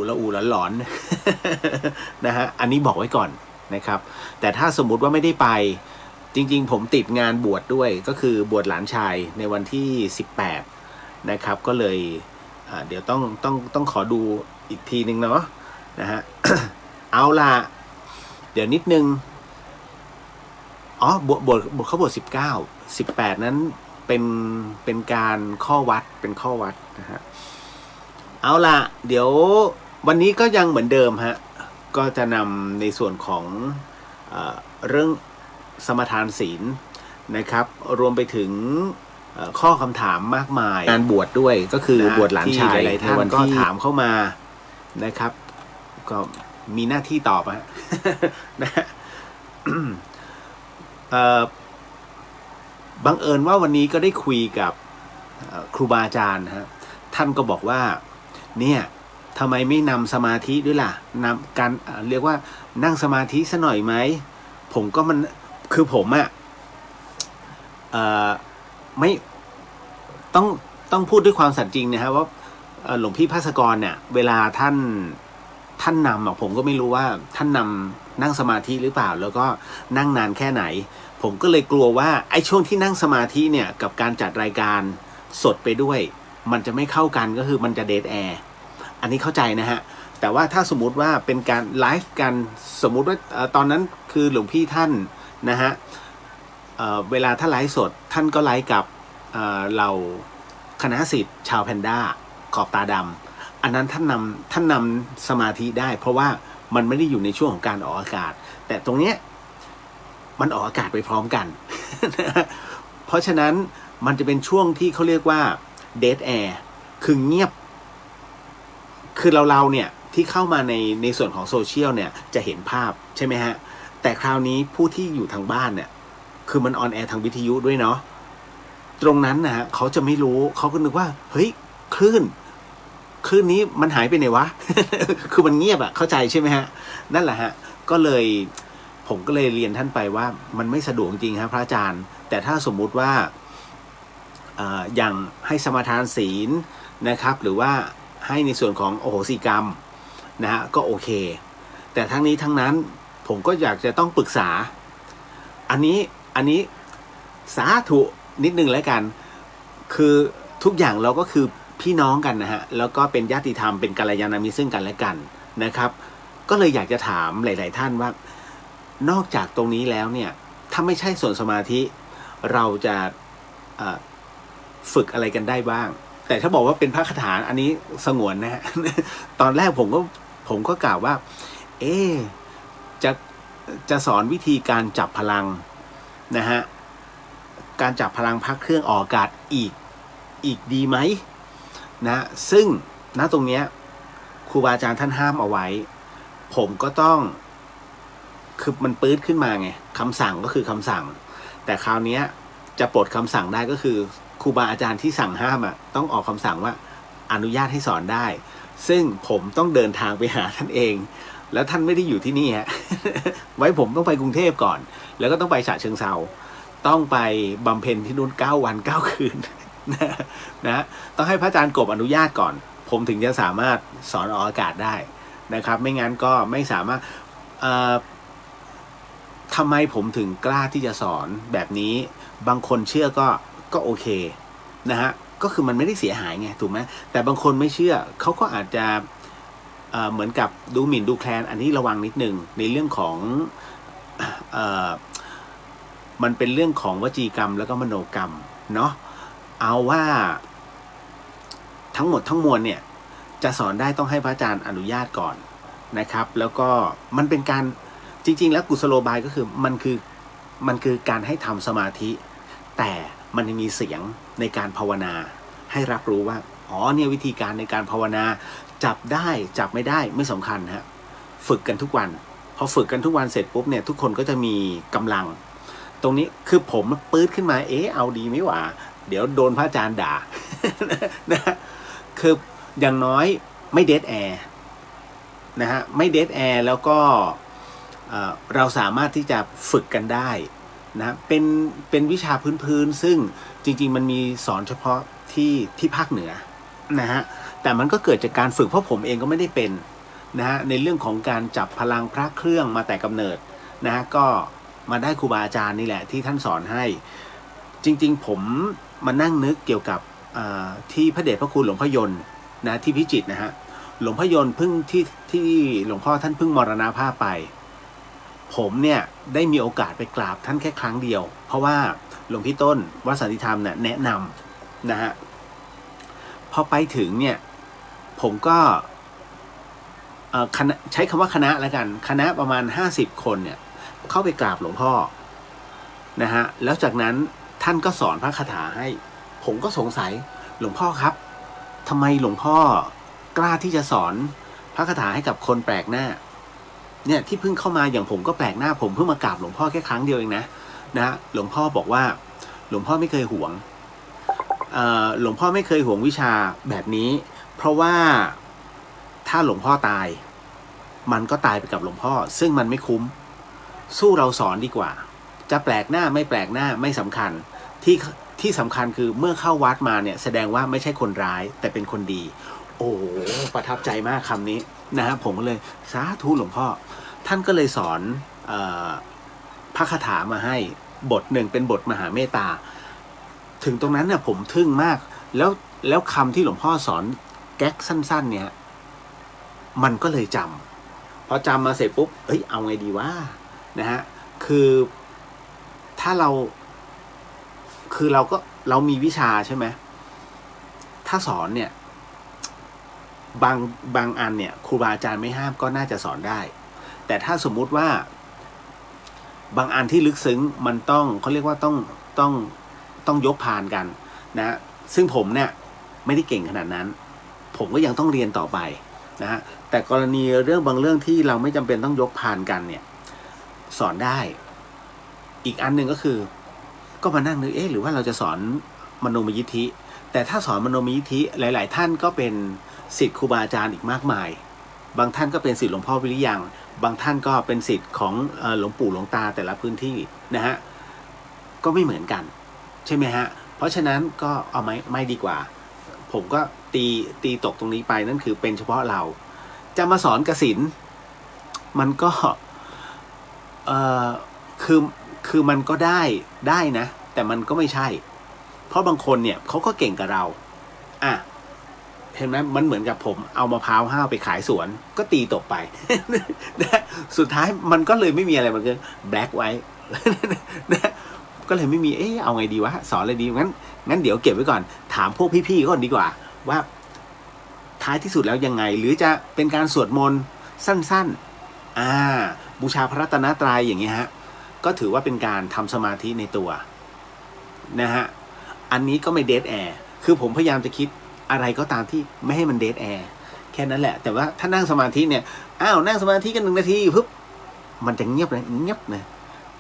ละอูหลอนๆ นะฮะอันนี้บอกไว้ก่อนนะครับแต่ถ้าสมมุติว่าไม่ได้ไปจริงๆผมติดงานบวชด้วยก็คือบวชหลานชายในวันที่18นะครับก็เลยเดี๋ยวต้องขอดูอีกทีนึงเนาะนะฮะ เอาล่ะเดี๋ยวนิดนึงอ๋อบวชเขาบวช18นั้นเป็นการข้อวัดเป็นข้อวัดนะฮะเอาล่ะเดี๋ยววันนี้ก็ยังเหมือนเดิมฮะก็จะนำในส่วนของเรื่องสมทานศีลนะครับรวมไปถึงข้อคำถามมากมายงานบวชด้วยก็คือบวชหลานชายในวันที่ถามเข้ามานะครับก็มีหน้าที่ตอบฮะ นะบังเอิญว่าวันนี้ก็ได้คุยกับครูบาอาจารย์ฮะท่านก็บอกว่าเนี่ยทำไมไม่นำสมาธิด้วยล่ะนำการเรียกว่านั่งสมาธิซะหน่อยไหมผมก็มันคือผมอะไม่ต้องพูดด้วยความสัตย์จริงนะฮะว่าหลวงพี่ภาสกรเนี่ยเวลาท่านนำผมก็ไม่รู้ว่าท่านนำนั่งสมาธิหรือเปล่าแล้วก็นั่งนานแค่ไหนผมก็เลยกลัวว่าไอ้ช่วงที่นั่งสมาธิเนี่ยกับการจัดรายการสดไปด้วยมันจะไม่เข้ากันก็คือมันจะเดทแอร์อันนี้เข้าใจนะฮะแต่ว่าถ้าสมมุติว่าเป็นการไลฟ์กันสมมุติว่าตอนนั้นคือหลวงพี่ท่านนะฮะเวลาท่านไลฟ์สดท่านก็ไลฟ์กับเราคณะศิษย์ชาวแพนด้าขอบตาดำอันนั้นท่านนำสมาธิได้เพราะว่ามันไม่ได้อยู่ในช่วงของการออกอากาศแต่ตรงเนี้ยมันออกอากาศไปพร้อมกัน เพราะฉะนั้นมันจะเป็นช่วงที่เขาเรียกว่าเดทแอร์คือเงียบคือเราเนี่ยที่เข้ามาในส่วนของโซเชียลเนี่ยจะเห็นภาพใช่ไหมฮะแต่คราวนี้ผู้ที่อยู่ทางบ้านเนี่ยคือมันออนแอร์ทางวิทยุด้วยเนาะตรงนั้นนะฮะเขาจะไม่รู้เขาก็นึกว่าเฮ้ยคลื่นนี้มันหายไปไหนวะ คือมันเงียบอะเข้าใจใช่ไหมฮะนั่นแหละฮะก็เลยผมก็เลยเรียนท่านไปว่ามันไม่สะดวกจริงครับพระอาจารย์แต่ถ้าสมมุติว่าอย่างให้สมาทานศีลนะครับหรือว่าให้ในส่วนของโอโหสิกรรมนะฮะก็โอเคแต่ทั้งนี้ทั้งนั้นผมก็อยากจะต้องปรึกษาอันนี้สาธุนิดนึงแล้วกันคือทุกอย่างเราก็คือพี่น้องกันนะฮะแล้วก็เป็นญาติธรรมเป็นกัลยาณมิตรซึ่งกันและกันนะครับก็เลยอยากจะถามหลายๆท่านว่านอกจากตรงนี้แล้วเนี่ยถ้าไม่ใช่ส่วนสมาธิเราจะฝึกอะไรกันได้บ้างแต่ถ้าบอกว่าเป็นพระคาถาอันนี้สงวนนะฮะ ตอนแรกผมก็กล่าวว่าจะสอนวิธีการจับพลังนะฮะการจับพลังพักเครื่องออกอากาศอีกดีไหมนะซึ่งณตรงเนี้ยครูบาอาจารย์ท่านห้ามเอาไว้ผมก็ต้องคือมันปื๊ดขึ้นมาไงคำสั่งก็คือคำสั่งแต่คราวนี้จะปลดคำสั่งได้ก็คือครูบาอาจารย์ที่สั่งห้ามต้องออกคำสั่งว่าอนุญาตให้สอนได้ซึ่งผมต้องเดินทางไปหาท่านเองแล้วท่านไม่ได้อยู่ที่นี่ฮะ ไว้ผมต้องไปกรุงเทพก่อนแล้วก็ต้องไปฉะเชิงเทราต้องไปบำเพ็ญที่นู่น9 วัน 9 คืน นะต้องให้พระอาจารย์กบอนุญาตก่อนผมถึงจะสามารถสอนออกอากาศได้นะครับไม่งั้นก็ไม่สามารถทำไมผมถึงกล้าที่จะสอนแบบนี้บางคนเชื่อก็โอเคนะฮะก็คือมันไม่ได้เสียหายไงถูกไหมแต่บางคนไม่เชื่อเขาก็อาจจะเหมือนกับดูหมิ่นดูแคลนอันนี้ระวังนิดนึงในเรื่องของมันเป็นเรื่องของวจีกรรมแล้วก็มโนกรรมเนาะเอาว่าทั้งหมดทั้งมวลเนี่ยจะสอนได้ต้องให้พระอาจารย์อนุญาตก่อนนะครับแล้วก็มันเป็นการจริงๆแล้วกุศโลบายก็คือมันคือการให้ทำสมาธิแต่มันมีเสียงในการภาวนาให้รับรู้ว่าอ๋อเนี่ยวิธีการในการภาวนาจับได้จับไม่ได้ไม่สำคัญฮะฝึกกันทุกวันพอฝึกกันทุกวันเสร็จปุ๊บเนี่ยทุกคนก็จะมีกำลังตรงนี้คือผมปื๊ดขึ้นมาเอาดีไม่หว่าเดี๋ยวโดนพระอาจารย์ด่า นะคืออย่างน้อยไม่เดทแอร์นะฮะไม่เดทแอร์แล้วก็เราสามารถที่จะฝึกกันได้นะเป็นวิชาพื้นซึ่งจริงๆมันมีสอนเฉพาะที่ภาคเหนือนะฮะแต่มันก็เกิดจากการฝึกเพราะผมเองก็ไม่ได้เป็น นะฮะในเรื่องของการจับพลังพระเครื่องมาแต่กำเนิดนะฮะก็มาได้ครูบาอาจารย์นี่แหละที่ท่านสอนให้จริงๆผมมานั่งนึกเกี่ยวกับที่พระเดชพระคุณหลวงพ่อยนต์นะที่พิจิตรนะฮะหลวงพ่อยนต์เพิ่งที่หลวงพ่อท่านเพิ่งมรณภาพไปผมเนี่ยได้มีโอกาสไปกราบท่านแค่ครั้งเดียวเพราะว่าหลวงพี่ต้นวัดสันติธรรมเนี่ยแนะนำนะฮะพอไปถึงเนี่ยผมก็คณะใช้คำว่าคณะแล้วกันคณะประมาณ50 คนเนี่ยเข้าไปกราบหลวงพ่อนะฮะแล้วจากนั้นท่านก็สอนพระคาถาให้ผมก็สงสัยหลวงพ่อครับทำไมหลวงพ่อกล้าที่จะสอนพระคาถาให้กับคนแปลกหน้าเนี่ยที่เพิ่งเข้ามาอย่างผมก็แปลกหน้าผมเพิ่งมากราบหลวงพ่อแค่ครั้งเดียวเองนะหลวงพ่อบอกว่าหลวงพ่อไม่เคยหวงหลวงพ่อไม่เคยหวงวิชาแบบนี้เพราะว่าถ้าหลวงพ่อตายมันก็ตายไปกับหลวงพ่อซึ่งมันไม่คุ้มสู้เราสอนดีกว่าจะแปลกหน้าไม่แปลกหน้าไม่สำคัญที่สำคัญคือเมื่อเข้าวัดมาเนี่ยแสดงว่าไม่ใช่คนร้ายแต่เป็นคนดีโอ้ประทับใจมากคำนี้นะฮะผมก็เลยสาธุหลวงพ่อท่านก็เลยสอนพระคาถามาให้บทหนึ่งเป็นบทมหาเมตตาถึงตรงนั้นเนี่ยผมทึ่งมากแล้วคำที่หลวงพ่อสอนแก๊กสั้นๆเนี่ยมันก็เลยจำพอจำมาเสร็จปุ๊บเอาไงดีวะนะฮะคือถ้าเรามีวิชาใช่ไหมถ้าสอนเนี่ยบางอันเนี่ยครูบาอาจารย์ไม่ห้ามก็น่าจะสอนได้แต่ถ้าสมมุติว่าบางอันที่ลึกซึ้งมันต้องเขาเรียกว่าต้องยกพานกันนะซึ่งผมเนี่ยไม่ได้เก่งขนาดนั้นผมก็ยังต้องเรียนต่อไปนะฮะแต่กรณีเรื่องบางเรื่องที่เราไม่จำเป็นต้องยกพานกันเนี่ยสอนได้อีกอันหนึ่งก็คือก็มานั่งนึกหรือว่าเราจะสอนมโนมยิทธิแต่ถ้าสอนมโนมยิทธิหลายๆท่านก็เป็นศิษย์ครูบาอาจารย์อีกมากมายบางท่านก็เป็นศิษย์หลวงพ่อวิริยังบางท่านก็เป็นศิษย์ของหลวงปู่หลวงตาแต่ละพื้นที่นะฮะก็ไม่เหมือนกันใช่ไหมฮะเพราะฉะนั้นก็เอาไม่ดีกว่าผมก็ตีตกตรงนี้ไปนั่นคือเป็นเฉพาะเราจะมาสอนกสิณมันก็คือมันก็ได้นะแต่มันก็ไม่ใช่เพราะบางคนเนี่ยเขาก็เก่งกับเราเห็นไหมมันเหมือนกับผมเอามะพร้าวห้าวไปขายสวนก็ตีตกไป สุดท้ายมันก็เลยไม่มีอะไรมันก็แบล็คไว้ ก็เลยไม่มีเอาไงดีวะสอนอะไรดีงั้นเดี๋ยวเก็บไว้ก่อนถามพวกพี่ๆก่อนดีกว่าว่าท้ายที่สุดแล้วยังไงหรือจะเป็นการสวดมนต์สั้นๆบูชาพระรัตนตรัยอย่างเงี้ยฮะก็ถือว่าเป็นการทำสมาธิในตัวนะฮะอันนี้ก็ไม่เดดแอร์คือผมพยายามจะคิดอะไรก็ตามที่ไม่ให้มันเดดแอร์แค่นั้นแหละแต่ว่าถ้านั่งสมาธิเนี่ยนั่งสมาธิกัน1 นาทีปุ๊บมันจะเงียบเลยเงียบเลย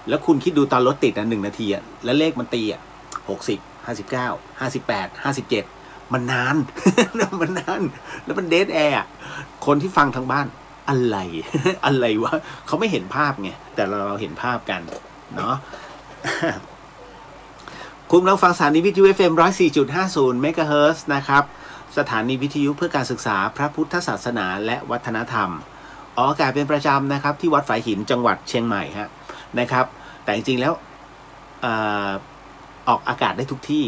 แล้วคุณคิดดูตอนรถติด1 นาทีแล้วเลขมันตี60 59 58 57มันนาน มันนานแล้วมันเดดแอร์คนที่ฟังทางบ้านอะไร อะไรวะเขาไม่เห็นภาพไงแต่เราเห็นภาพกันเนาะ คุณกำลังฟังสถานีวิทยุ FM 104.50 เมกะเฮิรตซ์นะครับสถานีวิทยุเพื่อการศึกษาพระพุทธศาสนาและวัฒนธรรมออกอากาศเป็นประจำนะครับที่วัดฝายหินจังหวัดเชียงใหม่ฮะนะครับแต่จริงๆแล้วออกอากาศได้ทุกที่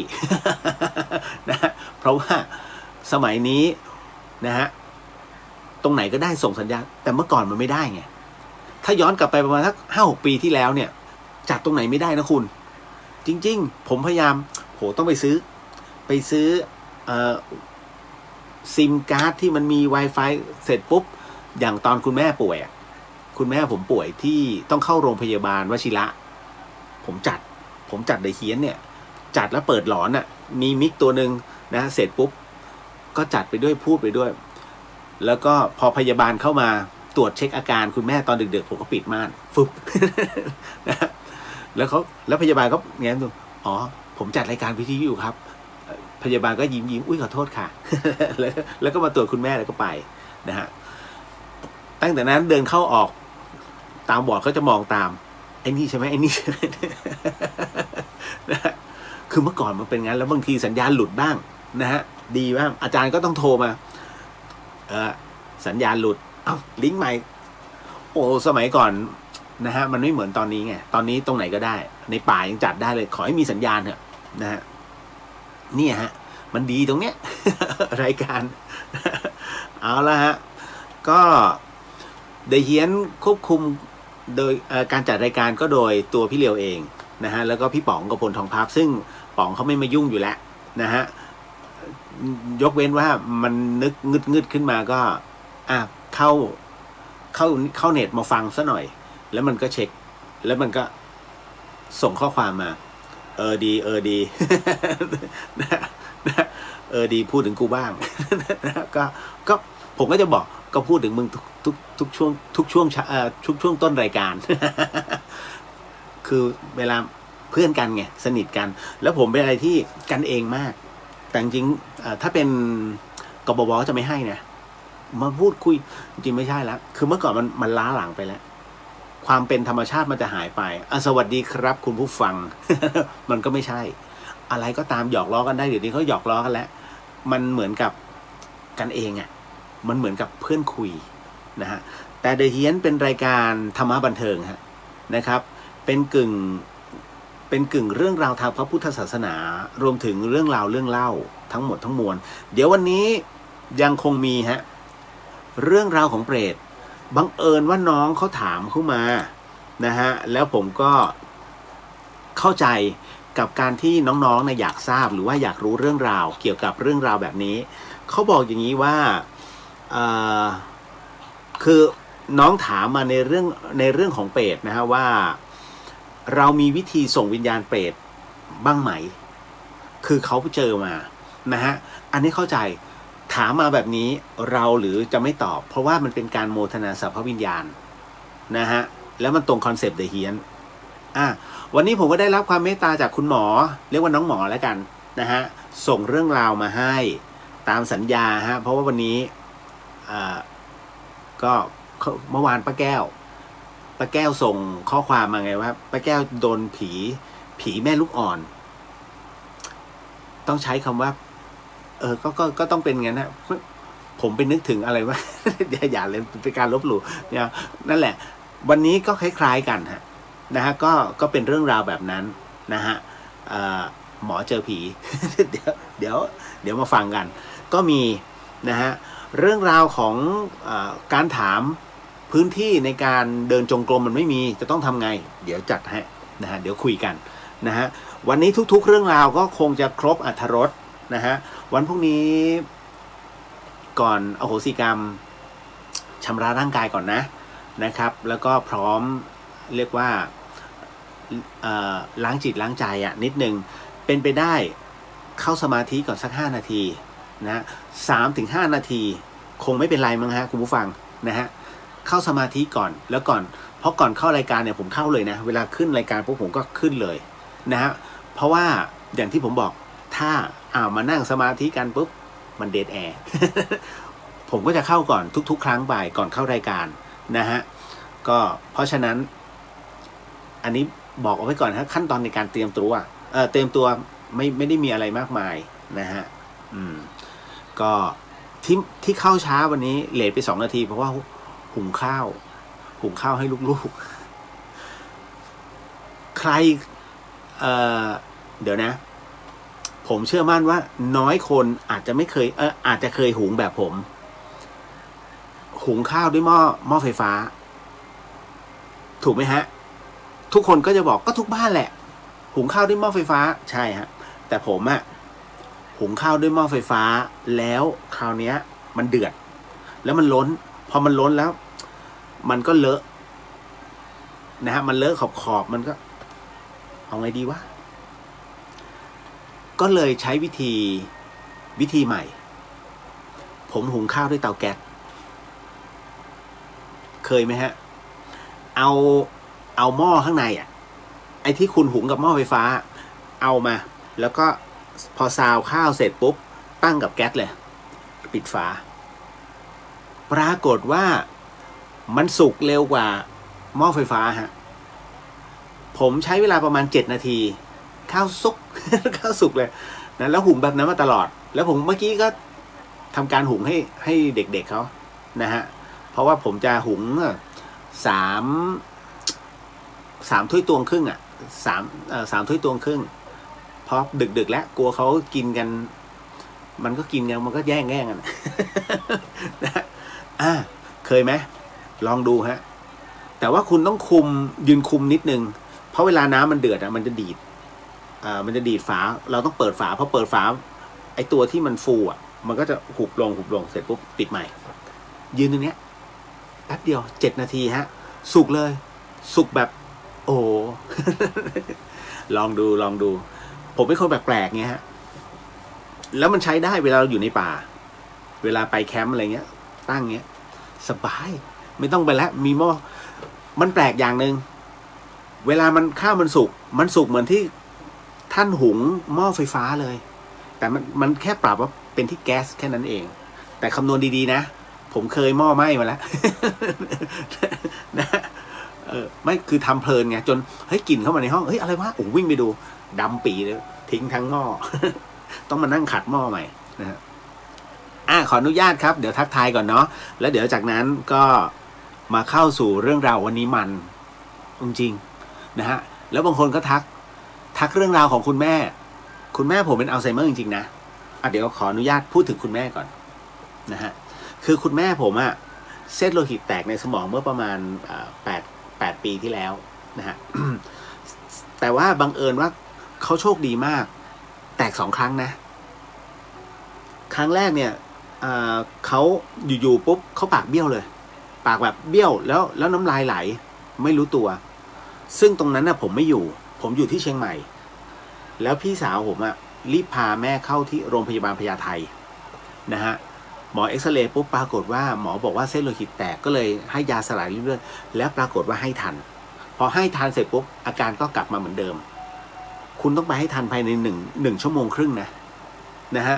นะเพราะว่าสมัยนี้นะฮะตรงไหนก็ได้ส่งสัญญาณแต่เมื่อก่อนมันไม่ได้ไงถ้าย้อนกลับไปประมาณสัก5-6 ปีที่แล้วเนี่ยจัดตรงไหนไม่ได้นะคุณจริงๆผมพยายามต้องไปซื้อซิมการ์ดที่มันมี Wi-Fi เสร็จปุ๊บอย่างตอนคุณแม่ป่วยคุณแม่ผมป่วยที่ต้องเข้าโรงพยาบาลวชิระผมจัดไดเฮียนเนี่ยจัดแล้วเปิดหลอนมีมิกตัวหนึ่งนะเสร็จปุ๊บก็จัดไปด้วยพูดไปด้วยแล้วก็พอพยาบาลเข้ามาตรวจเช็คอาการคุณแม่ตอนดึกๆผมก็ปิดม่านฟึบ นะแล้วพยาบาลก็แง้มดูผมจัดรายการวิทยุอยู่ครับพยาบาลก็ยิ้มอุ้ยขอโทษค่ะ แล้วก็มาตรวจคุณแม่แล้วก็ไปนะฮะตั้งแต่นั้นเดินเข้าออกตามบอร์ดเขาจะมองตามไอ้นี่ใช่ไหมไอ้นี่นะฮะคือเมื่อก่อนมันเป็นงั้นแล้วบางทีสัญญาณหลุดบ้างนะฮะดีบ้างอาจารย์ก็ต้องโทรมาสัญญาณหลุด เอาลิงก์ใหม่โอ้สมัยก่อนนะฮะมันไม่เหมือนตอนนี้ไงตอนนี้ตรงไหนก็ได้ในป่ายังจัดได้เลยขอให้มีสัญญาณเถอะนะฮะนี่ฮะมันดีตรงเนี้ย รายการ เอาละฮะก็เดอะเฮียนควบคุมโดยการจัดรายการก็โดยตัวพี่เลียวเองนะฮะแล้วก็พี่ป๋องกพลทองพับซึ่งป๋องเขาไม่มายุ่งอยู่แล้วนะฮะยกเว้นว่ามันนึกงึดขึ้นมาก็เข้าเน็ตมาฟังซะหน่อยแล้วมันก็เช็คแล้วมันก็ส่งข้อความมาดี ดีพูดถึงกูบ้าง ก็ผมก็จะบอกก็พูดถึงมึงทุกช่วงต้นรายการ คือเวลาเพื่อนกันไงสนิทกันแล้วผมเป็นอะไรที่กันเองมากแต่จริงถ้าเป็นกบฏจะไม่ให้นะมาพูดคุยจริงไม่ใช่แล้วคือเมื่อก่อนมันล้าหลังไปแล้วความเป็นธรรมชาติมันจะหายไปสวัสดีครับคุณผู้ฟัง มันก็ไม่ใช่อะไรก็ตามหยอกล้อกันได้เดี๋ยวนี้เขาหยอกล้อกันแล้วมันเหมือนกับกันเองมันเหมือนกับเพื่อนคุยนะฮะแต่เดอะเฮียนเป็นรายการธรรมะบันเทิงฮะนะครับเป็นกึ่งเรื่องราวทางพระพุทธศาสนารวมถึงเรื่องราวเรื่องเล่าทั้งหมดทั้งมวลเดี๋ยววันนี้ยังคงมีฮะเรื่องราวของเปรตบังเอิญว่าน้องเขาถามเข้ามานะฮะแล้วผมก็เข้าใจกับการที่น้องๆอยากทราบหรือว่าอยากรู้เรื่องราวเกี่ยวกับเรื่องราวแบบนี้เขาบอกอย่างนี้ว่าคือน้องถามมาในเรื่องของเปรตนะฮะว่าเรามีวิธีส่งวิญญาณเปรตบ้างไหมคือเขาเจอมานะฮะอันนี้เข้าใจถามมาแบบนี้เราหรือจะไม่ตอบเพราะว่ามันเป็นการโมทนาสัพพวิญญาณนะฮะแล้วมันตรงคอนเซปต์เดอะเฮียนวันนี้ผมก็ได้รับความเมตตาจากคุณหมอเรียกว่าน้องหมอแล้วกันนะฮะส่งเรื่องราวมาให้ตามสัญญาฮะเพราะว่าวันนี้ก็เมื่อวานป้าแก้วส่งข้อความมาไงว่าป้าแก้วโดนผีแม่ลูกอ่อนต้องใช้คำว่าก็ต้องเป็นงั้นนะผมไปนึกถึงอะไรว่า อย่าเลยเป็นการลบหลู่เนี่ยนั่นแหละวันนี้ก็คล้ายๆกันฮะนะฮะก็เป็นเรื่องราวแบบนั้นนะฮะหมอเจอผี เดี๋ยวมาฟังกันก็มีนะฮะเรื่องราวของการถามพื้นที่ในการเดินจงกรมมันไม่มีจะต้องทำไงเดี๋ยวจัดให้นะฮะเดี๋ยวคุยกันนะฮะวันนี้ทุกๆเรื่องราวก็คงจะครบอรรถรสนะฮะวันพรุ่งนี้ก่อนอโหสิกรรมชำระร่างกายก่อนนะครับแล้วก็พร้อมเรียกว่าล้างจิตล้างใจนิดนึงเป็นไปได้เข้าสมาธิก่อนสัก5 นาทีนะ3-5 นาทีคงไม่เป็นไรมั้งฮะคุณผู้ฟังนะฮะเข้าสมาธิก่อนแล้วเพราะก่อนเข้ารายการเนี่ยผมเข้าเลยนะเวลาขึ้นรายการพวกผมก็ขึ้นเลยนะฮะเพราะว่าอย่างที่ผมบอกถ้ามานั่งสมาธิกันปุ๊บมันเดดแอร์ ผมก็จะเข้าก่อนทุกๆครั้งบ่ายก่อนเข้ารายการนะฮะก็เพราะฉะนั้นอันนี้บอกเอาไว้ก่อนฮะขั้นตอนในการเตรียมตัวไม่ได้มีอะไรมากมายนะฮะก็ที่เข้าช้าวันนี้เลทไป2 นาทีเพราะว่าหุงข้าวให้ลูกๆใครเดี๋ยวนะผมเชื่อมั่นว่าน้อยคนอาจจะไม่เคยอาจจะเคยหุงแบบผมหุงข้าวด้วยหม้อไฟฟ้าถูกไหมฮะทุกคนก็จะบอกก็ทุกบ้านแหละหุงข้าวด้วยหม้อไฟฟ้าใช่ฮะแต่ผมหุงข้าวด้วยหม้อไฟฟ้าแล้วคราวนี้มันเดือดแล้วมันล้นพอมันล้นแล้วมันก็เลอะนะฮะมันเลอะขอบมันก็เอาไงดีวะก็เลยใช้วิธีใหม่ผมหุงข้าวด้วยเตาแก๊สเคยไหมฮะเอาหม้อข้างในไอ้ที่คุณหุงกับหม้อไฟฟ้าเอามาแล้วก็พอซาวข้าวเสร็จปุ๊บตั้งกับแก๊สเลยปิดฝาปรากฏว่ามันสุกเร็วกว่าหม้อไฟฟ้าฮะผมใช้เวลาประมาณ7 นาทีข้าวสุกเลยนะแล้วหุงแบบนั้นมาตลอดแล้วผมเมื่อกี้ก็ทำการหุงให้เด็กๆเขานะฮะ เพราะว่าผมจะหุงสามถ้วยตวงครึ่งอ่ะสามถ้วยตวงครึ่งเพราะดึกแล้วกลัวเขากินกันมันก็กินกันมันก็แย่งกันนะเคยไหมลองดูฮะแต่ว่าคุณต้องยืนคุมนิดนึงเพราะเวลาน้ำมันเดือดอ่ะมันจะดีดฝาเราต้องเปิดฝาพอเปิดฝาไอตัวที่มันฟูอ่ะมันก็จะหุบลงเสร็จปุ๊บปิดใหม่ยืนตรงเนี้ยแป๊บเดียว7 นาทีฮะสุกเลยสุกแบบโอ้ ลองดูผมเป็นคนแปลกๆเงี้ยฮะแล้วมันใช้ได้เวลาเราอยู่ในป่าเวลาไปแคมป์อะไรเงี้ยตั้งเงี้ยสบายไม่ต้องไปแล้วมีหม้อมันแปลกอย่างหนึ่งเวลาข้าวมันสุกเหมือนที่ท่านหุงหม้อไฟฟ้าเลยแต่มันแค่ปรับว่าเป็นที่แก๊สแค่นั้นเองแต่คำนวณดีๆนะผมเคยหม้อไหม้มาแล้ว นะไม่คือทำเพลินไงจนเฮ้ยกลิ่นเข้ามาในห้องเฮ้ยอะไรวะโอ้วิ่งไปดูดำปีเลยทิ้งทั้งหม้อ ต้องมานั่งขัดหม้อใหม่นะฮะขออนุญาตครับเดี๋ยวทักทายก่อนเนาะแล้วเดี๋ยวจากนั้นก็มาเข้าสู่เรื่องราววันนี้มันจริงๆนะฮะแล้วบางคนก็ทักเรื่องราวของคุณแม่ผมเป็นอัลไซเมอร์จริงๆนะเดี๋ยวขออนุญาตพูดถึงคุณแม่ก่อนนะฮะคือคุณแม่ผมเส้นโลหิตแตกในสมองเมื่อประมาณ8 ปีที่แล้วนะฮะ แต่ว่าบังเอิญว่าเขาโชคดีมากแตก2 ครั้งนะครั้งแรกเนี่ยเขาอยู่ๆปุ๊บเขาปากเบี้ยวเลยปากแบบเบี้ยวแล้วน้ำลายไหลไม่รู้ตัวซึ่งตรงนั้นน่ะผมไม่อยู่ผมอยู่ที่เชียงใหม่แล้วพี่สาวผมรีบพาแม่เข้าที่โรงพยาบาลพญาไทนะฮะหมอเอ็กซเรย์ปุ๊บปรากฏว่าหมอบอกว่าเส้นโลหิตแตกก็เลยให้ยาสลายริ่มเลือดแล้วปรากฏว่าให้ทันพอให้ทันเสร็จปุ๊บอาการก็กลับมาเหมือนเดิมคุณต้องไปให้ทันภายใน1 ชั่วโมงครึ่งนะฮะ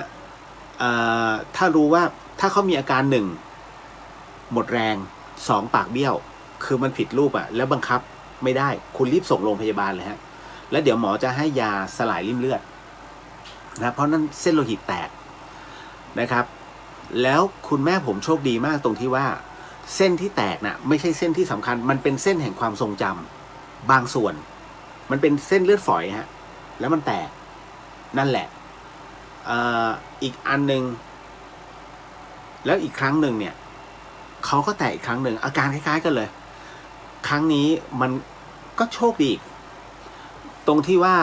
ถ้ารู้ว่าถ้าเขามีอาการ1หมดแรง2ปากเบี้ยวคือมันผิดรูปแล้วบังคับไม่ได้คุณรีบส่งโรงพยาบาลเลยฮะแล้วเดี๋ยวหมอจะให้ยาสลายริ่มเลือดนะเพราะนั้นเส้นโลหิตแตกนะครับแล้วคุณแม่ผมโชคดีมากตรงที่ว่าเส้นที่แตกน่ะไม่ใช่เส้นที่สำคัญมันเป็นเส้นแห่งความทรงจำบางส่วนมันเป็นเส้นเลือดฝอยฮะแล้วมันแตกนั่นแหละอีกอันนึงแล้วอีกครั้งหนึ่งเนี่ยเขาก็แตกอีกครั้งหนึ่งอาการคล้ายๆกันเลยครั้งนี้มันก็โชคดีตรงที่ว่า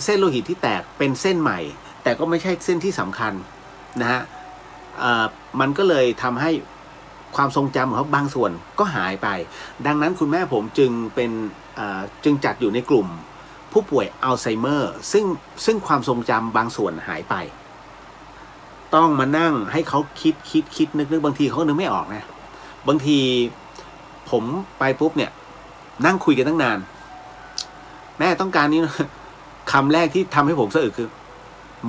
เส้นโลหิตที่แตกเป็นเส้นใหม่แต่ก็ไม่ใช่เส้นที่สำคัญนะฮะมันก็เลยทำให้ความทรงจำของเขาบางส่วนก็หายไปดังนั้นคุณแม่ผมจึงจัดอยู่ในกลุ่มผู้ป่วยอัลไซเมอร์ซึ่งความทรงจำบางส่วนหายไปต้องมานั่งให้เขาคิดนึกบางทีเขานึกไม่ออกนะบางทีผมไปปุ๊บเนี่ยนั่งคุยกันตั้งนานแม่ต้องการนี้นะคำแรกที่ทำให้ผมสะอึกคือ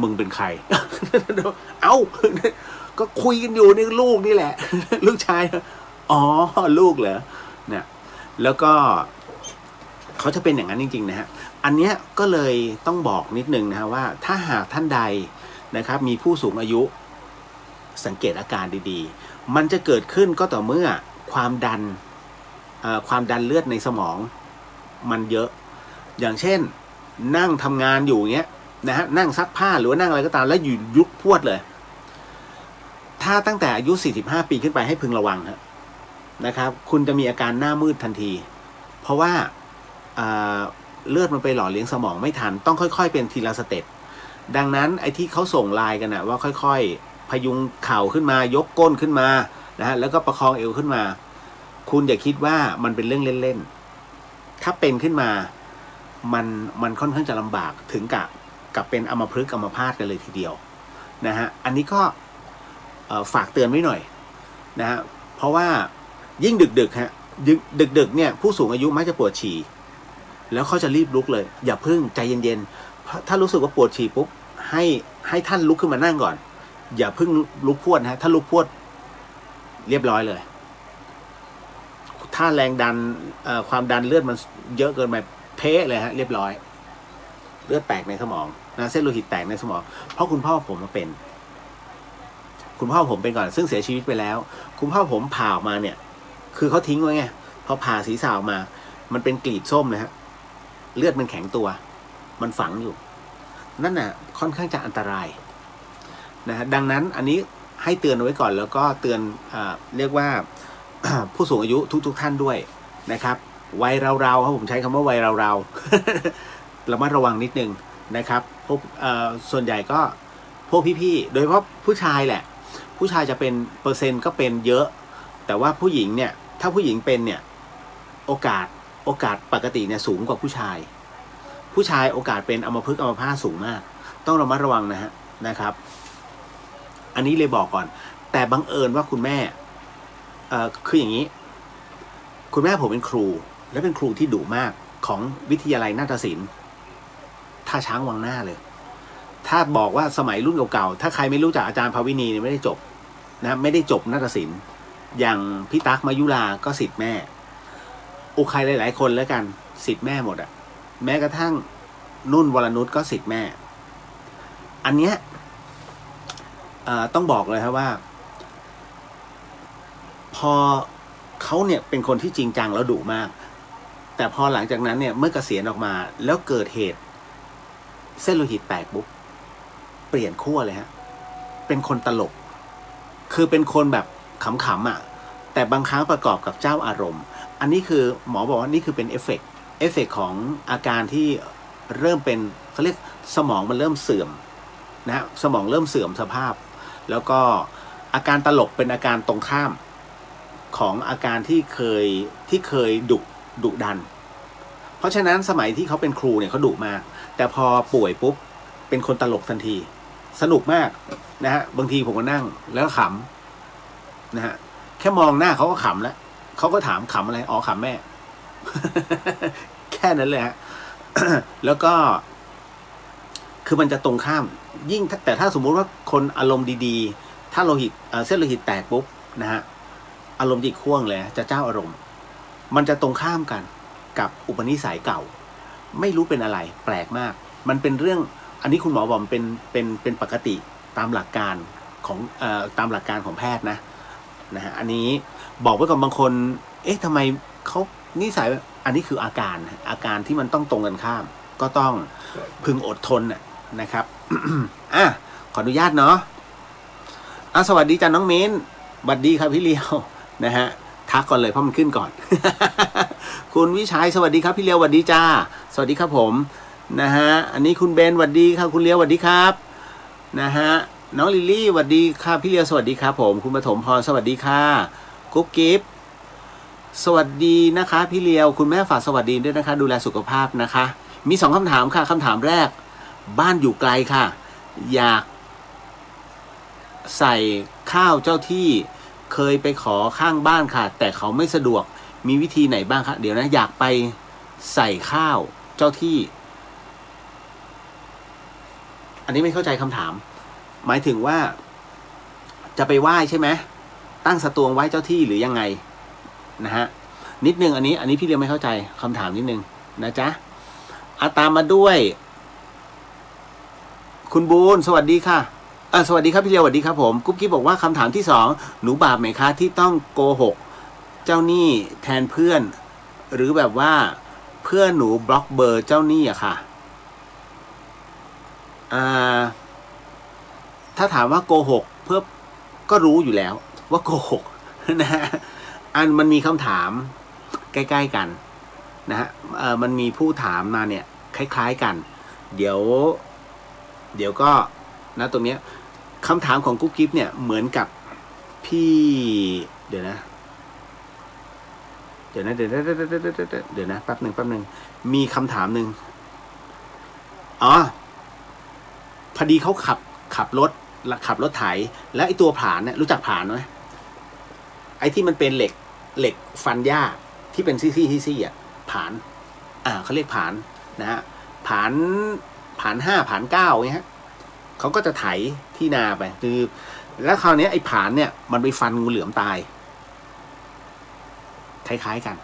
มึงเป็นใคร เอ้าก็คุยกันอยู่นี่ลูกนี่แหละ ลูกชายอ๋อลูกเหรอเนี่ยแล้วก็เขาจะเป็นอย่างนั้นจริงๆนะฮะอันเนี้ยก็เลยต้องบอกนิดนึงนะฮะว่าถ้าหากท่านใดนะครับมีผู้สูงอายุสังเกตอาการดีๆมันจะเกิดขึ้นก็ต่อเมื่อความดันเลือดในสมองมันเยอะอย่างเช่นนั่งทำงานอยู่เงี้ยนะฮะนั่งซักผ้าหรือว่านั่งอะไรก็ตามแล้วอยู่ยุบพรวดเลยถ้าตั้งแต่อายุ45 ปีขึ้นไปให้พึงระวังนะครับคุณจะมีอาการหน้ามืดทันทีเพราะว่าเลือดมันไปหล่อเลี้ยงสมองไม่ทันต้องค่อยๆเป็นทีละสเต็ปดังนั้นไอ้ที่เขาส่งไลน์กันว่าค่อยๆพยุงเข่าขึ้นมายกก้นขึ้นมานะฮะแล้วก็ประคองเอวขึ้นมาคุณอย่าคิดว่ามันเป็นเรื่องเล่นๆถ้าเป็นขึ้นมามันค่อนข้างจะลำบากถึงกับเป็นอัมพฤกษ์อัมพาตกันเลยทีเดียวนะฮะอันนี้ก็ฝากเตือนไว้หน่อยนะฮะเพราะว่ายิ่งดึกฮะดึกเนี่ยผู้สูงอายุมักจะปวดฉี่แล้วเขาจะรีบลุกเลยอย่าพึ่งใจเย็นๆถ้ารู้สึกว่าปวดฉี่ปุ๊บให้ท่านลุกขึ้นมานั่งก่อนอย่าพึ่งลุกพรวดนะถ้าลุกพรวดเรียบร้อยเลยถ้าแรงดันความดันเลือดมันเยอะเกินไปเพ้เลยฮะเรียบร้อยเลือดแตกในสมองนะเส้นโลหิตแตกในสมองเพราะคุณพ่อผมเป็นคุณพ่อผมเป็นก่อนซึ่งเสียชีวิตไปแล้วคุณพ่อผมผ่าออกมาเนี่ย คือเขาทิ้งไว้ไงพอผ่าศีรษะออกมา มันเป็นกลีบส้มนะฮะเลือดมันแข็งตัวมันฝังอยู่นั่นน่ะค่อนข้างจะอันตรายนะฮะดังนั้นอันนี้ให้เตือนเอาไว้ก่อนแล้วก็เตือนเรียกว่า ผู้สูงอายุทุกท่านด้วยนะครับวัยเราๆครับผมใช้คำว่าวัยเราๆ ระมัดระวังนิดนึงนะครับพวกส่วนใหญ่ก็พวกพี่ๆโดยเฉพาะผู้ชายแหละผู้ชายจะเป็นเปอร์เซ็นต์ก็เป็นเยอะแต่ว่าผู้หญิงเนี่ยถ้าผู้หญิงเป็นเนี่ยโอกาสปกติเนี่ยสูงกว่าผู้ชายโอกาสเป็นอัมพฤกษ์อัมพาตสูงมากต้องระมัดระวังนะครับอันนี้เลยบอกก่อนแต่บังเอิญว่าคุณแม่คืออย่างนี้คุณแม่ผมเป็นครูและเป็นครูที่ดุมากของวิทยาลัยนาฏศิลป์ท่าช้างวังหน้าเลยถ้าบอกว่าสมัยรุ่นเก่าๆถ้าใครไม่รู้จักอาจารย์ภาวินีเนี่ยไม่ได้จบนะไม่ได้จบนาฏศิลป์อย่างพี่ตั๊กมายุราก็ศิษย์แม่ใครหลายๆคนแล้วกันศิษย์แม่หมดอะแม้กระทั่งนุ่นวรนุชก็ศิษย์แม่อันเนี้ยต้องบอกเลยครับว่าพอเขาเนี่ยเป็นคนที่จริงจังแล้วดุมากแต่พอหลังจากนั้นเนี่ยเมื่อเกษียณออกมาแล้วเกิดเหตุเส้นโลหิตแตกปุ๊บเปลี่ยนขั้วเลยฮะเป็นคนตลกคือเป็นคนแบบขำๆอ่ะแต่บางครั้งประกอบกับเจ้าอารมณ์อันนี้คือหมอบอกว่านี่คือเป็นเอฟเฟกต์ของอาการที่เริ่มเป็นเขาเรียกสมองมันเริ่มเสื่อมนะฮะสมองเริ่มเสื่อมสภาพแล้วก็อาการตลกเป็นอาการตรงข้ามของอาการที่เคยดุดันเพราะฉะนั้นสมัยที่เขาเป็นครูเนี่ยเขาดุมากแต่พอป่วยปุ๊บเป็นคนตลกทันทีสนุกมากนะฮะบางทีผมก็นั่งแล้วขำนะฮะแค่มองหน้าเขาก็ขำแล้วเขาก็ถามขำอะไรอ๋อขำแม่ แค่นั้นเลยฮะ แล้วก็คือมันจะตรงข้ามยิ่งแต่ถ้าสมมุติว่าคนอารมณ์ดีๆถ้าเส้นโลหิตแตกปุ๊บนะฮะอารมณ์จิตข่วงเลยจะเจ้าอารมณ์มันจะตรงข้ามกันกับอุปนิสัยเก่าไม่รู้เป็นอะไรแปลกมากมันเป็นเรื่องอันนี้คุณหมอบอกเป็นปกติตามหลักการของแพทย์นะฮะอันนี้บอกไว้ก่อนบางคนเอ๊ะทำไมเขานิสัยอันนี้คืออาการที่มันต้องตรงกันข้ามก็ต้องพึงอดทนนะครับ ขออนุญาตเนาะสวัสดีจ้าน้องมิ้นสวัสดีครับพี่เลียวนะฮะทักก่อนเลยเพราะมันขึ้นก่อน คุณวิชัยสวัสดีครับพี่เลียวสวัสดีจ้าสวัสดีครับผมนะฮะอันนี้คุณเบนสวัสดีครับคุณเลียวสวัสดีครับนะฮะน้องลิลลี่สวัสดีค่ะพี่เลียวสวัสดีครับผมคุณปฐมพรสวัสดีค่ะกุ๊กกิ๊บสวัสดีนะคะพี่เลียวคุณแม่ฝากสวัสดีด้วยนะคะดูแลสุขภาพนะคะมี2คำถามค่ะคำถามแรกบ้านอยู่ไกลค่ะอยากใส่ข้าวเจ้าที่เคยไปขอข้างบ้านค่ะแต่เขาไม่สะดวกมีวิธีไหนบ้างคะเดี๋ยวนะอยากไปใส่ข้าวเจ้าที่อันนี้ไม่เข้าใจคำถามหมายถึงว่าจะไปไหว้ใช่ไหมตั้งสตวงไหว้เจ้าที่หรือยังไงนะฮะนิดนึงอันนี้พี่เรียนไม่เข้าใจคำถามนิดนึงนะจ๊ะตามมาด้วยคุณบูนสวัสดีค่ะสวัสดีครับพี่เลียวสวัสดีครับผมกุ๊บกิ๊บบอกว่าคำถามที่2หนูบาปไหมคะที่ต้องโกหกเจ้าหนี้แทนเพื่อนหรือแบบว่าเพื่อนหนูบล็อกเบอร์เจ้าหนี้อะค่ะถ้าถามว่าโกหกเพื่อก็รู้อยู่แล้วว่าโกหกนะฮะมันมีคำถามใกล้ๆกันนะฮะมันมีผู้ถามมาเนี่ยคล้ายๆกันเดี๋ยวก็นะตรงเนี้ยคำถามของกุ๊กกิ๊บเนี่ยเหมือนกับพี่เดี๋ยวนะแป๊บหนึ่งมีคำถามหนึ่งพอดีเขาขับรถไถแล้วไอ้ตัวผานเนี่ยรู้จักผานไหมไอ้ที่มันเป็นเหล็กฟันหญ้าที่เป็นซี่อ่ะผานเขาเรียกผานนะฮะผาน5ผาน9เงี้ยฮะเขาก็จะไถที่นาไปคือแล้วคราวนี้ไอ้ผานเนี่ยมันไปฟันงูเหลือมตายคล้ายๆกัน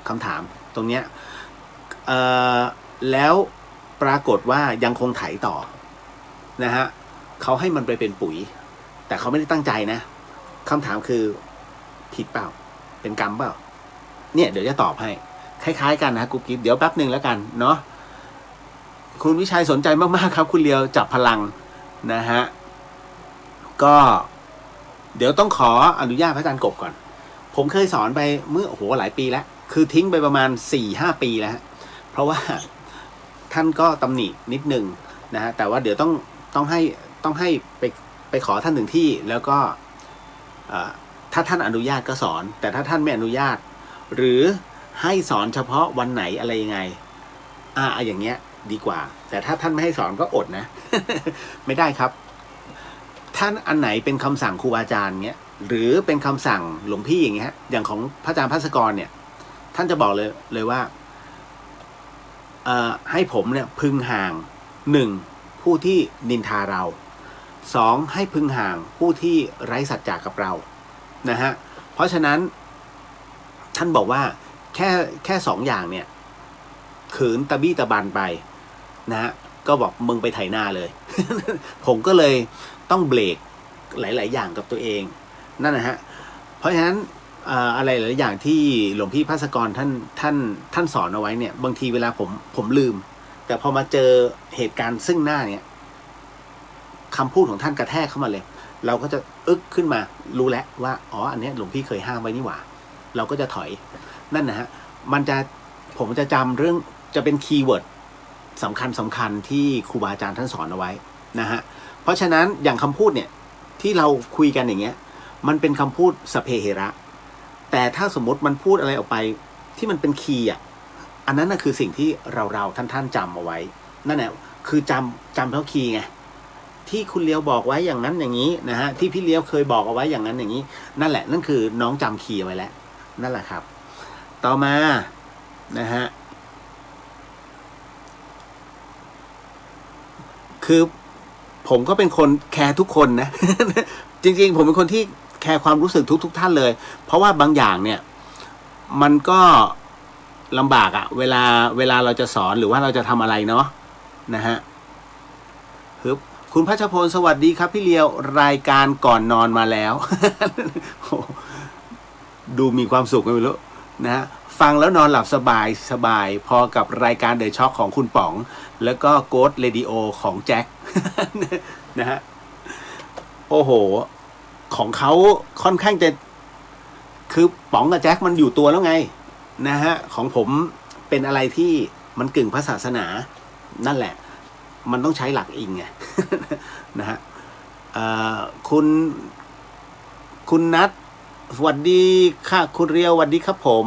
คำถามตรงเนี้ยแล้วปรากฏว่ายังคงไถต่อนะฮะเขาให้มันไปเป็นปุ๋ยแต่เขาไม่ได้ตั้งใจนะคำถามคือผิดเปล่าเป็นกรรมเปล่า เนี่ยเดี๋ยวจะตอบให้คล้ายๆกันนะกุ๊กกิ๊บเดี๋ยวแป๊บหนึ่งแล้วกันเนาะคุณวิชัยสนใจมากๆครับคุณเลียวจับพลังนะฮะก็เดี๋ยวต้องขออนุญาตพระอาจารย์กบก่อนผมเคยสอนไปเมื่อโอ้โหหลายปีแล้วคือทิ้งไปประมาณ 4-5 ปีแล้วเพราะว่าท่านก็ตำหนินิดนึงนะฮะแต่ว่าเดี๋ยวต้องให้ไปขอท่านถึงที่แล้วก็ถ้าท่านอนุญาตก็สอนแต่ถ้าท่านไม่อนุญาตหรือให้สอนเฉพาะวันไหนอะไรยังไงอย่างเงี้ยดีกว่าแต่ถ้าท่านไม่ให้สอนก็อดนะ ไม่ได้ครับท่านอันไหนเป็นคำสั่งครูอาจารย์เงี้ยหรือเป็นคำสั่งหลวงพี่อย่างเงี้ยอย่างของพระอาจารย์ภัสกรเนี่ยท่านจะบอกเลยว่าให้ผมเนี่ยพึงห่าง 1. ผู้ที่นินทาเรา 2. ให้พึงห่างผู้ที่ไร้สัจจะกับเรานะฮะเพราะฉะนั้นท่านบอกว่าแค่2 อย่างเนี่ยขืนตะบี้ตะบันไปนะฮะก็บอกมึงไปไถนาเลย ผมก็เลยต้องเบรกหลายๆอย่างกับตัวเองนั่นนะฮะเพราะฉะนั้นอะไรหลายอย่างที่หลวงพี่ภัสกรท่านสอนเอาไว้เนี่ยบางทีเวลาผมลืมแต่พอมาเจอเหตุการณ์ซึ่งหน้าเนี่ยคำพูดของท่านกระแทกเข้ามาเลยเราก็จะอึกขึ้นมารู้แล้วว่าอันนี้หลวงพี่เคยห้ามไว้นี่หว่าเราก็จะถอยนั่นนะฮะผมจะจำเรื่องจะเป็นคีย์เวิร์ดสำคัญที่ครูบาอาจารย์ท่านสอนเอาไว้นะฮะเพราะฉะนั้นอย่างคำพูดเนี่ยที่เราคุยกันอย่างเงี้ยมันเป็นคำพูดสพเพเหระแต่ถ้าสมมติมันพูดอะไรออกไปที่มันเป็นคีย์อันนั้นคือสิ่งที่เราท่านจำเอาไว้นั่นแหละคือจำเท่าคีย์ไงที่คุณเลี้ยวบอกไว้อย่างนั้นอย่างนี้นะฮะที่พี่เลี้ยวเคยบอกเอาไว้อย่างนั้นอย่างนี้นั่นแหละนั่นคือน้องจำคีย์ไว้แล้วนั่นแหละครับต่อมานะฮะคือผมก็เป็นคนแคร์ทุกคนนะ จริงๆผมเป็นคนที่แคร์ความรู้สึกทุกท่านเลยเพราะว่าบางอย่างเนี่ยมันก็ลำบากเวลาเราจะสอนหรือว่าเราจะทำอะไรเนาะนะฮะคุณพัชพลสวัสดีครับพี่เลียวรายการก่อนนอนมาแล้ว ดูมีความสุขไม่รู้นะฮะฟังแล้วนอนหลับสบายพอกับรายการเดอะช็อคของคุณป๋องแล้วก็โกสต์เรดิโอของแจ็ค นะฮะโอ้โหของเขาค่อนข้างจะคือป๋องกับแจ็คมันอยู่ตัวแล้วไงนะฮะของผมเป็นอะไรที่มันกึ่งพระศาสนานั่นแหละมันต้องใช้หลักอิงไง นะฮะคุณนัทสวัสดีค่ะคุณเรียวสวัสดีครับผม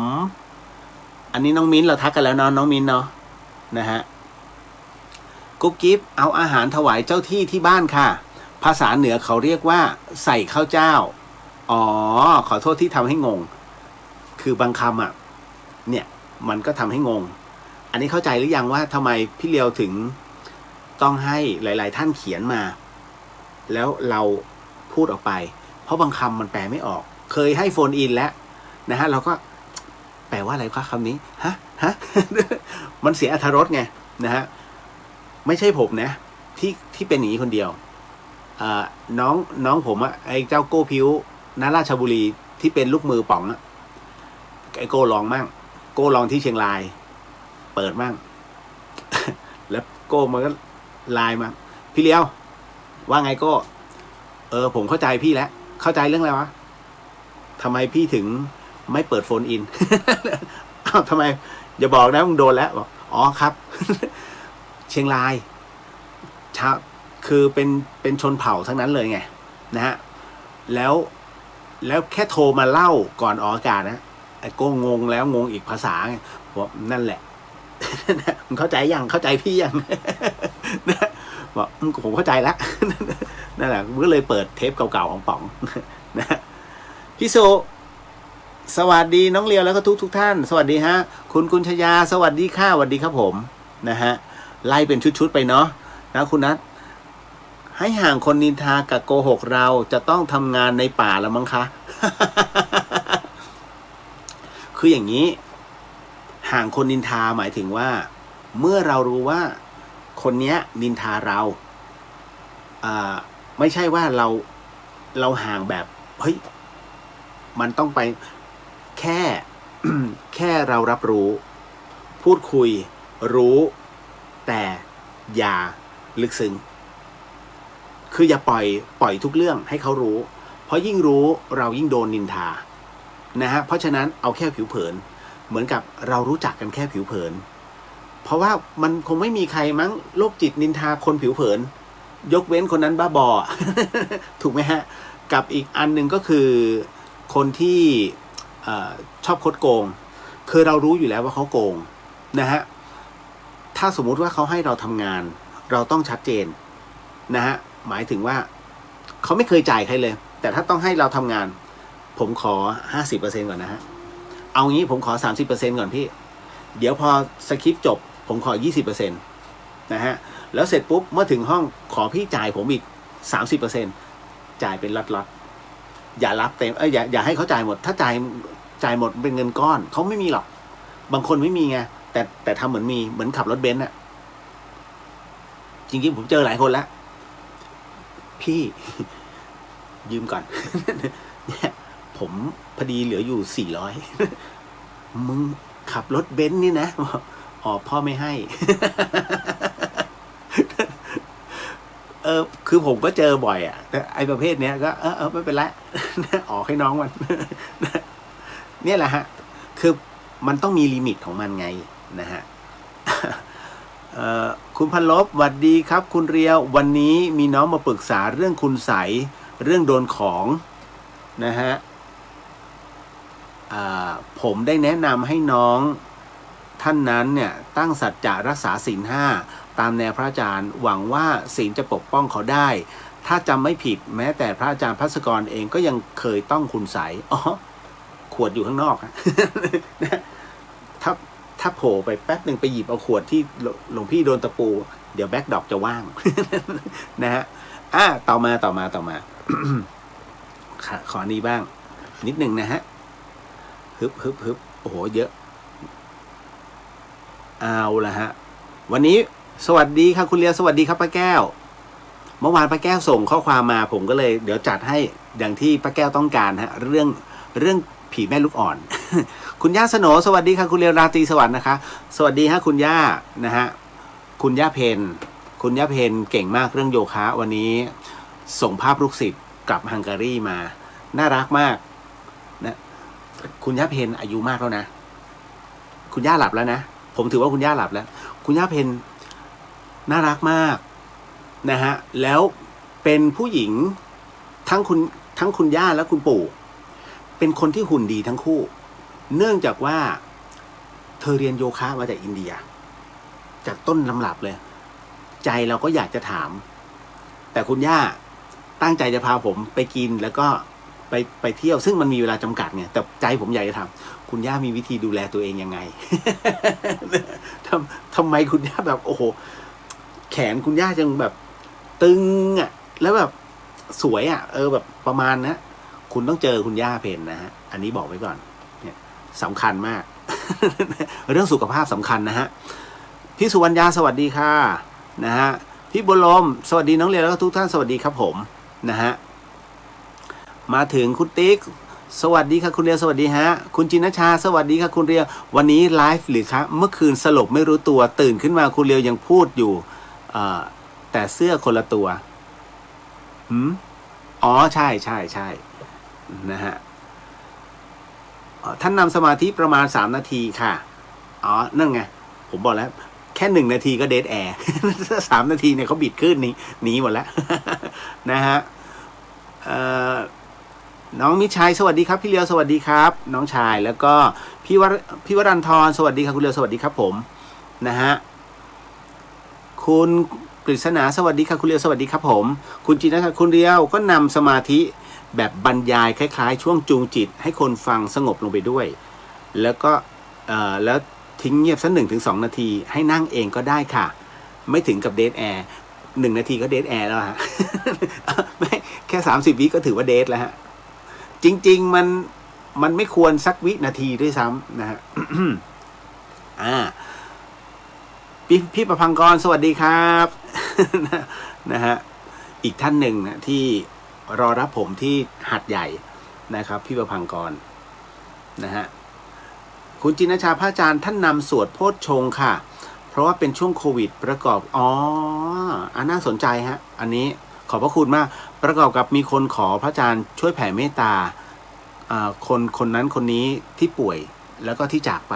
อันนี้น้องมิ้นเราทักกันแล้วเนาะน้องมิ้นเนาะนะฮะกุ๊บกิ๊บเอาอาหารถวายเจ้าที่บ้านค่ะภาษาเหนือเขาเรียกว่าใส่ข้าวเจ้าขอโทษที่ทำให้งงคือบางคำเนี่ยมันก็ทำให้งงอันนี้เข้าใจหรือยังว่าทำไมพี่เลียวถึงต้องให้หลายๆท่านเขียนมาแล้วเราพูดออกไปเพราะบางคำมันแปลไม่ออกเคยให้โฟนอินแล้วนะฮะเราก็แปลว่าอะไรคะคำนี้ฮะ มันเสียอรรถรสไงนะฮะไม่ใช่ผมนะที่เป็นอย่างนี้คนเดียวน้องผมไอ้เจ้าโก้พิ้วณราชบุรีที่เป็นลูกมือป๋องไอ้โก้ลองมั่งโก้ลองที่เชียงรายเปิดมั่ง แล้วโก้มันก็ไลน์มาพี่เลี้ยวว่าไงโก้ผมเข้าใจพี่แล้วเข้าใจเรื่องอะไรวะทำไมพี่ถึงไม่เปิดโฟนอิน ทำไมอย่าบอกนะมึงโดนแล้วบอกครับ เชียงรายคือเป็นชนเผ่าทั้งนั้นเลยไงนะฮะแล้วแค่โทรมาเล่าก่อนออกอากาศนะไอ้โก้งงแล้วงงอีกภาษาไงบอกนั่นแหละ มึงเข้าใจยังเข้าใจพี่ยัง บอกผมเข้าใจแล้ว นั่นแหละก็เลยเปิดเทปเก่าๆของป๋อง นะพี่สุสวัสดีน้องเลียวแล้วก็ทุกท่านสวัสดีฮะคุณกุญชยาสวัสดีค่ะสวัสดีครับผมนะฮะไล่เป็นชุดๆไปเนาะนะคุณนัทให้ห่างคนนินทากับโกหกเราจะต้องทำงานในป่าแล้วมั้งคะ คืออย่างนี้ห่างคนนินทาหมายถึงว่าเมื่อเรารู้ว่าคนเนี้ยนินทาเราไม่ใช่ว่าเราห่างแบบเฮ้ยมันต้องไปแค่ แค่เรารับรู้พูดคุยรู้แต่อย่าลึกซึ้งคืออย่าปล่อยทุกเรื่องให้เขารู้เพราะยิ่งรู้เรายิ่งโดนนินทานะฮะเพราะฉะนั้นเอาแค่ผิวเผินเหมือนกับเรารู้จักกันแค่ผิวเผินเพราะว่ามันคงไม่มีใครมั้งโรคจิตนินทาคนผิวเผินยกเว้นคนนั้นบ้าบอ ถูกไหมฮะกับอีกอันหนึ่งก็คือคนที่ชอบคดโกงคือเรารู้อยู่แล้วว่าเขาโกงนะฮะถ้าสมมุติว่าเขาให้เราทำงานเราต้องชัดเจนนะฮะหมายถึงว่าเขาไม่เคยจ่ายใครเลยแต่ถ้าต้องให้เราทำงานผมขอ 50% ก่อนนะฮะเอางี้ผมขอ 30% ก่อนพี่เดี๋ยวพอสคริปต์จบผมขอ 20% นะฮะแล้วเสร็จปุ๊บเมื่อถึงห้องขอพี่จ่ายผมอีก 30% จ่ายเป็นล็อตๆอย่ารับเต็มอย่าให้เขาจ่ายหมดถ้าจ่ายหมดเป็นเงินก้อนเขาไม่มีหรอกบางคนไม่มีไงแต่ทำเหมือนมีเหมือนขับรถเบนซ์อะจริงๆผมเจอหลายคนแล้วพี่ยืมก่อน เนี่ยผมพอดีเหลืออยู่400มึงขับรถเบนซ์นี่นะอ๋อพ่อไม่ให้ คือผมก็เจอบ่อยอ่ะแต่ไอ้ประเภทเนี้ยก็ไม่เป็นไร ออกให้น้องมัน เนี่ยแหละฮะคือมันต้องมีลิมิตของมันไงนะฮะ คุณพันลบสวัสดีครับคุณเรียววันนี้มีน้องมาปรึกษาเรื่องคุณใสเรื่องโดนของนะฮะผมได้แนะนำให้น้องท่านนั้นเนี่ยตั้งสัจจะรักษาศีล 5ตามแนวพระอาจารย์หวังว่าศีลจะปกป้องเขาได้ถ้าจำไม่ผิดแม้แต่พระอาจารย์ภัสกรเองก็ยังเคยต้องคุณใสอ๋อขวดอยู่ข้างนอก ถ้าโผล่ไปแป๊บหนึ่งไปหยิบเอาขวดที่หลวงพี่โดนตะปูเดี๋ยวแบ็คดรอปจะว่าง นะฮะต่อมา ขอนี้บ้างนิดหนึ่งนะฮะฮึบโอ้โหเยอะเอาละฮะวันนี้สวัสดีครับคุณเลียสวัสดีครับป้าแก้วเมื่อวานป้าแก้วส่งข้อความมาผมก็เลยเดี๋ยวจัดให้อย่างที่ป้าแก้วต้องการฮะเรื่องผีแม่ลูกอ่อน คุณย่าสโหนสวัสดีค่ะคุณเลียราตรีสวัสดิ์นะคะสวัสดีฮะคุณย่านะฮะคุณย่าเพนเก่งมากเรื่องโยคะวันนี้ส่งภาพลูกศิษย์กลับฮังการีมาน่ารักมากนะคุณย่าเพนอายุมากแล้วนะคุณย่าหลับแล้วนะผมถือว่าคุณย่าหลับแล้วคุณย่าเพนน่ารักมากนะฮะแล้วเป็นผู้หญิงทั้งคุณย่าและคุณปู่เป็นคนที่หุ่นดีทั้งคู่เนื่องจากว่าเธอเรียนโยคะมาจากอินเดียจากต้นลำรับเลยใจเราก็อยากจะถามแต่คุณย่าตั้งใจจะพาผมไปกินแล้วก็ไปเที่ยวซึ่งมันมีเวลาจำกัดไงแต่ใจผมอยากจะถามคุณย่ามีวิธีดูแลตัวเองยังไง ทำไมคุณย่าแบบโอ้โหแขนคุณย่าจังแบบตึงอ่ะแล้วแบบสวยอ่ะแบบประมาณนะคุณต้องเจอคุณย่าเพนนะฮะอันนี้บอกไว้ก่อนเนี่ยสำคัญมาก เรื่องสุขภาพสำคัญนะฮะพี่สุวรรณยาสวัสดีค่ะนะฮะพี่บุญลมสวัสดีน้องเรียนแล้วก็ทุกท่านสวัสดีครับผมนะฮะมาถึงคุณติ๊กสวัสดีค่ะคุณเรียวสวัสดีฮะคุณจินชาสวัสดีค่ะคุณเรียววันนี้ไลฟ์หรือครับเมื่อคืนสลบไม่รู้ตัวตื่นขึ้นมาคุณเรียวยังพูดอยู่แต่เสื้อคนละตัวอ๋อใช่นะฮะท่านนำสมาธิประมาณ3 นาทีค่ะอ๋อนั่นไงผมบอกแล้วแค่1 นาทีก็เดทแอร์ 3 นาทีเนี่ยเขาบิดขึ้นหนีหมดแล้ว นะฮะน้องมิชัยสวัสดีครับพี่เลียวสวัสดีครับน้องชายแล้วก็พี่วรันทรสวัสดีครับคุณเลียวสวัสดีครับผมนะฮะคุณกฤษณาสวัสดีครับคุณเลียวสวัสดีครับผมคุณจินนะคะคุณเลียวก็นำสมาธิแบบบรรยายคล้ายๆช่วงจูงจิตให้คนฟังสงบลงไปด้วยแล้วก็แล้วทิ้งเงียบสัก1 ถึง 2 นาทีให้นั่งเองก็ได้ค่ะไม่ถึงกับเดทแอร์1 นาทีก็เดทแอร์แล้วฮะ ไม่แค่30 วิก็ถือว่าเดทแล้วฮะจริงๆมันไม่ควรสักวินาทีด้วยซ้ำนะฮะ พี่ประพังกรสวัสดีครับ นะฮะอีกท่านหนึ่งนะที่รอรับผมที่หัดใหญ่นะครับพี่ประพังกรนะฮะ คุณจินชาพระอาจารย์ท่านนำสวดโพชฌงค์ค่ะเพราะว่าเป็นช่วงโควิดประกอบน่าสนใจฮะอันนี้ขอบพระคุณมากประกอบกับมีคนขอพระอาจารย์ช่วยแผ่เมตตาคนนั้นคนนี้ที่ป่วยแล้วก็ที่จากไป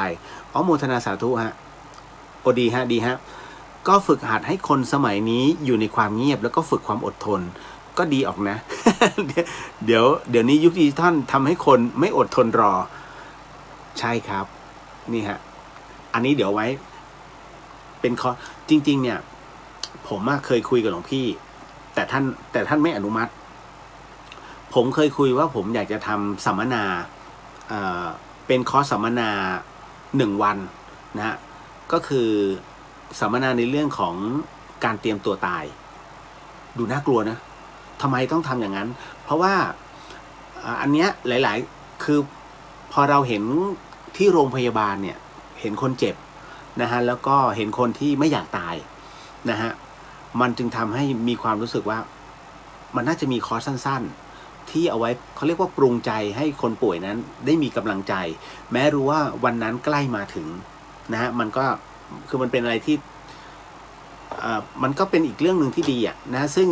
โมทนาสาธุฮะดีฮะดีฮะก็ฝึกหัดให้คนสมัยนี้อยู่ในความเงียบแล้วก็ฝึกความอดทนก็ดีออกนะ เดี๋ยวนี้ยุคดิจิทัลทำให้คนไม่อดทนรอใช่ครับนี่ฮะอันนี้เดี๋ยวไว้เป็นข้อจริงๆเนี่ยผมเคยคุยกับหลวงพี่แต่ท่านไม่อนุมัติผมเคยคุยว่าผมอยากจะทำสัมมนาเป็นคอร์สสัมมนา1 วันนะฮะก็คือสัมมนาในเรื่องของการเตรียมตัวตายดูน่ากลัวนะทำไมต้องทำอย่างนั้น เพราะว่าอันเนี้ยหลายๆคือพอเราเห็นที่โรงพยาบาลเนี่ยเห็นคนเจ็บนะฮะแล้วก็เห็นคนที่ไม่อยากตายนะฮะมันจึงทำให้มีความรู้สึกว่ามันน่าจะมีคอร์สสั้นๆที่เอาไว้เขาเรียกว่าปรุงใจให้คนป่วยนั้นได้มีกำลังใจแม้รู้ว่าวันนั้นใกล้มาถึงนะฮะมันก็คือมันเป็นอะไรที่มันก็เป็นอีกเรื่องหนึ่งที่ดีนะซึ่ง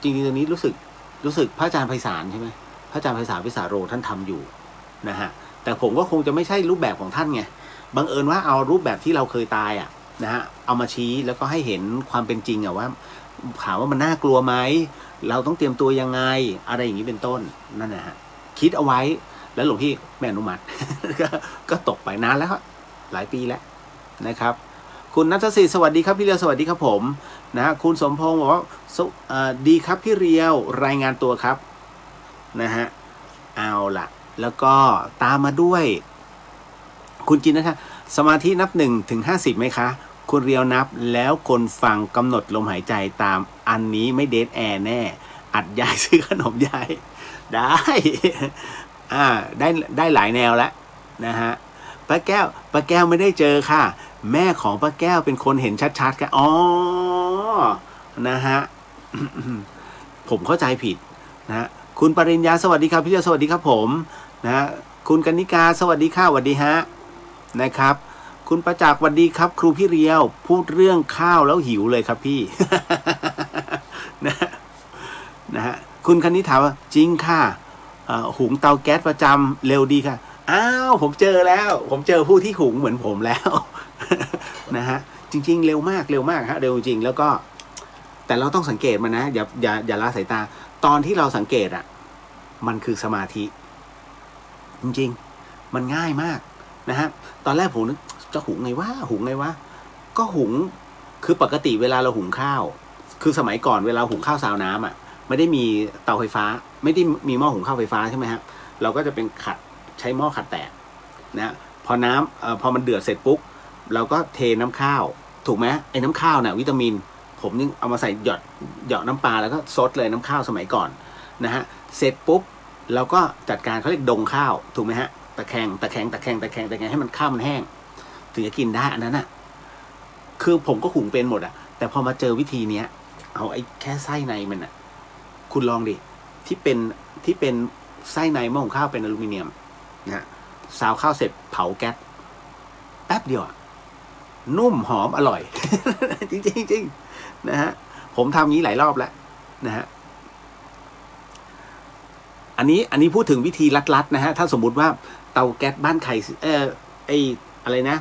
จริงๆตรงนี้รู้สึกพระอาจารย์ไพศาลใช่ไหมพระอาจารย์ไพศาลวิสาโรท่านทำอยู่นะฮะแต่ผมก็คงจะไม่ใช่รูปแบบของท่านไงบังเอิญว่าเอารูปแบบที่เราเคยตายนะฮะเอามาชี้แล้วก็ให้เห็นความเป็นจริงว่าถามว่ามันน่ากลัวไหมเราต้องเตรียมตัวยังไงอะไรอย่างนี้เป็นต้นนั่นนะฮะคิดเอาไว้แล้วหลวงพี่ไม่อนุมัติ ก็ตกไปนานแล้วหลายปีแล้วนะครับคุณณัฐศิษย์สวัสดีครับพี่เรียวสวัสดีครับผมนะคุณสมพงศ์บอกว่าดีครับพี่เรียวรายงานตัวครับนะฮะเอาล่ะแล้วก็ตามมาด้วยคุณจินนะคะสมาธินับ1 ถึง 50ไหมคะคุณเรียวนับแล้วคนฟังกำหนดลมหายใจตามอันนี้ไม่เดทแอร์แน่อัดยายซื้อขนมยายได้ได้หลายแนวแล้วนะฮะป้าแก้วไม่ได้เจอค่ะแม่ของป้าแก้วเป็นคนเห็นชัดๆค่ะนะฮะ ผมเข้าใจผิดนะคุณปริญญาสวัสดีครับพี่เจ้าสวัสดีครับผมนะคุณกนิกาสวัสดีค่ะสวัสดีฮะนะครับคุณประจักษ์สวัสดีครับครูพี่เรียวพูดเรื่องข้าวแล้วหิวเลยครับพี่ นะฮะคุณคณิษฐาว่าจริงค่ะหุงเตาแก๊สประจำเร็วดีค่ะผมเจอแล้วผมเจอผู้ที่หุงเหมือนผมแล้ว นะฮะจริงๆเร็วมากฮะเร็วจริงแล้วก็แต่เราต้องสังเกตมันนะอย่าละสายตาตอนที่เราสังเกตมันคือสมาธิจริงๆมันง่ายมากนะฮะตอนแรกผมนึกจะหุงไงวะก็หุงคือปกติเวลาเราหุงข้าวคือสมัยก่อนเวลาหุงข้าวซาวน้ำไม่ได้มีเตาไฟฟ้าไม่ได้มีหม้อหุงข้าวไฟฟ้าใช่ไหมฮะเราก็จะเป็นใช้หม้อขัดแตกนะพอน้ำพอมันเดือดเสร็จปุ๊บเราก็เทน้ำข้าวถูกไหมไอ้น้ำข้าวเนี่ยวิตามินผมนี่เอามาใส่หยอดน้ำปลาแล้วก็ซดเลยน้ำข้าวสมัยก่อนนะฮะเสร็จปุ๊บเราก็จัดการเขาเรียกดงข้าวถูกไหมฮะตะแคงให้มันข้าวมันแห้งถึงจะกินได้อันนั้นคือผมก็หุงเป็นหมดแต่พอมาเจอวิธีเนี้ยเอาไอ้แค่ไส้ในมันคุณลองดิที่เป็นไส้ในหม้อหุงข้าวเป็นอลูมิเนียมนะซาวข้าวเสร็จเผาแก๊สแป๊บเดียวนุ่มหอมอร่อย จริงนะฮะผมทำงี้หลายรอบแล้วนะฮะอันนี้พูดถึงวิธีลัดๆนะฮะถ้าสมมุติว่าเตาแก๊สบ้านใครอะไรนะ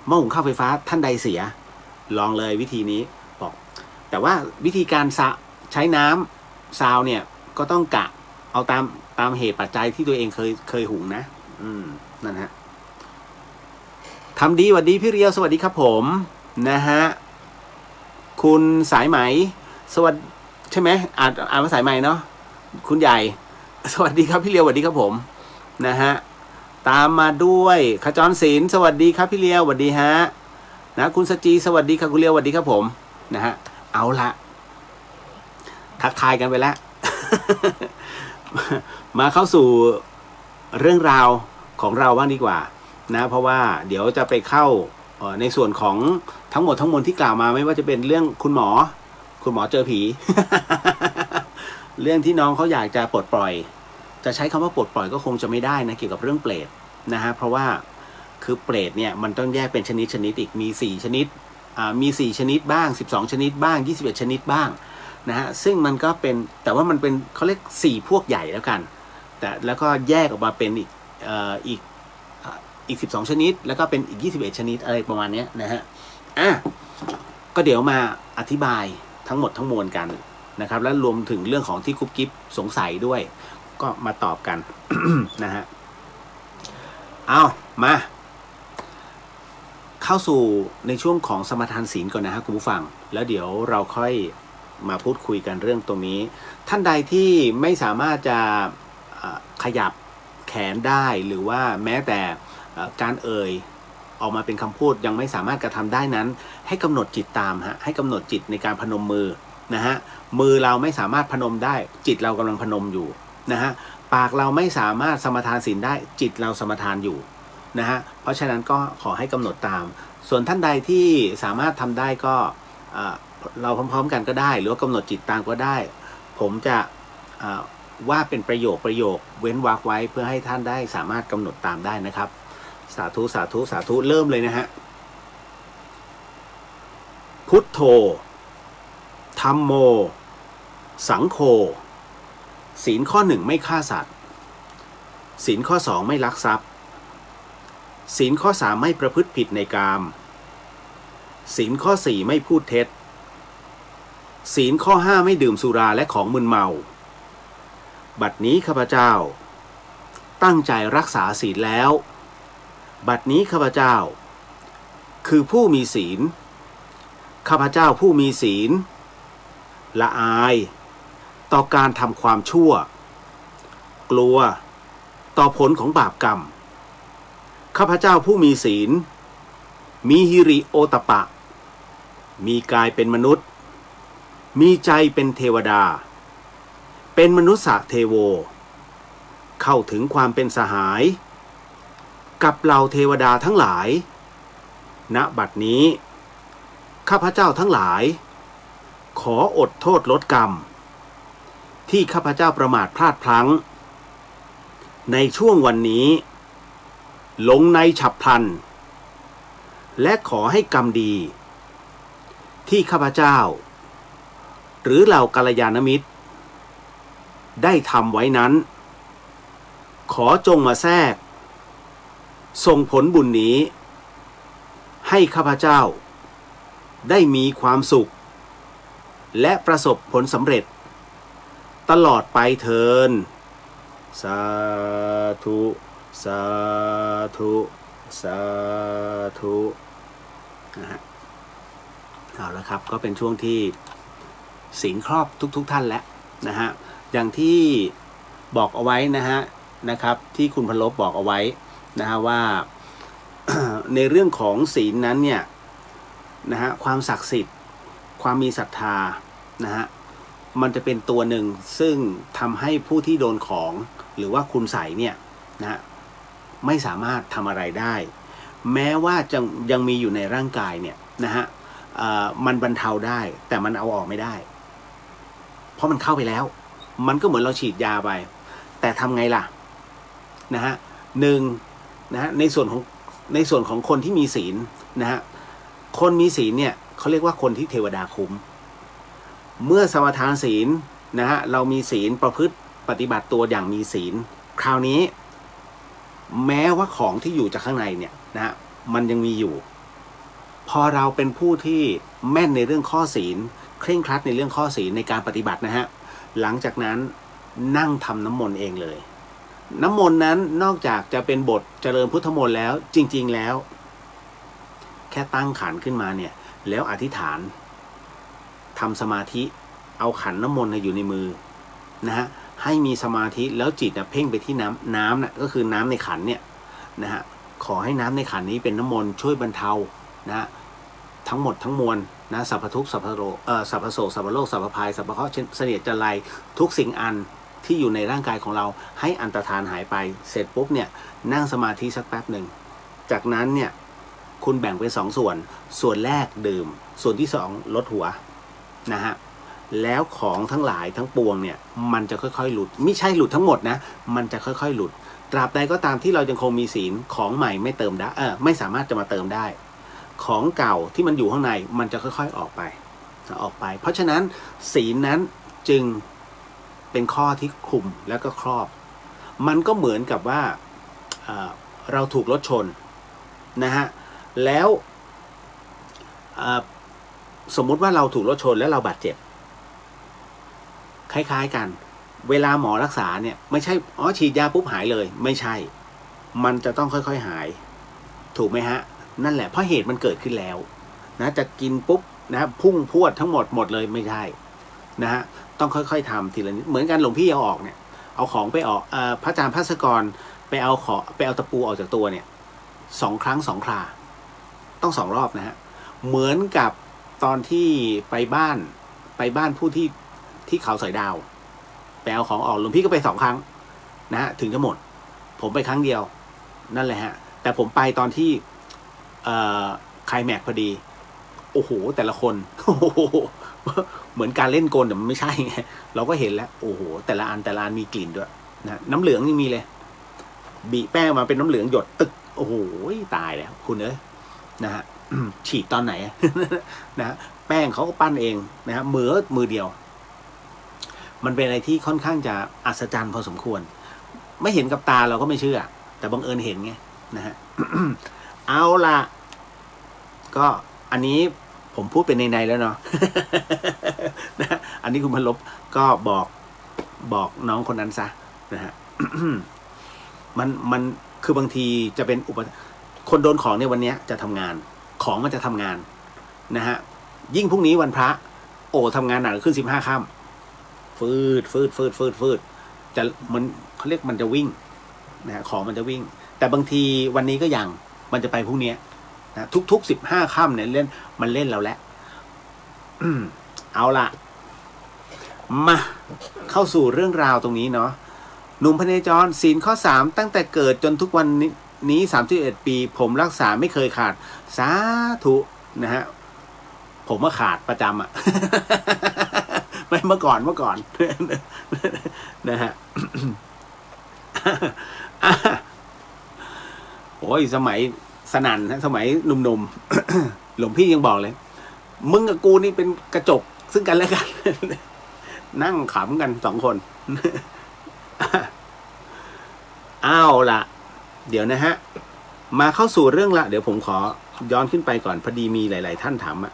หม้อหุงข้าวไฟฟ้าท่านใดเสียลองเลยวิธีนี้บอกแต่ว่าวิธีการใช้น้ำซาวเนี่ยก็ต้องกะเอาตามเหตุปัจจัยที่ตัวเองเคยหุงนะนั่นฮะทำดีสวัสดีพี่เรียวสวัสดีครับผมนะฮะคุณสายไหมสวัสดีใช่ไหมอ่านว่าสายไหมเนาะคุณใหญ่สวัสดีครับพี่เรียวสวัสดีครับผมนะฮะตามมาด้วยขจรศิลป์สวัสดีครับพี่เรียวสวัสดีฮะนะคุณสจีสวัสดีครับคุณเรียวสวัสดีครับผมนะฮะเอาละทักทายกันไปแล้ว มาเข้าสู่เรื่องราวของเราบ้างดีกว่านะเพราะว่าเดี๋ยวจะไปเข้าในส่วนของทั้งหมดที่กล่าวมาไม่ว่าจะเป็นเรื่องคุณหมอเจอผี เรื่องที่น้องเขาอยากจะปลดปล่อยจะใช้คำว่าปลดปล่อยก็คงจะไม่ได้นะเกี่ยวกับเรื่องเปรตนะฮะเพราะว่า คือเปรตเนี่ยมันต้องแยกเป็นชนิดอีกมี4ชนิดมี4ชนิดบ้าง12ชนิดบ้าง21ชนิดบ้างนะฮะซึ่งมันก็เป็นแต่ว่ามันเป็นเขาเรียก4พวกใหญ่แล้วกันแต่แล้วก็แยกออกมาเป็นอีก12ชนิดแล้วก็เป็นอีก21ชนิดอะไรประมาณนี้นะฮะก็เดี๋ยวมาอธิบายทั้งหมดทั้งมวลกันนะครับและรวมถึงเรื่องของที่กุ๊บกิ๊บสงสัยด้วยก็มาตอบกัน นะฮะเอามาเข้าสู่ในช่วงของสมทานศีลก่อนนะฮะคุณผู้ฟังแล้วเดี๋ยวเราค่อยมาพูดคุยกันเรื่องตรงนี้ท่านใดที่ไม่สามารถจะขยับแขนได้หรือว่าแม้แต่การเอ่ยออกมาเป็นคำพูดยังไม่สามารถกระทำได้นั้นให้กำหนดจิตตามฮะให้กำหนดจิตในการพนมมือนะฮะมือเราไม่สามารถพนมได้จิตเรากำลังพนมอยู่นะฮะปากเราไม่สามารถสมทานศีลได้จิตเราสมทานอยู่นะฮะเพราะฉะนั้นก็ขอให้กำหนดตามส่วนท่านใดที่สามารถทำได้ก็เราพร้อมๆกันก็ได้หรือว่ากำหนดจิตตามก็ได้ผมจะว่าเป็นประโยคเว้นวรรคไว้เพื่อให้ท่านได้สามารถกำหนดตามได้นะครับสาธุสาธุสาธุเริ่มเลยนะฮะพุทโธธัมโมสังโฆศีลข้อ1ไม่ฆ่าสัตว์ศีลข้อ2ไม่ลักทรัพย์ศีลข้อ3ไม่ประพฤติผิดในกามศีลข้อ4ไม่พูดเท็จศีลข้อ5ไม่ดื่มสุราและของมึนเมาบัดนี้ข้าพเจ้าตั้งใจรักษาศีลแล้วบัดนี้ข้าพเจ้าคือผู้มีศีลข้าพเจ้าผู้มีศีลละอายต่อการทำความชั่วกลัวต่อผลของบาปกรรมข้าพเจ้าผู้มีศีลมีหิริโอตปะมีกายเป็นมนุษย์มีใจเป็นเทวดาเป็นมนุษย์เทโวเข้าถึงความเป็นสหายกับเหล่าเทวดาทั้งหลายณบัดนี้ข้าพเจ้าทั้งหลายขออดโทษลดกรรมที่ข้าพเจ้าประมาทพลาดพลั้งในช่วงวันนี้ลงในฉับพลันและขอให้กรรมดีที่ข้าพเจ้าหรือเหล่ากัลยาณมิตรได้ทำไว้นั้นขอจงมาแทรกส่งผลบุญนี้ให้ข้าพเจ้าได้มีความสุขและประสบผลสำเร็จตลอดไปเทินสาธุสาธุสาธุนะฮะเอาละครับก็เป็นช่วงที่ศีลครอบทุกท่านแล้วนะฮะอย่างที่บอกเอาไว้นะครับที่คุณพลบบอกเอาไว้นะฮะว่า ในเรื่องของศีลนั้นเนี่ยนะฮะความศักดิ์สิทธิ์ความมีศรัทธานะฮะมันจะเป็นตัวหนึ่งซึ่งทำให้ผู้ที่โดนของหรือว่าคุณใส่เนี่ยนะฮะไม่สามารถทำอะไรได้แม้ว่ายังมีอยู่ในร่างกายเนี่ยนะฮะมันบรรเทาได้แต่มันเอาออกไม่ได้เพราะมันเข้าไปแล้วมันก็เหมือนเราฉีดยาไปแต่ทำไงล่ะนะฮะนะฮะในส่วนของคนที่มีศีลนะฮะคนมีศีลเนี่ยเขาเรียกว่าคนที่เทวดาคุ้มเมื่อสมทานศีลนะฮะเรามีศีลประพฤติปฏิบัติตัวอย่างมีศีลคราวนี้แม้ว่าของที่อยู่จากข้างในเนี่ยนะฮะมันยังมีอยู่พอเราเป็นผู้ที่แม่นในเรื่องข้อศีลเคร่งครัดในเรื่องข้อศีลในการปฏิบัตินะฮะหลังจากนั้นนั่งทำน้ำมนต์เองเลยน้ำมนต์นั้นนอกจากจะเป็นบทเจริญพุทธมนต์แล้วจริงๆแล้วแค่ตั้งขันขึ้นมาเนี่ยแล้วอธิษฐานทำสมาธิเอาขันน้ำมนต์อยู่ในมือนะฮะให้มีสมาธิแล้วจิตเพ่งไปที่น้ำนะก็คือน้ำในขันเนี่ยนะฮะขอให้น้ำในขันนี้เป็นน้ำมนต์ช่วยบรรเทานะทั้งหมดทั้งมวลนะสัพพทุกข์สัพพโรสัพพโศกสัพพโรคสัพพภัยสัพพเคราะห์เสนียดจันไรทุกสิ่งอันที่อยู่ในร่างกายของเราให้อันตรธานหายไปเสร็จปุ๊บเนี่ยนั่งสมาธิสักแป๊บหนึ่งจากนั้นเนี่ยคุณแบ่งเป็น2 ส่วนแรกดื่มส่วนที่2ลดหัวนะฮะ แล้วของทั้งหลายทั้งปวงเนี่ยมันจะค่อยๆหลุดไม่ใช่หลุดทั้งหมดนะมันจะค่อยๆหลุดตราบใดก็ตามที่เรายังคงมีศีลของใหม่ไม่เติมได้ไม่สามารถจะมาเติมได้ของเก่าที่มันอยู่ข้างในมันจะค่อยๆออกไปเพราะฉะนั้นศีลนั้นจึงเป็นข้อที่คลุมแล้วก็ครอบมันก็เหมือนกับว่าเราถูกรถชนนะฮะแล้วสมมุติว่าเราถูกรถชนแล้วเราบาดเจ็บคล้ายๆกันเวลาหมอรักษาเนี่ยไม่ใช่ฉีดยาปุ๊บหายเลยไม่ใช่มันจะต้องค่อยๆหายถูกไหมฮะนั่นแหละเพราะเหตุมันเกิดขึ้นแล้วนะจะกินปุ๊บนะพุ่งพรวดทั้งหมดเลยไม่ใช่นะฮะต้องค่อยๆทำทีละนิดเหมือนกันหลวงพี่เอาออกเนี่ยเอาของไปออกพระอาจารย์ภัสกรไปเอาตะปูออกจากตัวเนี่ย2 ครั้ง 2 คราต้อง2 รอบนะฮะเหมือนกับตอนที่ไปบ้านผู้ที่เขาสอยดาวไปเอาของออกหลวงพี่ก็ไป2 ครั้งนะฮะถึงจะหมดผมไปครั้งเดียวนั่นแหละฮะแต่ผมไปตอนที่ไคลแม็กซ์พอดีโอ้โหแต่ละคนโอ้โหเหมือนการเล่นกลแต่มันไม่ใช่ไงเราก็เห็นแล้วโอ้โหแต่ละอันมีกลิ่นด้วยนะน้ำเหลืองยังมีเลยบีแป้งมาเป็นน้ำเหลืองหยดตึกโอ้โหตายแล้วคุณเอ้ยนะฮะฉีดตอนไหนนะแป้งเขาก็ปั้นเองนะฮะมือเดียวมันเป็นอะไรที่ค่อนข้างจะอัศจรรย์พอสมควรไม่เห็นกับตาเราก็ไม่เชื่อแต่บังเอิญเห็นไงนะฮะ เอาล่ะก็อันนี้ผมพูดเป็นในแล้วเนาะ นะอันนี้คุณพลบก็บอกน้องคนนั้นซะนะฮะ มันคือบางทีจะเป็นคนโดนของในวันนี้จะทำงานของมันจะทำงานนะฮะยิ่งพรุ่งนี้วันพระโอ้ทำงานหนักขึ้น15 ค่ำฟืดจะมันเขาเรียกมันจะวิ่งนะฮะของมันจะวิ่งแต่บางทีวันนี้ก็ยังมันจะไปพรุ่งนี้นะทุก15 ค่ำเนี่ยมันเล่นเราแล้วเอาล่ะมาเข้าสู่เรื่องราวตรงนี้เนาะหนุ่มพเนจรศีลข้อ3ตั้งแต่เกิดจนทุกวันนี้31 ปีผมรักษาไม่เคยขาดสาธุนะฮะผมมาขาดประจำอ่ะ ไม่เมื่อก่อนนะฮะ โอ้ยสมัยสนั่นฮะสมัยหนุ่มๆ หลวงพี่ยังบอกเลยมึงกับกูนี่เป็นกระจกซึ่งกันและกัน นั่งขำกัน2 คน อ้าวล่ะเดี๋ยวนะฮะมาเข้าสู่เรื่องละเดี๋ยวผมขอย้อนขึ้นไปก่อนพอดีมีหลายๆท่านถามมา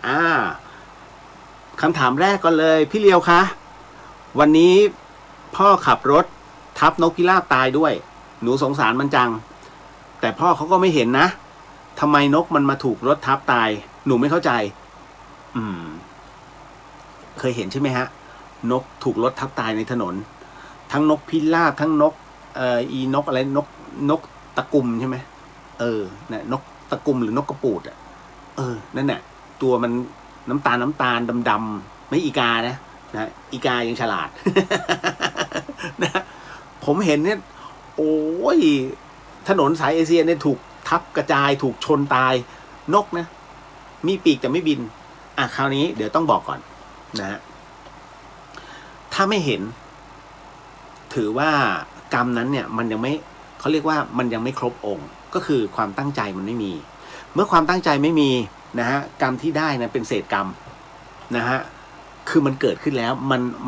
คำถามแรกก่อนเลยพี่เลียวคะวันนี้พ่อขับรถทับนกพิราบตายด้วยหนูสงสารมันจังแต่พ่อเขาก็ไม่เห็นนะทำไมนกมันมาถูกรถทับตายหนูไม่เข้าใจเคยเห็นใช่ไหมฮะนกถูกรถทับตายในถนนทั้งนกพิราบทั้งนกนกอะไรนกตะกุมใช่ไหมเนี่ยนกตะกุมหรือนกกระปูดนั่นแหละตัวมันน้ำตาลดำๆไม่อีกานะอีกายังฉลาด นะผมเห็นเนี่ยโอ้ยถนนสายเอเชียเนี่ยถูกทับกระจายถูกชนตายนกนะมีปีกแต่ไม่บินคราวนี้เดี๋ยวต้องบอกก่อนนะฮะถ้าไม่เห็นถือว่ากรรมนั้นเนี่ยมันยังไม่เขาเรียกว่ามันยังไม่ครบองค์ก็คือความตั้งใจมันไม่มีเมื่อความตั้งใจไม่มีนะฮะกรรมที่ได้นะเป็นเศษกรรมนะฮะคือมันเกิดขึ้นแล้ว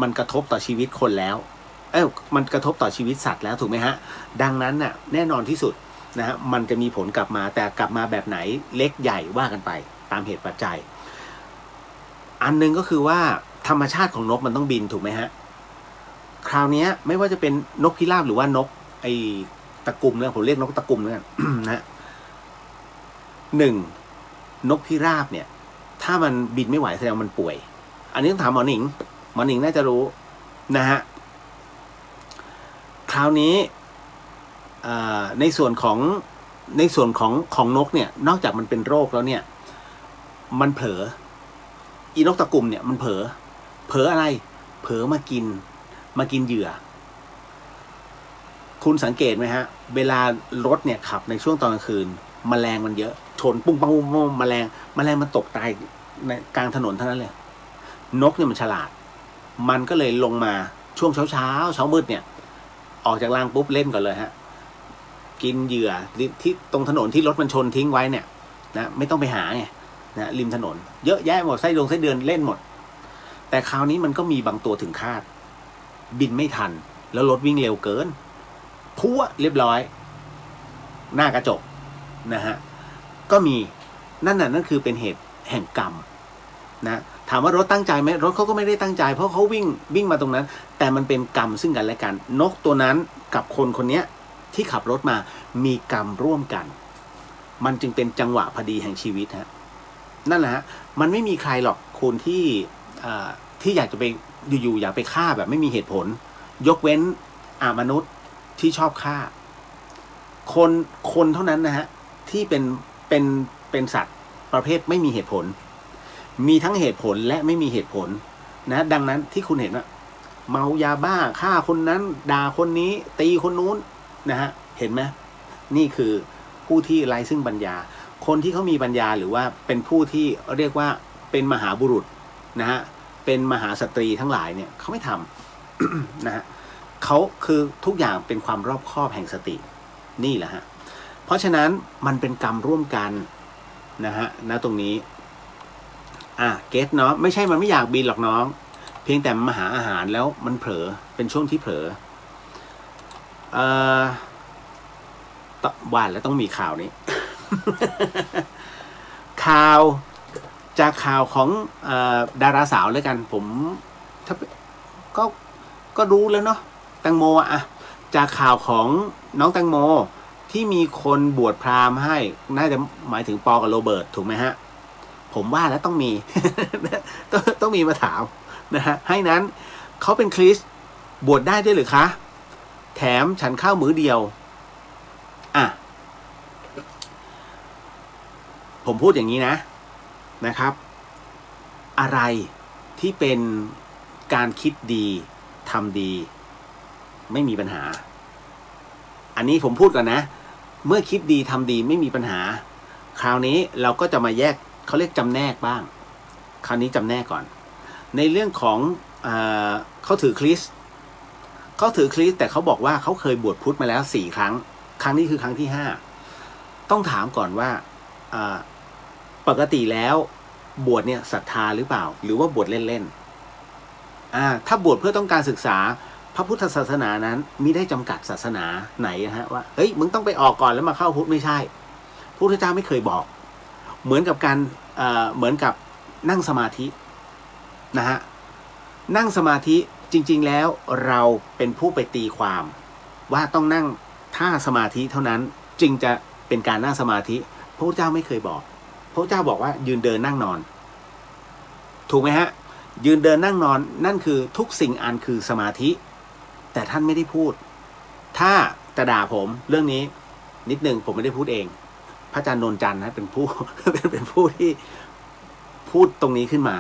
มันกระทบต่อชีวิตคนแล้วมันกระทบต่อชีวิตสัตว์แล้วถูกไหมฮะดังนั้นน่ะแน่นอนที่สุดนะฮะมันจะมีผลกลับมาแต่กลับมาแบบไหนเล็กใหญ่ว่ากันไปตามเหตุปัจจัยอันนึงก็คือว่าธรรมชาติของนกมันต้องบินถูกไหมฮะคราวนี้ไม่ว่าจะเป็นนกพิราบหรือว่านกไอตะกุมเนี่ยผมเรียกนกตะกุมเนี่ย นะนกพิราบเนี่ยถ้ามันบินไม่ไหวแสดงมันป่วยอันนี้ต้องถามหมอหนิงน่าจะรู้นะฮะคราวนี้ในส่วนของนกเนี่ยนอกจากมันเป็นโรคแล้วเนี่ยมันเผลออีนกตะกุมเนี่ยมันเผลออะไรเผลอมากินเหยื่อคุณสังเกตไหมฮะเวลารถเนี่ยขับในช่วงตอนกลางคืนแมลงมันเยอะชนปุ้งปังแมลงมันตกตายในกลางถนนเท่านั้นเลยนกเนี่ยมันฉลาด มันก็เลยลงมาช่วงเช้ามืดเนี่ยออกจากรางปุ๊บเล่นก่อนเลยฮะกินเหยื่อที่ตรงถนนที่รถมันชนทิ้งไว้เนี่ยนะไม่ต้องไปหาไงนะริมถนนเยอะแยะหมดไส้เดือนเล่นหมดแต่คราวนี้มันก็มีบางตัวถึงคาดบินไม่ทันแล้วรถวิ่งเร็วเกินพัวเรียบร้อยหน้ากระจกนะฮะก็มีนั่นคือเป็นเหตุแห่งกรรมนะถามว่ารถตั้งใจไหมรถเขาก็ไม่ได้ตั้งใจเพราะเขาวิ่งมาตรงนั้นแต่มันเป็นกรรมซึ่งกันและกันนกตัวนั้นกับคนนี้ที่ขับรถมามีกรรมร่วมกันมันจึงเป็นจังหวะพอดีแห่งชีวิตฮะนั่นแหละฮะมันไม่มีใครหรอกคุณที่อยากจะไปอยู่อยากไปฆ่าแบบไม่มีเหตุผลยกเว้นมนุษย์ที่ชอบฆ่าคนเท่านั้นนะฮะที่เป็นสัตว์ประเภทไม่มีเหตุผลมีทั้งเหตุผลและไม่มีเหตุผลนะดังนั้นที่คุณเห็นว่าเมายาบ้าฆ่าคนนั้นด่าคนนี้ตีคนนู้นนะฮะเห็นไหมนี่คือผู้ที่ไร้ซึ่งปัญญาคนที่เขามีปัญญาหรือว่าเป็นผู้ที่เรียกว่าเป็นมหาบุรุษนะฮะเป็นมหาสตรีทั้งหลายเนี่ยเขาไม่ทำ นะฮะเขาคือทุกอย่างเป็นความรอบคอบแห่งสตินี่แหละฮะเพราะฉะนั้นมันเป็นกรรมร่วมกันนะฮะณตรงนี้เก็ตเนาะไม่ใช่มันไม่อยากบินหรอกน้องเพียงแต่มาหาอาหารแล้วมันเผลอเป็นช่วงที่เผลอวันแล้วต้องมีข่าวนี้ ข่าวจากข่าวของดาราสาวเลยกันผมถ้าก็รู้แล้วเนาะแตงโมจากข่าวของน้องแตงโมที่มีคนบวชพราหมณ์ให้น่าจะหมายถึงปอกับโรเบิร์ตถูกไหมฮะผมว่าแล้วต้องมี ต้องมีมาถามนะฮะให้นั้นเขาเป็นคริสต์บวชได้ด้วยหรือคะแถมฉันข้าวมื้อเดียวผมพูดอย่างนี้นะครับอะไรที่เป็นการคิดดีทำดีไม่มีปัญหาอันนี้ผมพูดก่อนนะเมื่อคิดดีทำดีไม่มีปัญหาคราวนี้เราก็จะมาแยกเขาเรียกจำแนกบ้างคราวนี้จำแนกก่อนในเรื่องของเขาถือคริสต์แต่เขาบอกว่าเขาเคยบวชพุทธมาแล้ว4 ครั้งครั้งนี้คือครั้งที่5ต้องถามก่อนว่าปกติแล้วบวชเนี่ยศรัทธาหรือเปล่าหรือว่าบวชเล่นๆถ้าบวชเพื่อต้องการศึกษาพระพุทธศาสนานั้นมิได้จำกัดศาสนาไหนนะฮะว่าเฮ้ยมึงต้องไปออกก่อนแล้วมาเข้าพุทธไม่ใช่พระพุทธเจ้าไม่เคยบอกเหมือนกับการเหมือนกับนั่งสมาธินะฮะนั่งสมาธิจริงๆแล้วเราเป็นผู้ไปตีความว่าต้องนั่งท่าสมาธิเท่านั้นจึงจะเป็นการนั่งสมาธิพระพุทธเจ้าไม่เคยบอกพระพุทธเจ้าบอกว่ายืนเดินนั่งนอนถูกไหมฮะยืนเดินนั่งนอนนั่นคือทุกสิ่งอันคือสมาธิแต่ท่านไม่ได้พูดถ้าจะด่าผมเรื่องนี้นิดนึงผมไม่ได้พูดเองพระอาจารย์นนจันทร์นะเป็นผู้ เป็นผู้ที่พูดตรงนี้ขึ้นมา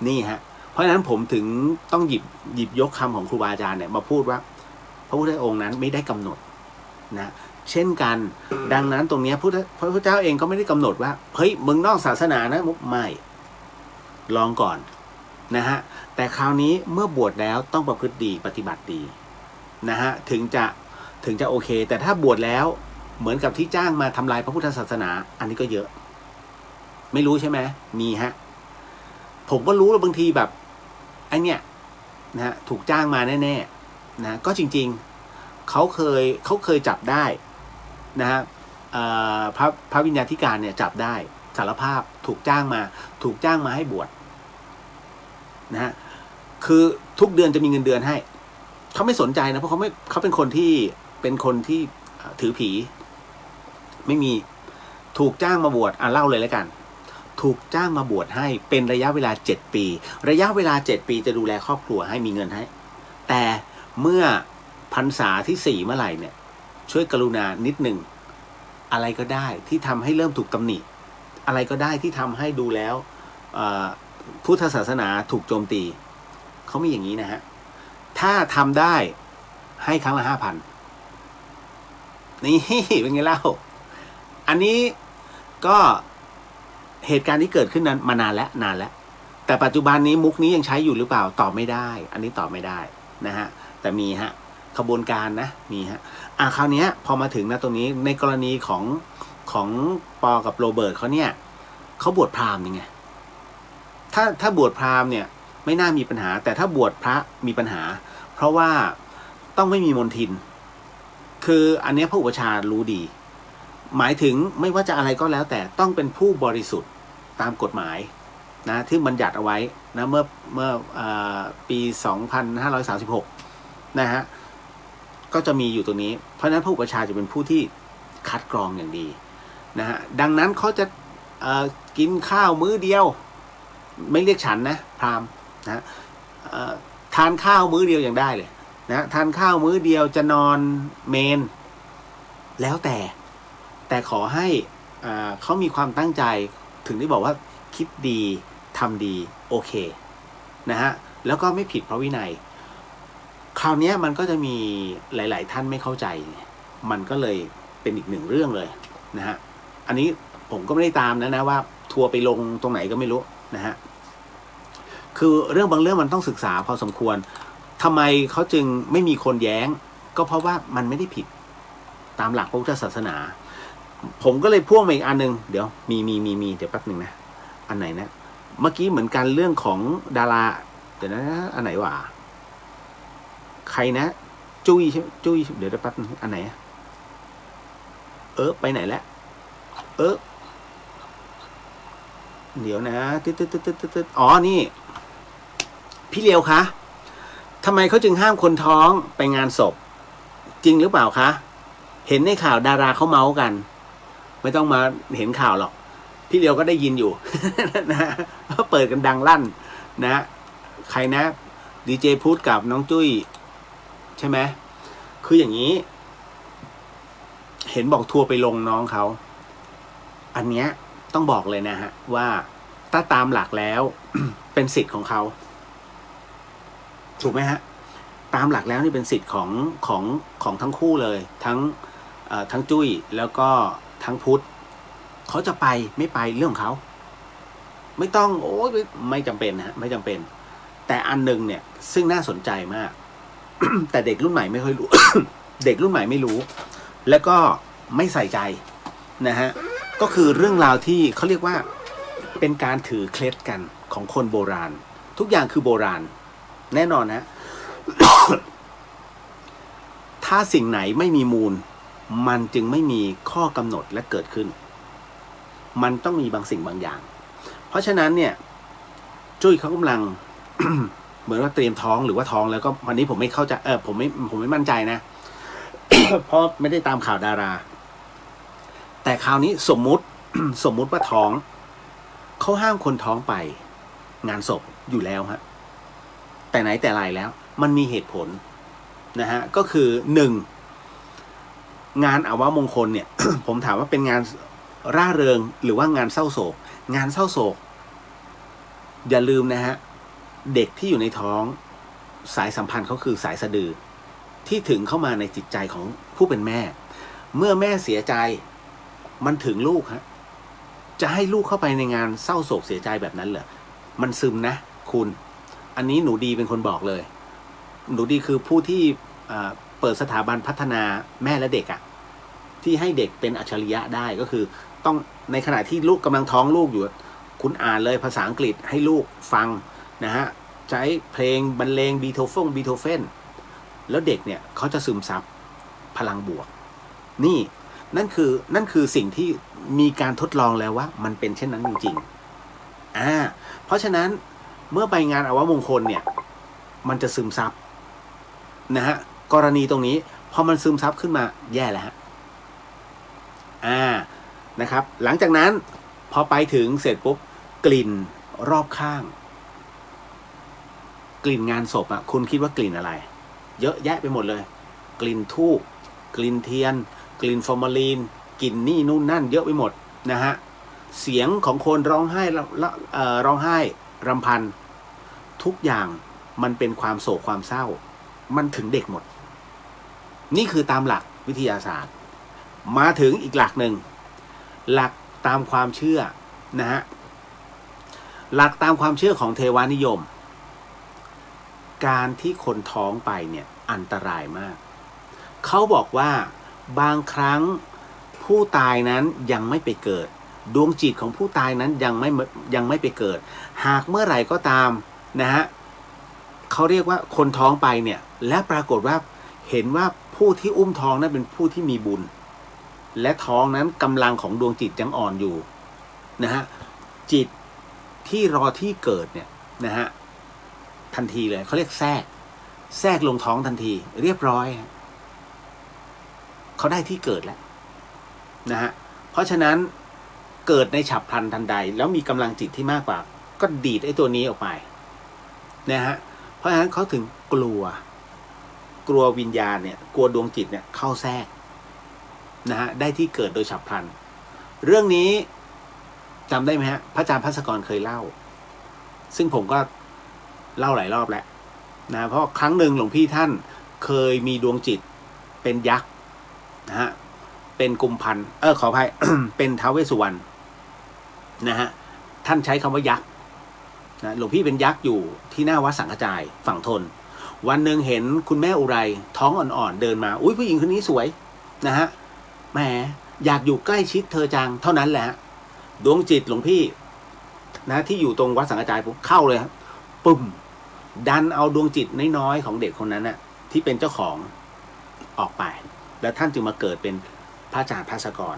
นี่ฮะเพราะฉะนั้นผมถึงต้องหยิบยกคำของครูบาอาจารย์เนี่ยมาพูดว่าพระพุทธองค์นั้นไม่ได้กำหนดนะเช่นกันดังนั้นตรงนี้พระพุทธเจ้าเองก็ไม่ได้กำหนดว่าเฮ้ยมึงนอกศาสนานะไม่ลองก่อนนะฮะแต่คราวนี้เมื่อบวชแล้วต้องประพฤติดีปฏิบัติดีนะฮะถึงจะโอเคแต่ถ้าบวชแล้วเหมือนกับที่จ้างมาทำลายพระพุทธศาสนาอันนี้ก็เยอะไม่รู้ใช่ไหมมีฮะผมก็รู้ว่าบางทีแบบไอ้เนี่ยนะฮะถูกจ้างมาแน่ๆนะก็จริงๆเขาเคยจับได้นะฮะพระวิญญาธิการเนี่ยจับได้สารภาพถูกจ้างมาให้บวชนะฮะคือทุกเดือนจะมีเงินเดือนให้เขาไม่สนใจนะเพราะเขาเป็นคนที่ถือผีไม่มีถูกจ้างมาบวชเล่าเลยแล้วกันถูกจ้างมาบวชให้เป็นระยะเวลา7 ปีระยะเวลา7 ปีจะดูแลครอบครัวให้มีเงินให้แต่เมื่อพรรษาที่4เมื่อไหร่เนี่ยช่วยกรุณานิดหนึ่งอะไรก็ได้ที่ทำให้เริ่มถูกตำหนิอะไรก็ได้ที่ทำให้ดูแล้วพุทธศาสนาถูกโจมตีเขามีอย่างนี้นะฮะถ้าทำได้ให้ครั้งละ 5,000 นี่เป็นไงเล่าอันนี้ก็เหตุการณ์ที่เกิดขึ้นนั้นมานานแล้ว แต่ปัจจุบันนี้มุกนี้ยังใช้อยู่หรือเปล่าตอบไม่ได้ อันนี้ตอบไม่ได้นะฮะแต่มีฮะขบวนการนะมีฮะคราวนี้พอมาถึงนะตรงนี้ในกรณีของปอกับโรเบิร์ตเขาเนี่ยเขาบวชพราหมณ์ยังไงถ้าบวชพราหมณ์เนี่ยไม่น่ามีปัญหาแต่ถ้าบวชพระมีปัญหาเพราะว่าต้องไม่มีมนทินคืออันนี้พระอุปชฌาย์รู้ดีหมายถึงไม่ว่าจะอะไรก็แล้วแต่ต้องเป็นผู้บริสุทธิ์ตามกฎหมายนะที่บัญญัติเอาไว้นะเมื่อปี2536นะฮะก็จะมีอยู่ตรงนี้เพราะฉะนั้นพระอุปชฌาย์จะเป็นผู้ที่คัดกรองอย่างดีนะฮะดังนั้นเขาจะกินข้าวมื้อเดียวไม่เรียกฉันนะพราหมณ์นะทานข้าวมื้อเดียวอย่างได้เลยนะทานข้าวมื้อเดียวจะนอนเมนแล้วแต่ขอให้เขามีความตั้งใจถึงได้บอกว่าคิดดีทำดีโอเคนะฮะแล้วก็ไม่ผิดพระวินัยคราวนี้มันก็จะมีหลายๆท่านไม่เข้าใจมันก็เลยเป็นอีกหนึ่งเรื่องเลยนะฮะอันนี้ผมก็ไม่ได้ตามนะว่าทัวร์ไปลงตรงไหนก็ไม่รู้นะฮะคือเรื่องบางเรื่องมันต้องศึกษาพอสมควรทำไมเขาจึงไม่มีคนแย้งก็เพราะว่ามันไม่ได้ผิดตามหลักพระพุทธศาสนาผมก็เลยพ่วงมาอีกอันนึงเดี๋ยวมีเดี๋ยวแป๊บหนึ่งนะอันไหนนะเมื่อกี้เหมือนกันเรื่องของดาราเดี๋ยวนะอันไหนวะใครนะจุ้ยใช่จุ้ยเดี๋ยวแป๊บนึงอันไหนไปไหนแล้วเดี๋ยวนะอ๋อนี่พี่เลียวคะทำไมเขาจึงห้ามคนท้องไปงานศพจริงหรือเปล่าคะเห็นในข่าวดาราเขาเมาส์กันไม่ต้องมาเห็นข่าวหรอกพี่เลียวก็ได้ยินอยู่ นะเพราะเปิดกันดังลั่นนะใครนะดีเจพุทธกับน้องจุ้ยใช่ไหมคืออย่างนี้เห็นบอกทัวร์ไปลงน้องเขาอันเนี้ยต้องบอกเลยนะฮะว่าถ้าตามหลักแล้ว เป็นสิทธิ์ของเขาถูกไหมฮะตามหลักแล้วนี่เป็นสิทธิ์ของทั้งคู่เลยทั้งจุ้ยแล้วก็ทั้งพุทธเขาจะไปไม่ไปเรื่องของเขาไม่ต้องโอ้ยไม่จำเป็นนะไม่จำเป็นแต่อันหนึ่งเนี่ยซึ่งน่าสนใจมาก แต่เด็กรุ่นใหม่ไม่ค่อยรู้ เด็กรุ่นใหม่ไม่รู้แล้วก็ไม่ใส่ใจนะฮะก็คือเรื่องราวที่เขาเรียกว่าเป็นการถือเคล็ดกันของคนโบราณทุกอย่างคือโบราณแน่นอนนะ ถ้าสิ่งไหนไม่มีมูลมันจึงไม่มีข้อกำหนดและเกิดขึ้นมันต้องมีบางสิ่งบางอย่างเพราะฉะนั้นเนี่ยจุ้ยเขากำลัง เหมือนว่าเตรียมท้องหรือว่าท้องแล้วก็วันนี้ผมไม่เข้าใจผมไม่มั่นใจนะ เพราะไม่ได้ตามข่าวดาราแต่คราวนี้สมมุติ สมมุติว่าท้องเขาห้ามคนท้องไปงานศพอยู่แล้วฮะแต่ไหนแต่ไรแล้วมันมีเหตุผลนะฮะก็คือ1งานอาวมงคลเนี่ย ผมถามว่าเป็นงานร่าเริงหรือว่างานเศร้าโศกงานเศร้าโศกอย่าลืมนะฮะเด็กที่อยู่ในท้องสายสัมพันธ์เขาคือสายสะดือที่ถึงเข้ามาในจิตใจของผู้เป็นแม่เมื่อแม่เสียใจมันถึงลูกฮะจะให้ลูกเข้าไปในงานเศร้าโศกเสียใจแบบนั้นเหรอมันซึมนะคุณอันนี้หนูดีเป็นคนบอกเลยหนูดีคือผู้ที่เปิดสถาบันพัฒนาแม่และเด็กอะที่ให้เด็กเป็นอัจฉริยะได้ก็คือต้องในขณะที่ลูกกำลังท้องลูกอยู่คุณอ่านเลยภาษาอังกฤษให้ลูกฟังนะฮะใช้เพลงบรรเลงบีโธเฟนแล้วเด็กเนี่ยเขาจะซึมซับพลังบวกนั่นคือสิ่งที่มีการทดลองแล้วว่ามันเป็นเช่นนั้นจริงๆเพราะฉะนั้นเมื่อไปงานอาวมงคลเนี่ยมันจะซึมซับนะฮะกรณีตรงนี้พอมันซึมซับขึ้นมาแย่แล้วฮะนะครับหลังจากนั้นพอไปถึงเสร็จปุ๊บกลิ่นรอบข้างกลิ่นงานศพคุณคิดว่ากลิ่นอะไรเยอะแยะไปหมดเลยกลิ่นธูปกลิ่นเทียนกลิ่นฟอร์มาลีนกลิ่นนี่นู่นนั่นเยอะไปหมดนะฮะเสียงของคนร้องไห้ร้องไห้รำพันทุกอย่างมันเป็นความโศกความเศร้ามันถึงเด็กหมดนี่คือตามหลักวิทยาศาสตร์มาถึงอีกหลักหนึ่งหลักตามความเชื่อนะฮะ หลักตามความเชื่อของเทวานิยมการที่คนท้องไปเนี่ยอันตรายมากเขาบอกว่าบางครั้งผู้ตายนั้นยังไม่ไปเกิดดวงจิตของผู้ตายนั้นยังไม่ไปเกิดหากเมื่อไหร่ก็ตามนะฮะเขาเรียกว่าคนท้องไปเนี่ยและปรากฏว่าเห็นว่าผู้ที่อุ้มท้องนั้นเป็นผู้ที่มีบุญและท้องนั้นกำลังของดวงจิตยังอ่อนอยู่นะฮะจิตที่รอที่เกิดเนี่ยนะฮะทันทีเลยเขาเรียกแทรกลงท้องทันทีเรียบร้อยเขาได้ที่เกิดแล้วนะฮะเพราะฉะนั้นเกิดในฉับพลันทันใดแล้วมีกำลังจิตที่มากกว่าก็ดีดไอ้ตัวนี้ออกไปนะฮะเพราะฉะนั้นเขาถึงกลัววิญญาณเนี่ยกลัวดวงจิตเนี่ยเข้าแทรกนะฮะได้ที่เกิดโดยฉับพลันเรื่องนี้จำได้ไหมฮะพระอาจารย์ภัสกรเคยเล่าซึ่งผมก็เล่าหลายรอบแล้วนะเพราะครั้งหนึ่งหลวงพี่ท่านเคยมีดวงจิตเป็นยักษ์นะฮะเป็นกุมพันขออภัย เป็นท้าวเวสสุวรรณนะฮะท่านใช้คำว่ายักษ์นะหลวงพี่เป็นยักษ์อยู่ที่หน้าวัดสังฆจายฝั่งทนวันหนึ่งเห็นคุณแม่อุไรท้องอ่อนๆเดินมาอุ้ยผู้หญิงคนนี้สวยนะฮะแหมอยากอยู่ใกล้ชิดเธอจังเท่านั้นแหละดวงจิตหลวงพี่นะที่อยู่ตรงวัดสังฆจายปุ๊บเข้าเลยครับปุ่มดันเอาดวงจิตน้อยๆของเด็กคนนั้นน่ะที่เป็นเจ้าของออกไปแล้วท่านจึงมาเกิดเป็นพระอาจารย์ภัสกร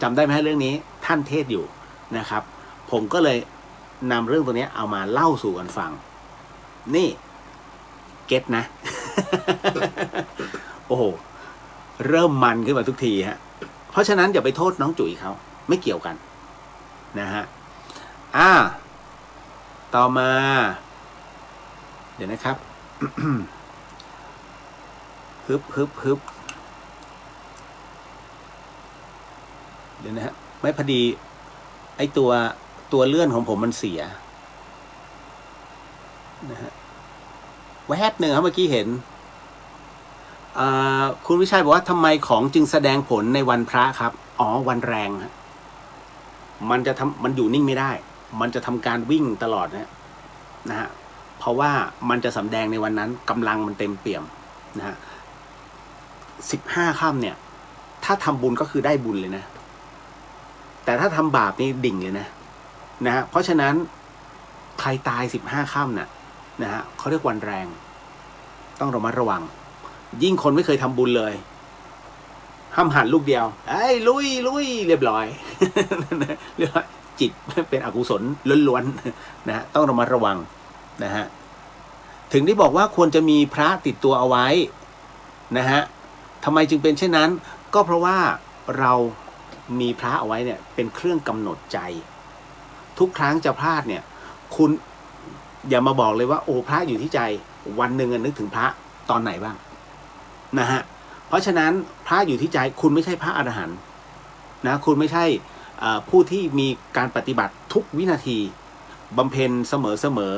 จำได้ไหมเรื่องนี้ท่านเทศอยู่นะครับผมก็เลยนำเรื่องตัวนี้เอามาเล่าสู่กันฟังนี่เก็ตนะ โอ้โหเริ่มมันขึ้นมาทุกทีฮะเพราะฉะนั้นอย่าไปโทษน้องจุ๋ยเขาไม่เกี่ยวกันนะฮะต่อมาเดี๋ยวนะครับ ฮึบเดี๋ยวนะฮะไม่พอดีไอตัวเลื่อนของผมมันเสียนะฮะแวบหนึ่งครับเมื่อกี้เห็นคุณวิชัยบอกว่าทำไมของจึงแสดงผลในวันพระครับอ๋อวันแรงฮะมันอยู่นิ่งไม่ได้มันจะทำการวิ่งตลอดนะฮะเพราะว่ามันจะสำแดงในวันนั้นกำลังมันเต็มเปี่ยมนะฮะ15 ค่ำเนี่ยถ้าทำบุญก็คือได้บุญเลยนะแต่ถ้าทำบาปนี่ดิ่งเลยนะฮะเพราะฉะนั้นใครตาย15 ค่ำน่ะนะฮะเขาเรียกวันแรงต้องระมัดระวังยิ่งคนไม่เคยทำบุญเลยห้ามหันลูกเดียวไอ้ลุยเรียบร้อย เรียกว่าจิตเป็นอกุศลล้วนๆนะฮะต้องระมัดระวังนะฮะถึงได้บอกว่าควรจะมีพระติดตัวเอาไว้นะฮะทำไมจึงเป็นเช่นนั้นก็เพราะว่าเรามีพระเอาไว้เนี่ยเป็นเครื่องกำหนดใจทุกครั้งจะพลาดเนี่ยคุณอย่ามาบอกเลยว่าโอ้พระอยู่ที่ใจวันหนึ่งนึกถึงพระตอนไหนบ้างนะฮะเพราะฉะนั้นพระอยู่ที่ใจคุณไม่ใช่พระอรหันต์นะคุณไม่ใช่ผู้ที่มีการปฏิบัติทุกวินาทีบำเพ็ญเสมอ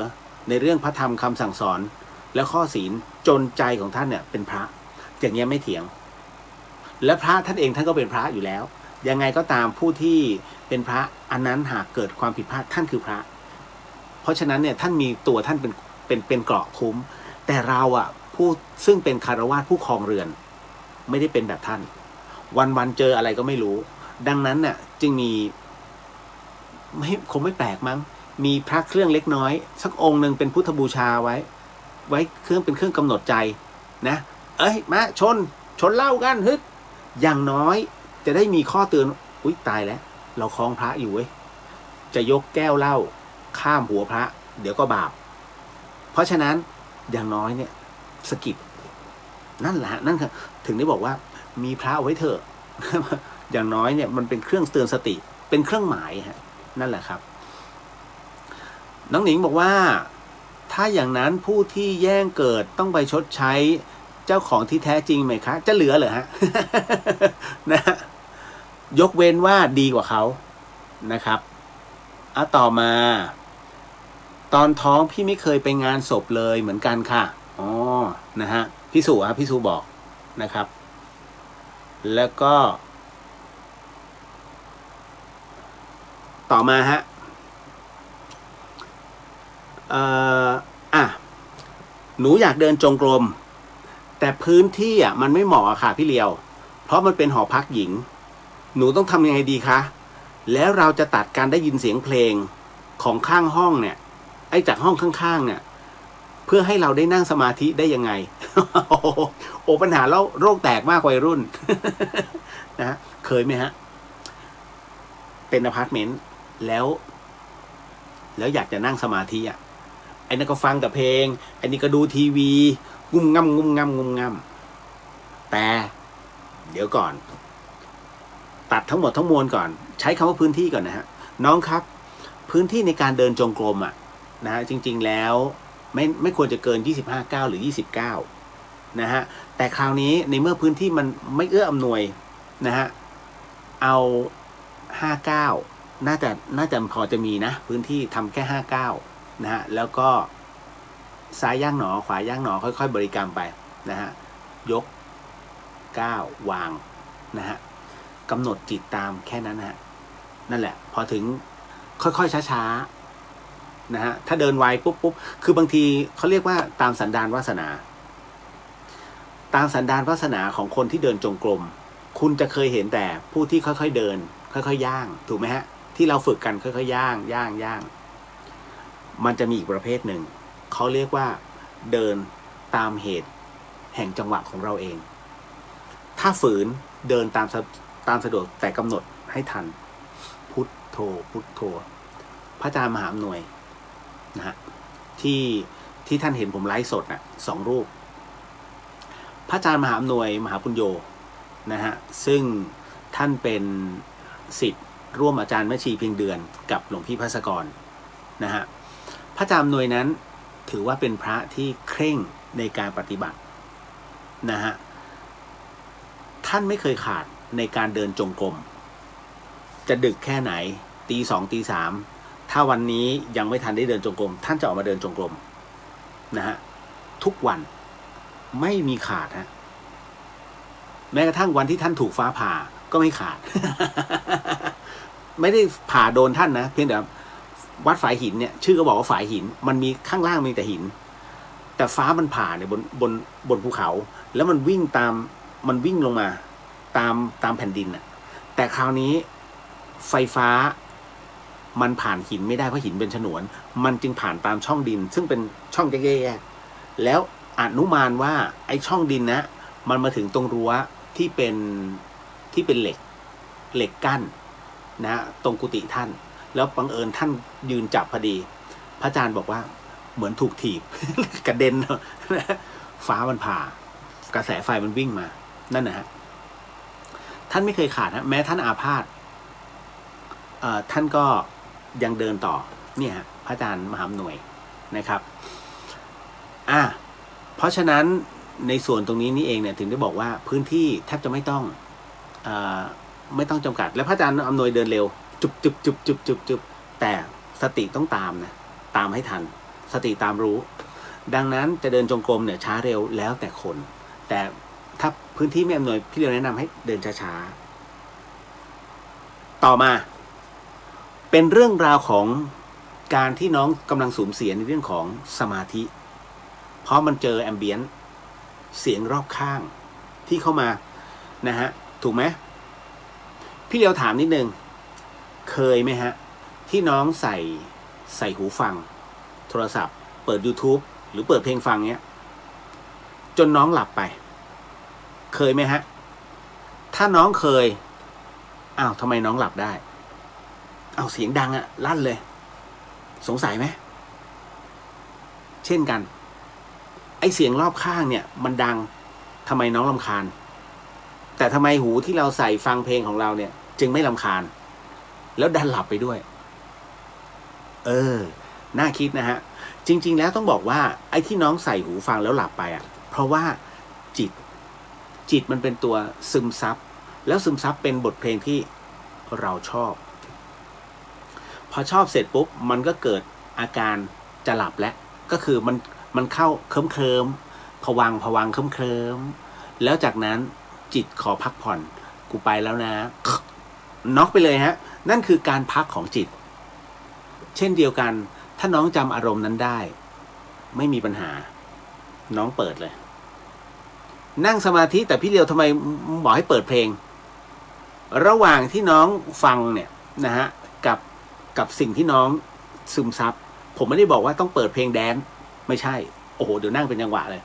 ในเรื่องพระธรรมคำสั่งสอนและข้อศีลจนใจของท่านเนี่ยเป็นพระอย่างนี้ไม่เถียงและพระท่านเองท่านก็เป็นพระอยู่แล้วยังไงก็ตามผู้ที่เป็นพระอันนั้นหากเกิดความผิดพลาดท่านคือพระเพราะฉะนั้นเนี่ยท่านมีตัวท่านเป็นเกราะคุ้มแต่เราผู้ซึ่งเป็นคฤหัสถ์ผู้ครองเรือนไม่ได้เป็นแบบท่านวันเจออะไรก็ไม่รู้ดังนั้นน่ะจึงมีคงไม่แปลกมั้งมีพระเครื่องเล็กน้อยสักองค์หนึ่งเป็นพุทธบูชาไว้เครื่องเป็นเครื่องกำหนดใจนะมาชนเหล้ากันฮึดอย่างน้อยจะได้มีข้อเตือนอุ๊ยตายแล้วเราคล้องพระอยู่เว้ยจะยกแก้วเหล้าข้ามหัวพระเดี๋ยวก็บาปเพราะฉะนั้นอย่างน้อยเนี่ยสกิดนั่นแหละนั่นคือถึงได้บอกว่ามีพระเอาไว้เถอะ อย่างน้อยเนี่ยมันเป็นเครื่องเตือนสติเป็นเครื่องหมายฮะนั่นแหละครับน้องหนิงบอกว่าถ้าอย่างนั้นผู้ที่แย่งเกิดต้องไปชดใช้เจ้าของที่แท้จริงไหมคะจะเหลือเหรอฮะ นะยกเว้นว่าดีกว่าเขานะครับต่อมาตอนท้องพี่ไม่เคยไปงานศพเลยเหมือนกันค่ะอ๋อนะฮะพี่สุบอกนะครับแล้วก็ต่อมาฮะ เอ่ออ่ะหนูอยากเดินจงกรมแต่พื้นที่อ่ะมันไม่เหมาะอะค่ะพี่เลียวเพราะมันเป็นหอพักหญิงหนูต้องทำยังไงดีคะแล้วเราจะตัดการได้ยินเสียงเพลงของข้างห้องเนี่ยไอ้จากห้องข้างๆเนี่ยเพื่อให้เราได้นั่งสมาธิได้ยังไง โอ้ปัญหาแล้วโรคแตกมากวัยรุ่น นะฮะเคยไหมฮะเป็นอพาร์ตเมนต์แล้วอยากจะนั่งสมาธิอ่ะไอ้นั่นก็ฟังแต่เพลงไอ้นี่ก็ดูทีวีงุ่มง่ำงุ่มง่ำงุ่มง่ำแต่เดี๋ยวก่อนตัดทั้งหมดทั้งมวลก่อนใช้คำว่าพื้นที่ก่อนนะฮะน้องครับพื้นที่ในการเดินจงกรมอ่ะนะฮะจริงๆแล้วไม่ควรจะเกิน25 ก้าวหรือ29นะฮะแต่คราวนี้ในเมื่อพื้นที่มันไม่เอื้ออำนวยนะฮะเอา59น่าจะพอจะมีนะพื้นที่ทำแค่59นะฮะแล้วก็ซ้ายย่างหนอขวาย่างหนอค่อยๆบริกรรมไปนะฮะยก9วางนะฮะกำหนดจิตตามแค่นั้นนะฮะนั่นแหละพอถึงค่อยๆช้าๆนะฮะถ้าเดินไวปุ๊บคือบางทีเขาเรียกว่าตามสันดานวาสนาตามสันดานวาสนาของคนที่เดินจงกรมคุณจะเคยเห็นแต่ผู้ที่ค่อยๆเดินค่อยๆย่างถูกไหมฮะที่เราฝึกกันค่อยๆย่างมันจะมีอีกประเภทหนึ่งเขาเรียกว่าเดินตามเหตุแห่งจังหวะของเราเองถ้าฝืนเดินตามสะดวกแต่กำหนดให้ทันพุทโธพุทโธพระอาจารย์มหาอำนวยนะฮะที่ท่านเห็นผมไลฟ์สดน่ะ2 รูปพระอาจารย์มหาอำนวยมหาปุญโญนะฮะซึ่งท่านเป็นศิษย์ร่วมอาจารย์แม่ชีเพียงเดือนกับหลวงพี่ภัสกรนะฮะพระอาจารย์อำนวยนั้นถือว่าเป็นพระที่เคร่งในการปฏิบัตินะฮะท่านไม่เคยขาดในการเดินจงกรมจะดึกแค่ไหนตี 2 ตี 3ถ้าวันนี้ยังไม่ทันได้เดินจงกรมท่านจะออกมาเดินจงกรมนะฮะทุกวันไม่มีขาดฮะแม้กระทั่งวันที่ท่านถูกฟ้าผ่าก็ไม่ขาด ไม่ได้ผ่าโดนท่านนะเพียงแต่วัดฝายหินเนี่ยชื่อก็บอกว่าฝายหินมันมีข้างล่างมีแต่หินแต่ฟ้ามันผ่าเนี่ยบนภูเขาแล้วมันวิ่งลงมาตามแผ่นดินน่ะแต่คราวนี้ไฟฟ้ามันผ่านหินไม่ได้เพราะหินเป็นฉนวนมันจึงผ่านตามช่องดินซึ่งเป็นช่องแยกๆแล้วอนุมานว่าไอ้ช่องดินนะมันมาถึงตรงรั้วที่เป็นเหล็กกั้นนะตรงกุฏิท่านแล้วบังเอิญท่านยืนจับพอดีพระอาจารย์บอกว่าเหมือนถูกถีบ กระเด็นฟ้ามันผ่ากระแสไฟมันวิ่งมานั่นนะฮะท่านไม่เคยขาดนะแม้ท่านอาพาธท่านก็ยังเดินต่อเนี่ยฮะพระอาจารย์มหาอำนวยนะครับเพราะฉะนั้นในส่วนตรงนี้นี่เองเนี่ยถึงได้บอกว่าพื้นที่แทบจะไม่ต้องจำกัดและพระอาจารย์อำนวยเดินเร็วจุบแต่สติต้องตามนะตามให้ทันสติตามรู้ดังนั้นจะเดินจงกรมเนี่ยช้าเร็วแล้วแต่คนแต่ถ้าพื้นที่ไม่อำนวยพี่เรียวแนะนำให้เดินช้าๆต่อมาเป็นเรื่องราวของการที่น้องกำลังสูญเสียในเรื่องของสมาธิเพราะมันเจอแอมเบียนเสียงรอบข้างที่เข้ามานะฮะถูกไหมพี่เลียวถามนิดนึงเคยไหมฮะที่น้องใส่หูฟังโทรศัพท์เปิด YouTube หรือเปิดเพลงฟังเนี้ยจนน้องหลับไปเคยไหมฮะถ้าน้องเคยทำไมน้องหลับได้เสียงดังลั่นเลยสงสัยไหมเช่นกันไอเสียงรอบข้างเนี่ยมันดังทำไมน้องรำคาญแต่ทำไมหูที่เราใส่ฟังเพลงของเราเนี่ยจึงไม่รำคาญแล้วดันหลับไปด้วยน่าคิดนะฮะจริงๆแล้วต้องบอกว่าไอ้ที่น้องใส่หูฟังแล้วหลับไปเพราะว่าจิตมันเป็นตัวซึมซับแล้วซึมซับเป็นบทเพลงที่เราชอบพอชอบเสร็จปุ๊บมันก็เกิดอาการจะหลับแล้วก็คือมันเข้าเคลิ้มผวังเคลิ้มแล้วจากนั้นจิตขอพักผ่อนกูไปแล้วนะน็อกไปเลยฮะนั่นคือการพักของจิตเช่นเดียวกัน ถ้าน้องจำอารมณ์นั้นได้ไม่มีปัญหาน้องเปิดเลยนั่งสมาธิแต่พี่เลียวทำไมบอกให้เปิดเพลงระหว่างที่น้องฟังเนี่ยนะฮะกับสิ่งที่น้องซึมซับผมไม่ได้บอกว่าต้องเปิดเพลงแดนซ์ไม่ใช่โอ้โหเดี๋ยวนั่งเป็นจังหวะเลย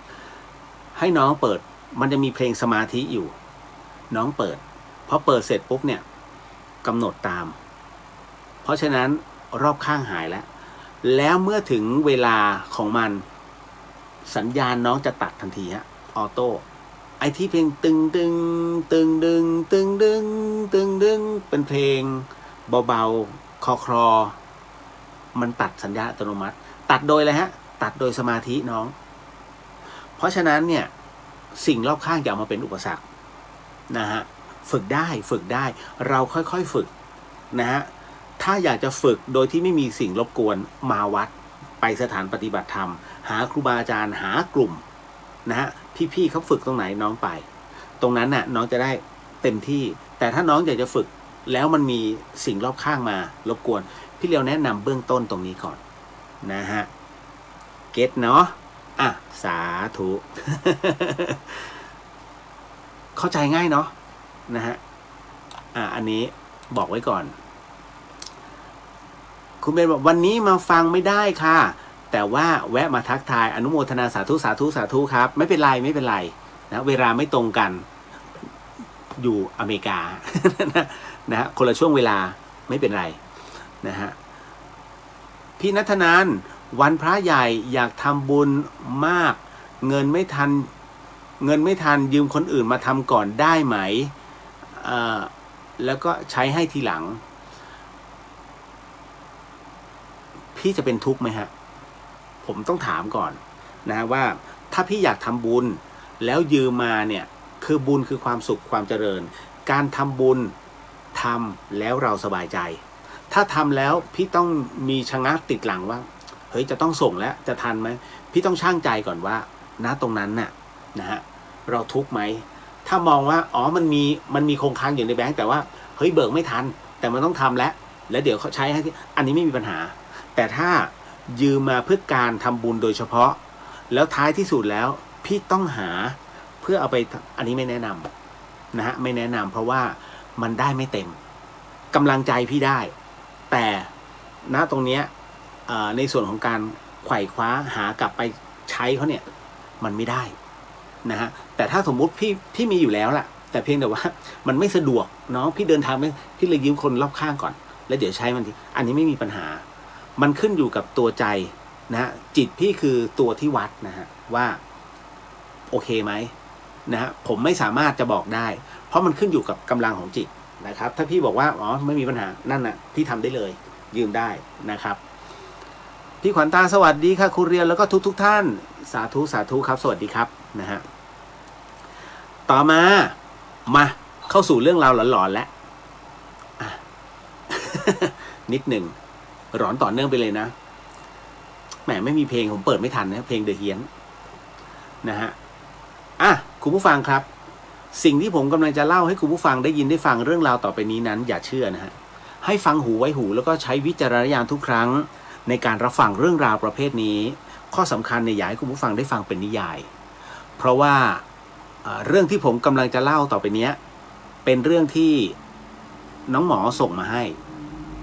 ให้น้องเปิดมันจะมีเพลงสมาธิอยู่น้องเปิดพอเปิดเสร็จปุ๊บเนี่ยกำหนดตามเพราะฉะนั้นรอบข้างหายแล้วเมื่อถึงเวลาของมันสัญญาณน้องจะตัดทันทีฮะออโต้ไอที่เพลงตึงตึงตึงดึงตึงดึงตึงดึงเป็นเพลงเบาๆคลอมันตัดสัญญาณอัตโนมัติตัดโดยอะไรฮะตัดโดยสมาธิน้องเพราะฉะนั้นเนี่ยสิ่งรอบข้างอย่ามาเป็นอุปสรรคนะฮะฝึกได้เราค่อยๆฝึกนะฮะถ้าอยากจะฝึกโดยที่ไม่มีสิ่งรบกวนมาวัดไปสถานปฏิบัติธรรมหาครูบาอาจารย์หากลุ่มนะฮะพี่ๆเขาฝึกตรงไหนน้องไปตรงนั้นน่ะน้องจะได้เต็มที่แต่ถ้าน้องอยากจะฝึกแล้วมันมีสิ่งรอบข้างมารบกวนพี่เลียวแนะนำเบื้องต้นตรงนี้ก่อนนะฮะเก็ตเนาะอ่ะสาธุ เข้าใจง่ายเนาะนะฮะอันนี้บอกไว้ก่อนคุณเบนบอกวันนี้มาฟังไม่ได้ค่ะแต่ว่าแวะมาทักทายอนุโมทนาสาธุสาธุสาธุครับไม่เป็นไรนะเวลาไม่ตรงกันอยู่อเมริกา นะฮะคนละช่วงเวลาไม่เป็นไรนะฮะพี่ณัฐนันวันพระใหญ่อยากทำบุญมากเงินไม่ทันยืมคนอื่นมาทำก่อนได้ไหมแล้วก็ใช้ให้ทีหลังพี่จะเป็นทุกข์ไหมฮะผมต้องถามก่อนนะว่าถ้าพี่อยากทำบุญแล้วยืมมาเนี่ยคือบุญคือความสุขความเจริญการทำบุญทำแล้วเราสบายใจถ้าทำแล้วพี่ต้องมีชะงักติดหลังว่าเฮ้ยจะต้องส่งแล้วจะทันไหมพี่ต้องชั่งใจก่อนว่าณตรงนั้นน่ะนะฮะเราทุกข์ไหมถ้ามองว่าอ๋อมันมีคงค้างอยู่ในแบงก์แต่ว่าเฮ้ยเบิกไม่ทันแต่มันต้องทำแล้วเดี๋ยวเขาใช้ให้อันนี้ไม่มีปัญหาแต่ถ้ายืมมาเพื่อการทำบุญโดยเฉพาะแล้วท้ายที่สุดแล้วพี่ต้องหาเพื่อเอาไปอันนี้ไม่แนะนำนะฮะไม่แนะนำเพราะว่ามันได้ไม่เต็มกำลังใจพี่ได้แต่ณตรงเนี้ยในส่วนของการไขว่คว้าหากลับไปใช้เขาเนี่ยมันไม่ได้นะฮะแต่ถ้าสมมุติพี่มีอยู่แล้วล่ะแต่เพียงแต่ว่ามันไม่สะดวกน้องพี่เดินทางไม่พี่เลยยืมคนรอบข้างก่อนแล้วเดี๋ยวใช้มันทีอันนี้ไม่มีปัญหามันขึ้นอยู่กับตัวใจนะฮะจิตพี่คือตัวที่วัดนะฮะว่าโอเคไหมนะฮะผมไม่สามารถจะบอกได้เพราะมันขึ้นอยู่กับกำลังของจิตนะครับถ้าพี่บอกว่าอ๋อไม่มีปัญหานั่นน่ะพี่ทำได้เลยยืมได้นะครับพี่ขวัญตาสวัสดีค่ะครูเรียนแล้วก็ทุกท่านสาธุสาธุครับสวัสดีครับนะฮะต่อมาเข้าสู่เรื่องราวหลอนๆแล้ว นิดหนึ่งหลอนต่อเนื่องไปเลยนะแหมไม่มีเพลงผมเปิดไม่ทันนะเพลงเดอะเฮียนนะฮะคุณผู้ฟังครับสิ่งที่ผมกำลังจะเล่าให้คุณผู้ฟังได้ยินได้ฟังเรื่องราวต่อไปนี้นั้นอย่าเชื่อนะฮะให้ฟังหูไว้หูแล้วก็ใช้วิจารณญาณทุกครั้งในการรับฟังเรื่องราวประเภทนี้ข้อสำคัญเนี่ยอยากให้คุณผู้ฟังได้ฟังเป็นนิยายเพราะว่าเรื่องที่ผมกำลังจะเล่าต่อไปนี้เป็นเรื่องที่น้องหมอส่งมาให้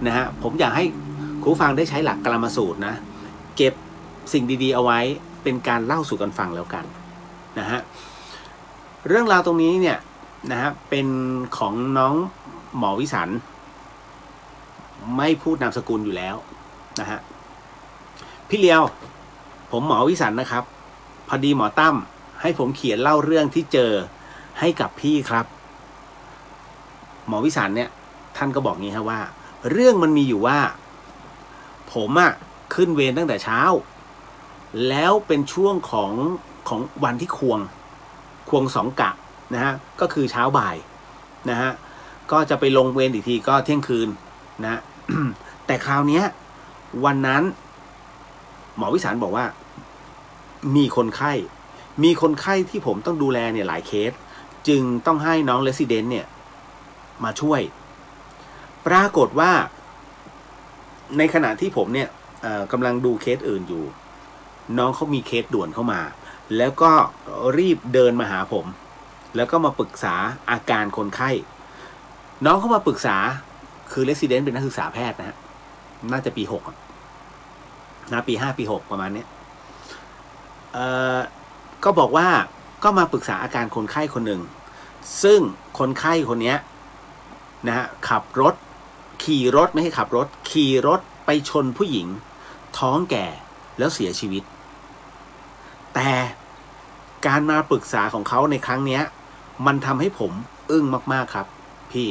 นะฮะผมอยากให้คุณผู้ฟังได้ใช้หลักกลามสูตรนะเก็บสิ่งดีๆเอาไว้เป็นการเล่าสู่กันฟังแล้วกันนะฮะเรื่องราวตรงนี้เนี่ยนะฮะเป็นของน้องหมอวิสันไม่พูดนามสกุลอยู่แล้วนะฮะพี่เลียวผมหมอวิสันนะครับพอดีหมอตั้มให้ผมเขียนเล่าเรื่องที่เจอให้กับพี่ครับหมอวิสันเนี่ยท่านก็บอกงี้ครับว่าเรื่องมันมีอยู่ว่าผมขึ้นเวรตั้งแต่เช้าแล้วเป็นช่วงของวันที่ควงสองกะนะฮะก็คือเช้าบ่ายนะฮะก็จะไปลงเวรอีกทีก็เที่ยงคืนนะ แต่คราวนี้วันนั้นหมอวิสารบอกว่ามีคนไข้ที่ผมต้องดูแลเนี่ยหลายเคสจึงต้องให้น้องเรสซิเดนต์เนี่ยมาช่วยปรากฏว่าในขณะที่ผมเนี่ย กำลังดูเคสอื่นอยู่น้องเขามีเคสด่วนเข้ามาแล้วก็รีบเดินมาหาผมแล้วก็มาปรึกษาอาการคนไข้น้องเขามาปรึกษาคือเรสซิเดนต์เป็นนักศึกษาแพทย์นะฮะน่าจะปี6นะปี5ปี6ประมาณนี้ก็บอกว่าก็มาปรึกษาอาการคนไข้คนหนึ่งซึ่งคนไข้คนนี้นะฮะขี่รถไม่ให้ขับรถขี่รถไปชนผู้หญิงท้องแก่แล้วเสียชีวิตแต่การมาปรึกษาของเขาในครั้งนี้มันทำให้ผมอึ้งมากๆครับพี่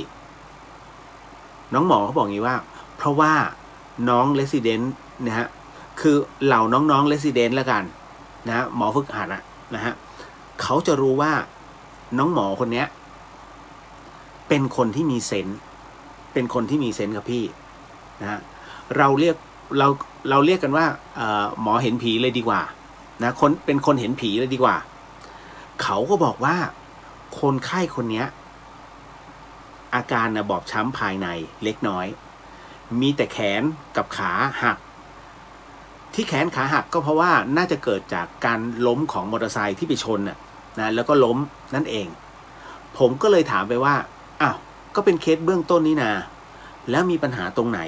น้องหมอเขาบอกงี้ว่าเพราะว่าน้องเรสซิเดนต์นะฮะคือเหล่าน้องๆเรสซิเดนต์แล้วกันนะฮะหมอฝึกหัดนะฮะเขาจะรู้ว่าน้องหมอคนนี้เป็นคนที่มีเซนส์ครับพี่นะฮะเราเรียกกันว่าหมอเห็นผีเลยดีกว่านะเป็นคนเห็นผีเลยดีกว่าเขาก็บอกว่าคนไข้คนนี้อาการบอบช้ำภายในเล็กน้อยมีแต่แขนกับขาหักที่แขนขาหักก็เพราะว่าน่าจะเกิดจากการล้มของมอเตอร์ไซค์ที่ไปชนนะแล้วก็ล้มนั่นเองผมก็เลยถามไปว่าอ้าวก็เป็นเคสเบื้องต้นนี่นาแล้วมีปัญหาตรงไหน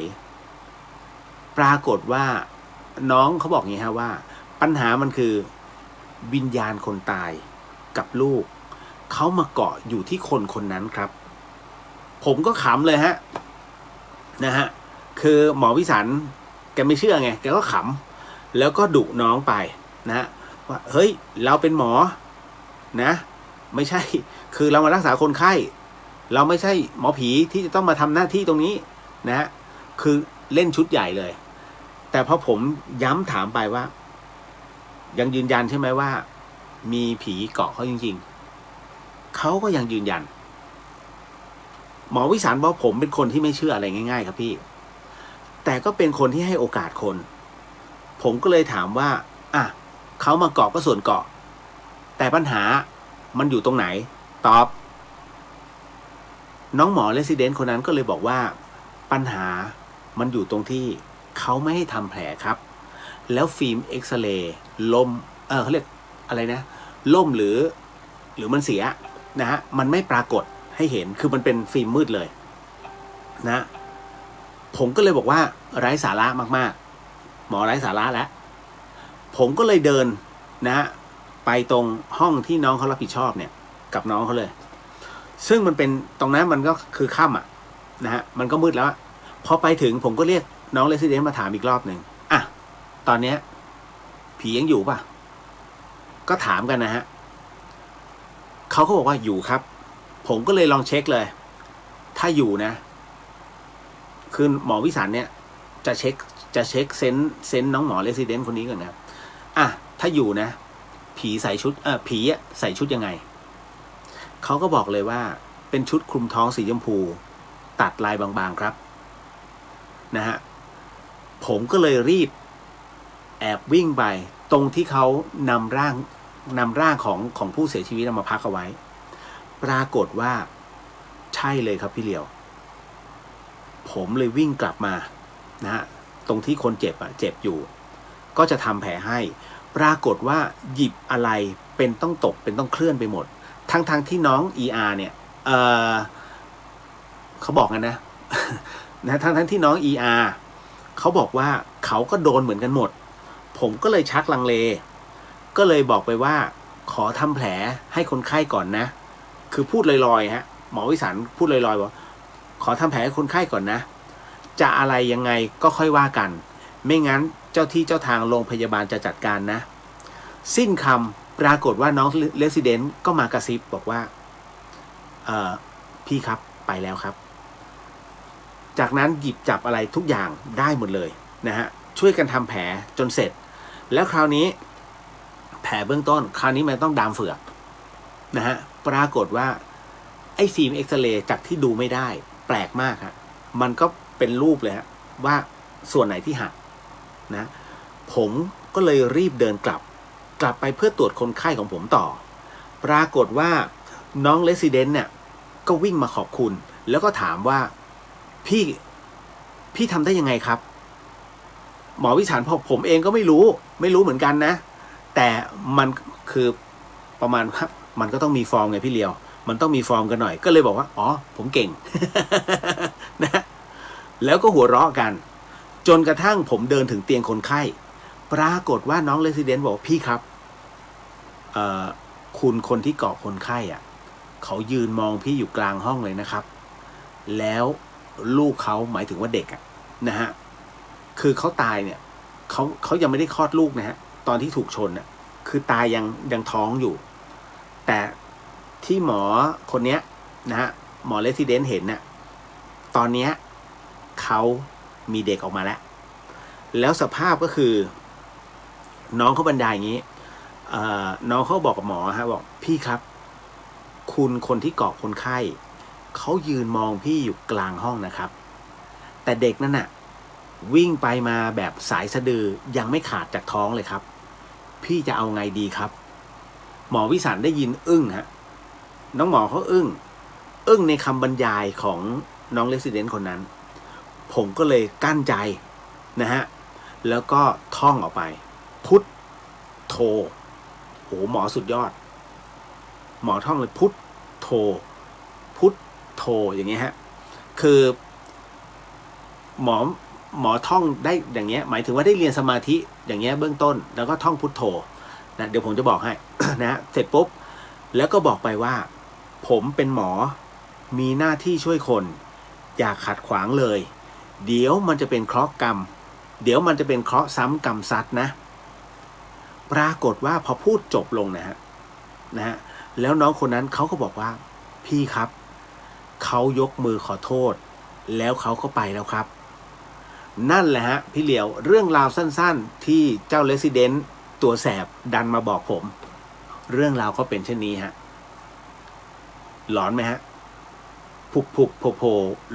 ปรากฏว่าน้องเขาบอกอย่างนี้ฮะว่าปัญหามันคือวิญญาณคนตายกับลูกเขามาเกาะอยู่ที่คนนั้นครับผมก็ขำเลยฮะนะฮะคือหมอวิสันแกไม่เชื่อไงแกก็ขำแล้วก็ดุน้องไปนะว่าเฮ้ยเราเป็นหมอนะไม่ใช่คือเรามารักษาคนไข้เราไม่ใช่หมอผีที่จะต้องมาทำหน้าที่ตรงนี้นะคือเล่นชุดใหญ่เลยแต่พอผมย้ำถามไปว่ายังยืนยันใช่ไหมว่ามีผีเกาะเขาจริงๆเขาก็ยังยืนยันหมอวิสารบอกผมเป็นคนที่ไม่เชื่ออะไรง่ายๆครับพี่แต่ก็เป็นคนที่ให้โอกาสคนผมก็เลยถามว่าเขามาเกาะก็ส่วนเกาะแต่ปัญหามันอยู่ตรงไหนตอบน้องหมอเรสซิเดนต์คนนั้นก็เลยบอกว่าปัญหามันอยู่ตรงที่เขาไม่ให้ทำแผลครับแล้วฟิล์มเอ็กซเรย์ล่มเขาเรียกอะไรนะล่มหรือมันเสียนะฮะมันไม่ปรากฏให้เห็นคือมันเป็นฟิล์มมืดเลยนะผมก็เลยบอกว่าไร้สาระมากๆหมอไร้สาระแล้วผมก็เลยเดินนะฮะไปตรงห้องที่น้องเขารับผิดชอบเนี่ยกับน้องเขาเลยซึ่งมันเป็นตรงนั้นมันก็คือค่ำนะฮะมันก็มืดแล้วพอไปถึงผมก็เรียกน้องเรสซิเดนต์มาถามอีกรอบหนึ่งตอนเนี้ยผียังอยู่ป่ะก็ถามกันนะฮะเขาก็บอกว่าอยู่ครับผมก็เลยลองเช็คเลยถ้าอยู่นะคือหมอวิสันเนี่ยจะเช็คเซนน้องหมอเรสซิเดนต์คนนี้ก่อนนะถ้าอยู่นะผีใส่ชุดผีใส่ชุดยังไงเขาก็บอกเลยว่าเป็นชุดคลุมท้องสีชมพูตัดลายบางๆครับนะฮะผมก็เลยรีบแอบวิ่งไปตรงที่เขานำร่างของผู้เสียชีวิตมาพักเอาไว้ปรากฏว่าใช่เลยครับพี่เหลียวผมเลยวิ่งกลับมานะฮะตรงที่คนเจ็บอยู่ก็จะทำแผลให้ปรากฏว่าหยิบอะไรเป็นต้องตกเป็นต้องเคลื่อนไปหมดทั้งที่น้อง ER เนี่ยเขาบอกกันนะ ทั้งที่น้อง ER เขาบอกว่าเขาก็โดนเหมือนกันหมดผมก็เลยชักลังเลก็เลยบอกไปว่าขอทำแผลให้คนไข้ก่อนนะคือพูดลอยๆฮะหมอวิสันพูดลอยๆว่าขอทำแผลให้คนไข้ก่อนนะจะอะไรยังไงก็ค่อยว่ากันไม่งั้นเจ้าที่เจ้าทางโรงพยาบาลจะจัดการนะสิ้นคำปรากฏว่าน้องเรสซิเดนต์ก็มากระซิบบอกว่าพี่ครับไปแล้วครับจากนั้นหยิบจับอะไรทุกอย่างได้หมดเลยนะฮะช่วยกันทำแผลจนเสร็จแล้วคราวนี้แผลเบื้องต้นคราวนี้มันต้องดามเฝือกนะฮะปรากฏว่าไอ้ฟิล์มเอ็กซเรย์จากที่ดูไม่ได้แปลกมากฮะมันก็เป็นรูปเลยฮะว่าส่วนไหนที่หักนะผมก็เลยรีบเดินกลับไปเพื่อตรวจคนไข้ของผมต่อปรากฏว่าน้องเรสซิเดนต์เนี่ยก็วิ่งมาขอบคุณแล้วก็ถามว่าพี่ทำได้ยังไงครับ หมอวิสารผมเองก็ไม่รู้เหมือนกันนะ แต่มันคือประมาณว่ามันก็ต้องมีฟอร์มไงพี่เลียวมันต้องมีฟอร์มกันหน่อยก็เลยบอกว่าอ๋อผมเก่ง นะแล้วก็หัวเราะกันจนกระทั่งผมเดินถึงเตียงคนไข้ปรากฏว่าน้องเรสซิเดนต์บอกพี่ครับคุณคนที่เกาะคนไข้อ่ะเขายืนมองพี่อยู่กลางห้องเลยนะครับแล้วลูกเขาหมายถึงว่าเด็กอ่ะนะฮะคือเขาตายเนี่ยเขายังไม่ได้คลอดลูกนะฮะตอนที่ถูกชนน่ะคือตายยังท้องอยู่แต่ที่หมอคนเนี้ยนะฮะหมอเรสซิเดนต์เห็นน่ะตอนเนี้ยเขามีเด็กออกมาแล้วสภาพก็คือน้องเขาบรรยายอย่างนี้น้องเขาบอกกับหมอฮะบอกพี่ครับคุณคนที่เกาะคนไข้เขายืนมองพี่อยู่กลางห้องนะครับแต่เด็กนั่นน่ะวิ่งไปมาแบบสายสะดือยังไม่ขาดจากท้องเลยครับพี่จะเอาไงดีครับหมอวิสันได้ยินอึ้งฮะน้องหมอเขาอึ้งในคำบรรยายของน้องเรสซิเดนต์คนนั้นผมก็เลยกั้นใจนะฮะแล้วก็ท่องออกไปพุทโธโอ้หมอสุดยอดหมอท่องเลยพุทโธพุทโธอย่างเงี้ยฮะคือหมอท่องได้อย่างเงี้ยหมายถึงว่าได้เรียนสมาธิอย่างเงี้ยเบื้องต้นแล้วก็ท่องพุทโธนะเดี๋ยวผมจะบอกให้ นะเสร็จปุ๊บแล้วก็บอกไปว่าผมเป็นหมอมีหน้าที่ช่วยคนอย่าขัดขวางเลยเดี๋ยวมันจะเป็นเคราะห์กรรมเดี๋ยวมันจะเป็นเคราะห์ซ้ำกรรมซัดนะปรากฏว่าพอพูดจบลงนะฮะแล้วน้องคนนั้นเขาก็บอกว่าพี่ครับเขายกมือขอโทษแล้วเขาก็ไปแล้วครับนั่นแหละฮะพี่เหลียวเรื่องราวสั้นๆที่เจ้าเรสซิเดนต์ตัวแสบดันมาบอกผมเรื่องราวก็เป็นเช่นนี้ฮะหลอนไหมฮะพุกโผ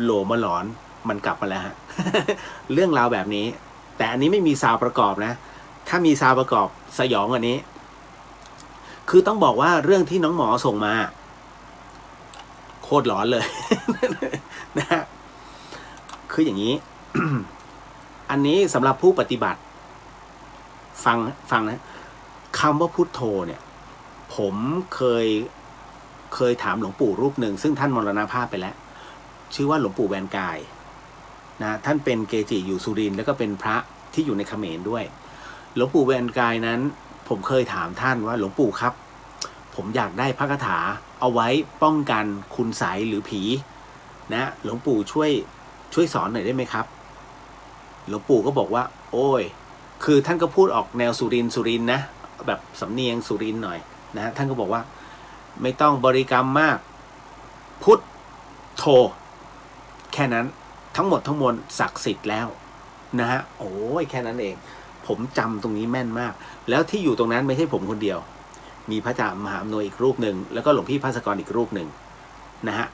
โหลมาหลอนมันกลับมาแล้วฮะ เรื่องราวแบบนี้แต่อันนี้ไม่มีซาวประกอบนะถ้ามีซาวประกอบสยองกว่านี้คือต้องบอกว่าเรื่องที่น้องหมอส่งมาโคตรหลอนเลย นะฮะคืออย่างนี้ อันนี้สำหรับผู้ปฏิบัติฟังนะคำว่าพุทโธเนี่ยผมเคยถามหลวงปู่รูปหนึ่งซึ่งท่านมรณภาพไปแล้วชื่อว่าหลวงปู่แวนกายนะท่านเป็นเกจิอยู่สุรินทร์แล้วก็เป็นพระที่อยู่ในเขมรด้วยหลวงปู่แวนกายนั้นผมเคยถามท่านว่าหลวงปู่ครับผมอยากได้พระคาถาเอาไว้ป้องกันคุณไสยหรือผีนะหลวงปู่ช่วยสอนหน่อยได้ไหมครับหลวงปู่ก็บอกว่าโอ้ยคือท่านก็พูดออกแนวสุรินทร์นะแบบสำเนียงสุรินทร์หน่อยนะท่านก็บอกว่าไม่ต้องบริกรรมมากพุทโธแค่นั้นทั้งหมดทั้งมวลศักดิ์สิทธิ์แล้วนะฮะโอ้ยแค่นั้นเองผมจำตรงนี้แม่นมากแล้วที่อยู่ตรงนั้นไม่ใช่ผมคนเดียวมีพระอาจารย์มหาอำนวยอีกรูปหนึ่งแล้วก็หลวงพี่ภาสกรอีกรูปหนึ่งนะฮะ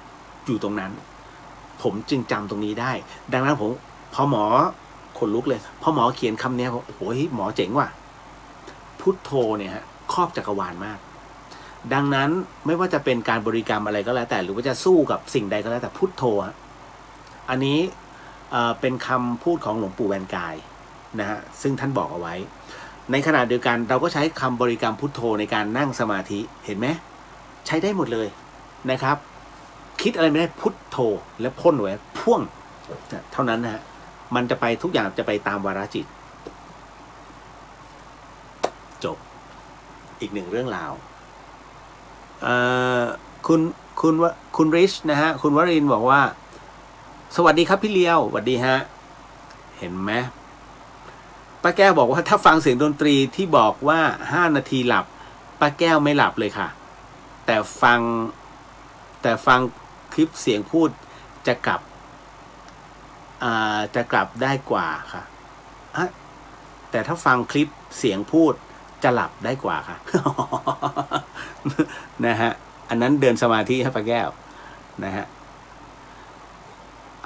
อยู่ตรงนั้นผมจึงจำตรงนี้ได้ดังนั้นผมพอหมอขนลุกเลยพอหมอเขียนคำนี้โอ้โหหมอเจ๋งว่ะพุทโธเนี่ยฮะครอบจักรวาลมากดังนั้นไม่ว่าจะเป็นการบริกรรมอะไรก็แล้วแต่หรือว่าจะสู้กับสิ่งใดก็แล้วแต่พุทโธอันนี้เป็นคำพูดของหลวงปู่แวนกายนะฮะซึ่งท่านบอกเอาไว้ในขณะเดียวกันเราก็ใช้คำบริกรรมพุทโธในการนั่งสมาธิเห็นไหมใช้ได้หมดเลยนะครับคิดอะไรไม่ได้พุทโธและพ่นไว้พ่วงเท่านั้นนะฮะมันจะไปทุกอย่างจะไปตามวาระจิตจบอีกหนึ่งเรื่องราวคุณริชนะฮะคุณวรินทร์บอกว่าสวัสดีครับพี่เลียวสวัสดีฮะเห็นไหมป้าแก้วบอกว่าถ้าฟังเสียงดนตรีที่บอกว่า5 นาทีหลับป้าแก้วไม่หลับเลยค่ะแต่ฟังคลิปเสียงพูดจะกลับได้กว่าค่ะแต่ถ้าฟังคลิปเสียงพูดจะหลับได้กว่าค่ะ นะฮะอันนั้นเดินสมาธิให้ป้าแก้วนะฮะ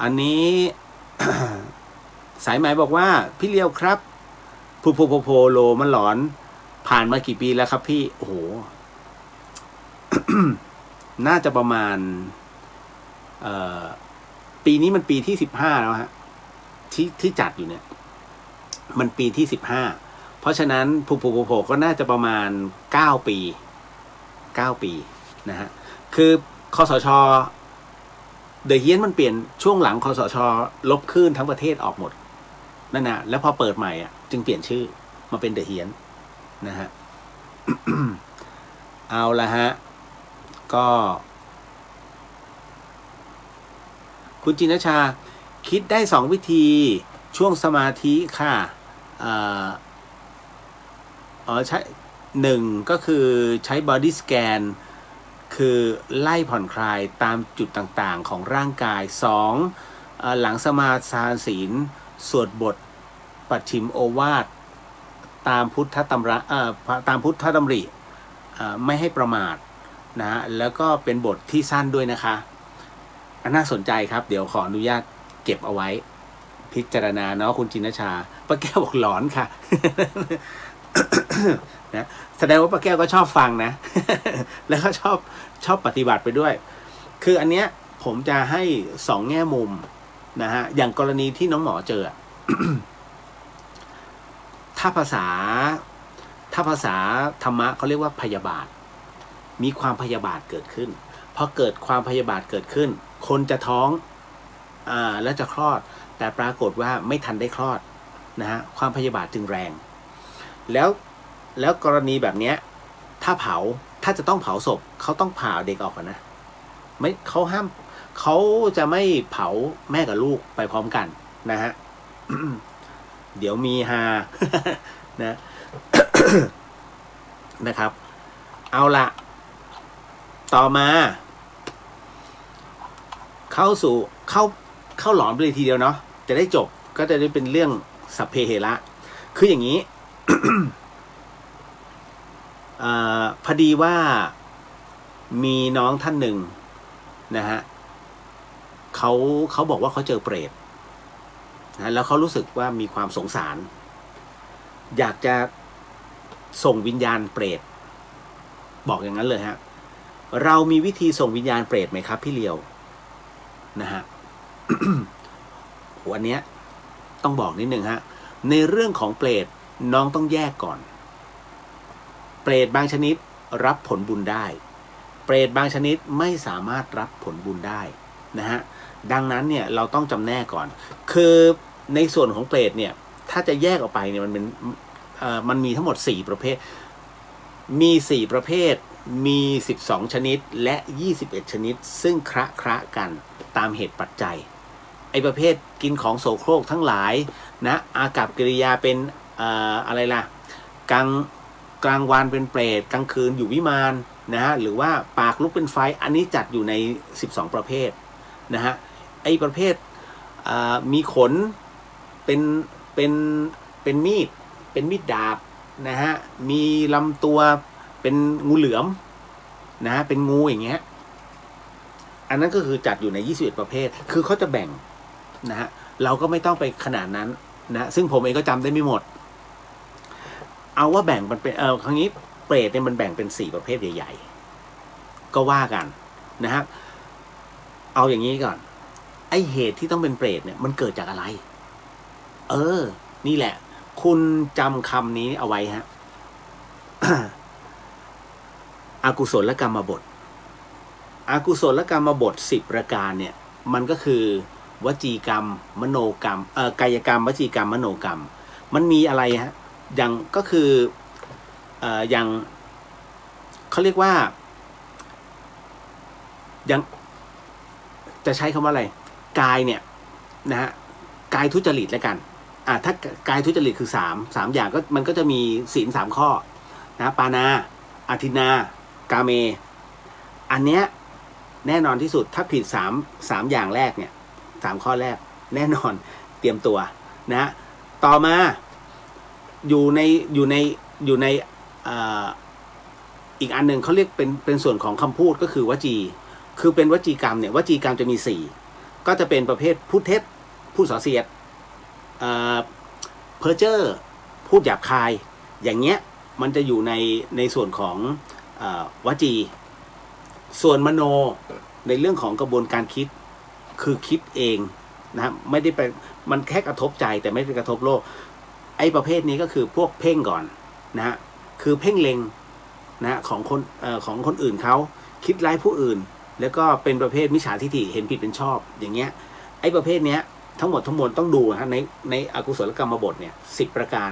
อันนี้ สายไหมบอกว่าพี่เลียวครับโพโลมันหลอนผ่านมากี่ปีแล้วครับพี่โอ้โห น่าจะประมาณปีนี้มันปีที่15แล้วฮะที่จัดอยู่เนี่ย มันปีที่15เพราะฉะนั้นผูก็น่าจะประมาณ9 ปี9 ปีนะฮะคือคสช.เดอะเฮียนมันเปลี่ยนช่วงหลังคสช.ลบคลื่นทั้งประเทศออกหมดนั่นนะแล้วพอเปิดใหม่อ่ะจึงเปลี่ยนชื่อมาเป็นเดอะเฮียนนะฮะ เอาละฮะก็คุณจินชาคิดได้2 วิธีช่วงสมาธิค่ะใช้1ก็คือใช้ body scan คือไล่ผ่อนคลายตามจุดต่างๆของร่างกาย2หลังสมาทานศีลสวดบทปัจฉิมโอวาทตามพุทธตำราตามพุทธดำริไม่ให้ประมาทนะแล้วก็เป็นบทที่สั้นด้วยนะคะน่าสนใจครับเดี๋ยวขออนุญาตเก็บเอาไว้พิจารณาเนาะคุณจินชาป้าแก้วบอกหลอนค่ะ นะแสดงว่าป้าแก้วก็ชอบฟังนะ แล้วก็ชอบปฏิบัติไปด้วยคืออันเนี้ยผมจะให้2 แง่มุมนะฮะอย่างกรณีที่น้องหมอเจอ ถ้าภาษาธรรมะเขาเรียกว่าพยาบาทมีความพยาบาทเกิดขึ้นพอเกิดความพยาบาทเกิดขึ้นคนจะท้องแล้วจะคลอดแต่ปรากฏว่าไม่ทันได้คลอดนะฮะความพยาบาทจึงแรงแล้วกรณีแบบเนี้ยถ้าจะต้องเผาศพเขาต้องผ่าเด็กออกก่อนนะไม่เขาห้ามเขาจะไม่เผาแม่กับลูกไปพร้อมกันนะฮะ เดี๋ยวมีฮา นะ นะครับเอาละต่อมาเข้าหลอนไปเลยทีเดียวเนาะจะได้จบก็จะได้เป็นเรื่องสัพเพเหระคืออย่างนี้ พอดีว่ามีน้องท่านหนึ่งนะฮะเขาบอกว่าเขาเจอเปรตนะแล้วเขารู้สึกว่ามีความสงสารอยากจะส่งวิญญาณเปรตบอกอย่างนั้นเลยฮะเรามีวิธีส่งวิญญาณเปรตไหมครับพี่เลียวนะฮะ วันนี้ต้องบอกนิดนึงฮะในเรื่องของเปรตน้องต้องแยกก่อนเปรตบางชนิดรับผลบุญได้เปรตบางชนิดไม่สามารถรับผลบุญได้นะฮะดังนั้นเนี่ยเราต้องจำแนกก่อนคือในส่วนของเปรตเนี่ยถ้าจะแยกออกไปเนี่ยมันมีทั้งหมด4 ประเภทมี4 ประเภทมี12 ชนิดและ21 ชนิดซึ่งคละกันตามเหตุปัจจัยไอ้ประเภทกินของโสโครกทั้งหลายนะอากัปกิริยาเป็นอะไรล่ะกลางวันเป็นเปรตกลางคืนอยู่วิมานนะฮะหรือว่าปากลุกเป็นไฟอันนี้จัดอยู่ใน12 ประเภทนะฮะไอ้ประเภทมีขนเป็นมีดดาบนะฮะมีลำตัวเป็นงูเหลือมนะฮะเป็นงูอย่างเงี้ยอันนั้นก็คือจัดอยู่ใน21 ประเภทคือเขาจะแบ่งนะฮะเราก็ไม่ต้องไปขนาดนั้นนะซึ่งผมเองก็จำได้ไม่หมดเอาว่าแบ่งมันเป็นครั้งนี้เปรตเนี่ยมันแบ่งเป็น4 ประเภทใหญ่ๆก็ว่ากันนะฮะเอาอย่างนี้ก่อนไอเหตุที่ต้องเป็นเปรตเนี่ยมันเกิดจากอะไรนี่แหละคุณจำคำนี้เอาไว้ฮะ อกุศลกรรมบทอกุศลกรรมบท10 ประการเนี่ยมันก็คือวจีกรรมมโนกรรมกายกรรมวจีกรรมมโนกรรมมันมีอะไรฮะอย่างก็คืออย่างเขาเรียกว่าอย่างจะใช้คำว่าอะไรกายเนี่ยนะฮะกายทุจริตแล้วกันถ้ากายทุจริตคือ3อย่างก็มันก็จะมีศีล3 ข้อนะปานาอาทินากาเมอันเนี้ยแน่นอนที่สุดถ้าผิด3อย่างแรกเนี่ย3 ข้อแรกแน่นอนเตรียมตัวนะต่อมาอยู่ในอีกอันหนึ่งเขาเรียกเป็นส่วนของคำพูดก็คือวจีคือเป็นวจีกรรมเนี่ยวจีกรรมจะมี4ก็จะเป็นประเภทพูดเท็จพูดส่อเสียดเพ้อเจ้อพูดหยาบคายอย่างเงี้ยมันจะอยู่ในส่วนของวจีส่วนมโนในเรื่องของกระบวนการคิดคือคิดเองนะไม่ได้ไปมันแค่กระทบใจแต่ไม่ได้กระทบโลก ไอ้ประเภทนี้ก็คือพวกเพ่งก่อนนะฮะคือเพ่งเล็งนะของคนอื่นเขาคิดร้ายผู้อื่นแล้วก็เป็นประเภทมิจฉาทิฏฐิเห็นผิดเป็นชอบอย่างเงี้ยไอ้ประเภทเนี้ยทั้งหมดต้องดูนะในอกุศลกรรมบทเนี่ย10 ประการ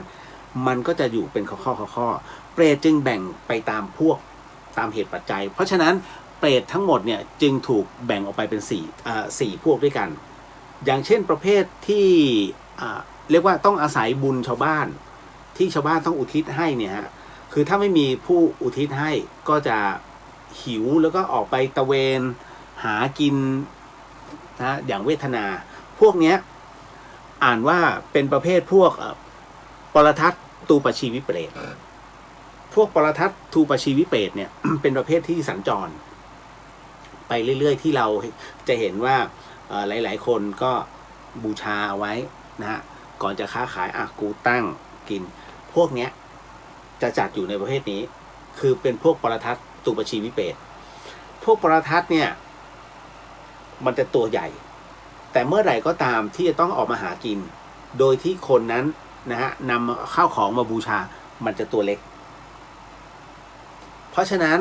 มันก็จะอยู่เป็นข้อเปรตจึงแบ่งไปตามพวกตามเหตุปัจจัยเพราะฉะนั้นเปรตทั้งหมดเนี่ยจึงถูกแบ่งออกไปเป็น4พวกด้วยกันอย่างเช่นประเภทที่เรียกว่าต้องอาศัยบุญชาวบ้านที่ชาวบ้านต้องอุทิศให้เนี่ยฮะคือถ้าไม่มีผู้อุทิศให้ก็จะหิวแล้วก็ออกไปตะเวนหากินนะอย่างเวทนาพวกเนี้ยอ่านว่าเป็นประเภทพวกปรทัศตูปชีวิเปรตพวกปรทัศตูปชีวิเปรตเนี่ย เป็นประเภทที่สัญจรไปเรื่อยๆที่เราจะเห็นว่าหลายๆคนก็บูชาเอาไว้นะฮะก่อนจะค้าขายกูตั้งกินพวกเนี้ยจะจัดอยู่ในประเภทนี้คือเป็นพวกปรทัศตูปชีวิเปรตพวกปรทัศเนี่ยมันจะตัวใหญ่แต่เมื่อไหร่ก็ตามที่จะต้องออกมาหากินโดยที่คนนั้นนะฮะนำข้าวของมาบูชามันจะตัวเล็กเพราะฉะนั้น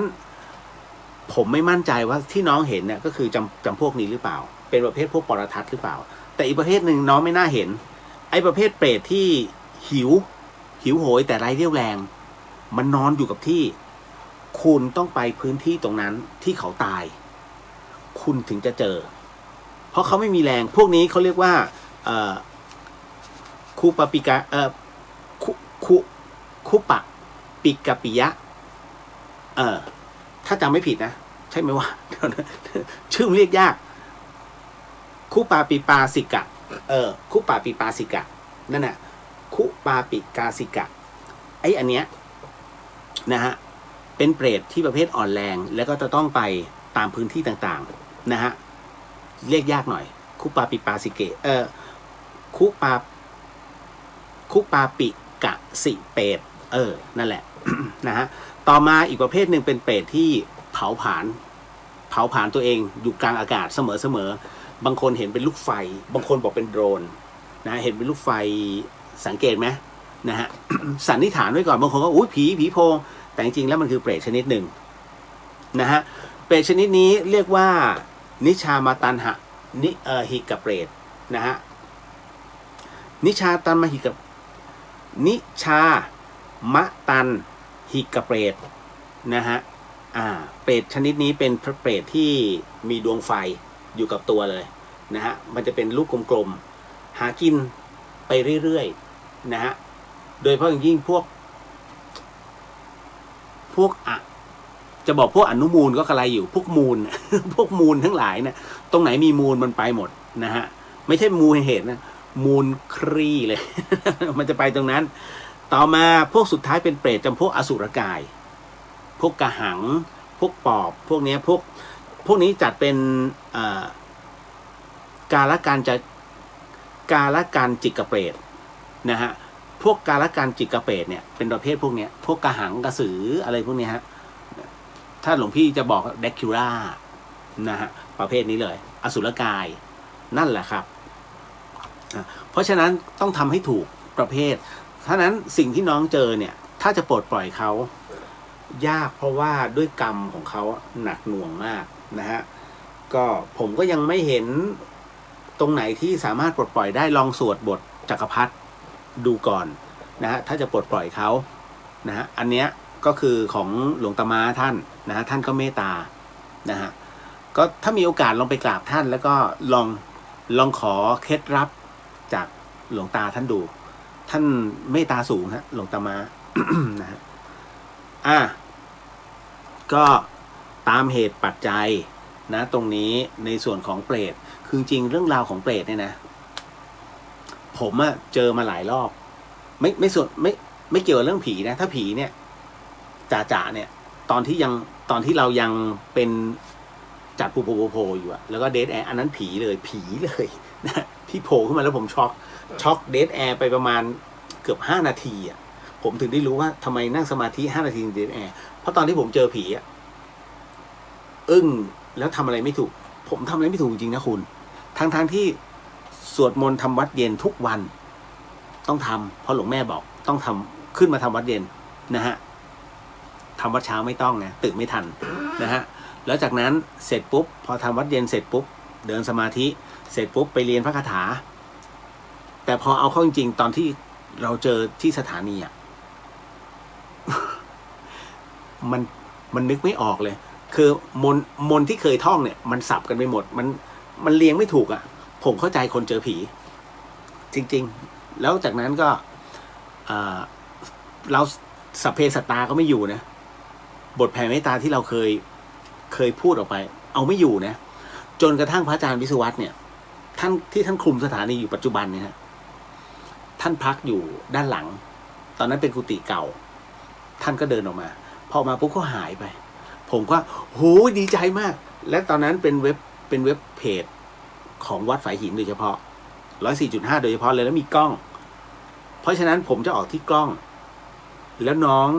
ผมไม่มั่นใจว่าที่น้องเห็นเนี่ยก็คือจำพวกนี้หรือเปล่าเป็นประเภทพวกปรทัศน์หรือเปล่าแต่อีกประเภทหนึ่งน้องไม่น่าเห็นไอ้ประเภทเปรตที่หิวโหยแต่ไร้เรี่ยวแรงมันนอนอยู่กับที่คุณต้องไปพื้นที่ตรงนั้นที่เขาตายคุณถึงจะเจอเพราะเขาไม่มีแรงพวกนี้เขาเรียกว่าคูปปิกะคูปะปิกะปิยะถ้าจำไม่ผิดนะใช่ไหมว่าชื่อเรียกยากคูปาปิปาสิกะคูปาปิปาสิกะนั่นน่ะคูปาปิกาสิกะไอ้อันเนี้ยนะฮะเป็นเปรตที่ประเภทอ่อนแรงแล้วก็จะต้องไปตามพื้นที่ต่างๆนะฮะเรียกยากหน่อยคูปาปิปาสิเกะคูปาปิกะสิเปรตนั่นแหละ นะฮะต่อมาอีกประเภทหนึ่งเป็นเปรตที่เผาผลาญตัวเองอยู่กลางอากาศเสมอบางคนเห็นเป็นลูกไฟบางคนบอกเป็นโดรนนะเห็นเป็นลูกไฟสังเกตไหมนะฮะ สันนิษฐานไว้ก่อนบางคนก็อุ้ยผีโพงแต่จริงๆแล้วมันคือเปรตชนิดหนึ่งนะฮะเปรตชนิดนี้เรียกว่านิชามาตันหะหิกะเปรตนะฮะนิชามะตันหิกะเปรตนะฮะเปรตชนิดนี้เป็นเปรตที่มีดวงไฟอยู่กับตัวเลยนะฮะมันจะเป็นลูกกลมๆหากินไปเรื่อยๆนะฮะโดยเฉพาะอย่างยิ่งพวกจะบอกพวกอนุมูลก็กระไรอยู่พวกมูล พวกมูลทั้งหลายเนี่ยตรงไหนมีมูลมันไปหมดนะฮะไม่ใช่มูลเหตุนะมูลครีเลย มันจะไปตรงนั้นต่อมาพวกสุดท้ายเป็นเปรตจำพวกอสุรกายพวกกระหังพวกปอบพวกนี้พวกนี้จัดเป็นกาลการจิกเปรตนะฮะพวกกาลการจิกเปรตเนี่ยเป็นประเภทพวกนี้พวกกระหังกระสืออะไรพวกนี้ฮะถ้าหลวงพี่จะบอกแดคิล่านะฮะประเภทนี้เลยอสุรกายนั่นแหละครับเพราะฉะนั้นต้องทำให้ถูกประเภทฉะนั้นสิ่งที่น้องเจอเนี่ยถ้าจะปลดปล่อยเขายากเพราะว่าด้วยกรรมของเขาหนักหน่วงมากนะฮะก็ผมก็ยังไม่เห็นตรงไหนที่สามารถปลดปล่อยได้ลองสวดบทจักรพรรดิดูก่อนนะฮะถ้าจะปลดปล่อยเขานะฮะอันเนี้ยก็คือของหลวงตามาท่านนะฮะท่านก็เมตตานะฮะก็ถ้ามีโอกาสลองไปกราบท่านแล้วก็ลองขอเคล็ดลับจากหลวงตาท่านดูท่านเมตตาสูงฮะหลวงตามา นะฮะก็ตามเหตุปัจจัยนะตรงนี้ในส่วนของเปรตคือจริงเรื่องราวของเปรตเนี่ยนะผมเจอมาหลายรอบไม่เกี่ยวกับเรื่องผีนะถ้าผีเนี่ยจ่าเนี่ยตอนที่เรายังเป็นจัดโผล่อยู่แล้วก็เดทแอร์อันนั้นผีเลยนะที่โผล่ขึ้นมาแล้วผมช็อกเดทแอร์ไปประมาณเกือบ5 นาทีผมถึงได้รู้ว่าทำไมนั่งสมาธิ5 นาทีเดทแอร์เพราะตอนที่ผมเจอผีอึ้งแล้วทำอะไรไม่ถูกผมทำอะไรไม่ถูกจริงๆนะคุณทั้งที่สวดมนต์ทำวัดเย็นทุกวัน ต้องทำเพราะหลวงแม่บอกต้องทำขึ้นมาทำวัดเย็นนะฮะทำวัดเช้าไม่ต้องไงตื่นไม่ทันนะฮะแล้วจากนั้นเสร็จปุ๊บพอทำวัดเย็นเสร็จปุ๊บเดินสมาธิเสร็จปุ๊บไปเรียนพระคาถาแต่พอเอาเข้าจริงๆตอนที่เราเจอที่สถานีอ่ะ มันนึกไม่ออกเลย คือมนที่เคยท่องเนี่ยมันสับกันไปหมดมันเรียงไม่ถูกอ่ะผมเข้าใจคนเจอผีจริงๆแล้วจากนั้นก็เราสัพเพสัตตาก็ไม่อยู่นะบทแผ่เมตตาที่เราเคยพูดออกไปเอาไม่อยู่นะจนกระทั่งพระอาจารย์วิศวัตเนี่ยท่านคุมสถานีอยู่ปัจจุบันเนี่ยฮะท่านพักอยู่ด้านหลังตอนนั้นเป็นกุฏิเก่าท่านก็เดินออกมาพอมาปุ๊บก็หายไปผมก็โหดีใจมากและตอนนั้นเป็นเว็บเพจของวัดฝายหินโดยเฉพาะ 104.5 โดยเฉพาะเลยแล้วมีกล้องเพราะฉะนั้นผมจะออกที่กล้องแล้วน้อง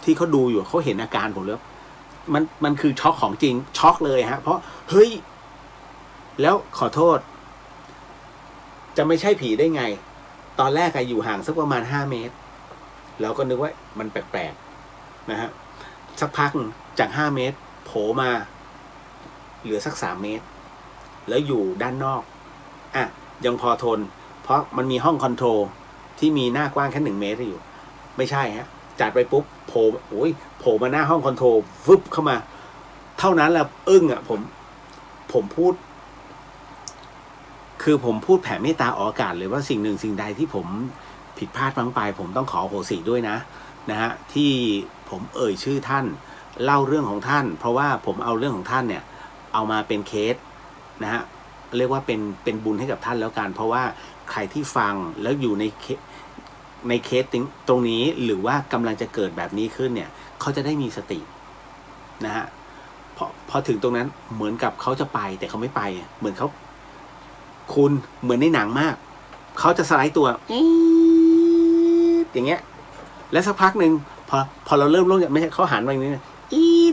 ที่เขาดูอยู่เขาเห็นอาการผมแล้วมันคือช็อกของจริงช็อกเลยฮะเพราะเฮ้ยแล้วขอโทษจะไม่ใช่ผีได้ไงตอนแรกอยู่ห่างสักประมาณ5 เมตรเราก็นึกว่ามันแปลกๆนะฮะสักพักจาก5 เมตรโผล่มาเหลือสัก3 เมตรแล้วอยู่ด้านนอกอ่ะยังพอทนเพราะมันมีห้องคอนโทรลที่มีหน้ากว้างแค่1 เมตรอยู่ไม่ใช่ฮะจัดไปปุ๊บโผล่มาหน้าห้องคอนโทรลฟึบเข้ามาเท่านั้นแหละอึ้งอ่ะผมพูดคือผมพูดแผ่เมตตาออกอากาศเลยว่าสิ่งหนึ่งสิ่งใดที่ผมผิดพลาดพลั้งไปผมต้องขอโหสิด้วยนะฮะที่ผมเอ่ยชื่อท่านเล่าเรื่องของท่านเพราะว่าผมเอาเรื่องของท่านเนี่ยเอามาเป็นเคสนะฮะเรียกว่าเป็นบุญให้กับท่านแล้วกันเพราะว่าใครที่ฟังแล้วอยู่ในเคสตรงนี้หรือว่ากำลังจะเกิดแบบนี้ขึ้นเนี่ยเขาจะได้มีสตินะฮะพอถึงตรงนั้นเหมือนกับเขาจะไปแต่เขาไม่ไปเหมือนเขาคุณเหมือนในหนังมากเขาจะสไลด์ตัวอย่างเงี้ยและสักพักหนึ่งพอเราเริ่มลงไม่ใช่เขาหันมาอย่างนี้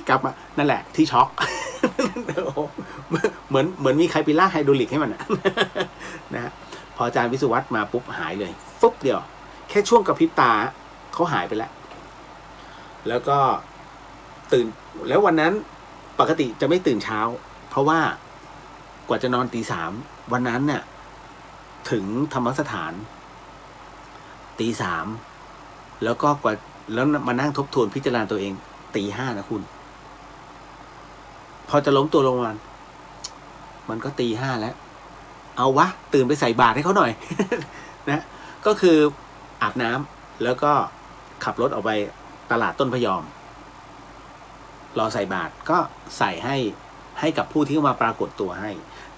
กลับมานั่นแหละที่ช็อก เหมือนมีใครไปลากไฮดรอลิกให้มันนะฮะพออาจารย์วิศวัตมาปุ๊บหายเลยฟุ๊บเดียวแค่ช่วงกระพริบตาเขาหายไปแล้วแล้วก็ตื่นแล้ววันนั้นปกติจะไม่ตื่นเช้าเพราะว่ากว่าจะนอนตี 3วันนั้นเนี่ยถึงธรรมสถานตี 3แล้วก็กว่าแล้วมานั่งทบทวนพิจารณาตัวเองตี 5นะคุณพอจะล้มตัวลงมันก็ตี 5แล้วเอาวะตื่นไปใส่บาตรให้เขาหน่อย นะก็คืออาบน้ำแล้วก็ขับรถออกไปตลาดต้นพยอมรอใส่บาตรก็ใส่ให้กับผู้ที่มาปรากฏตัวให้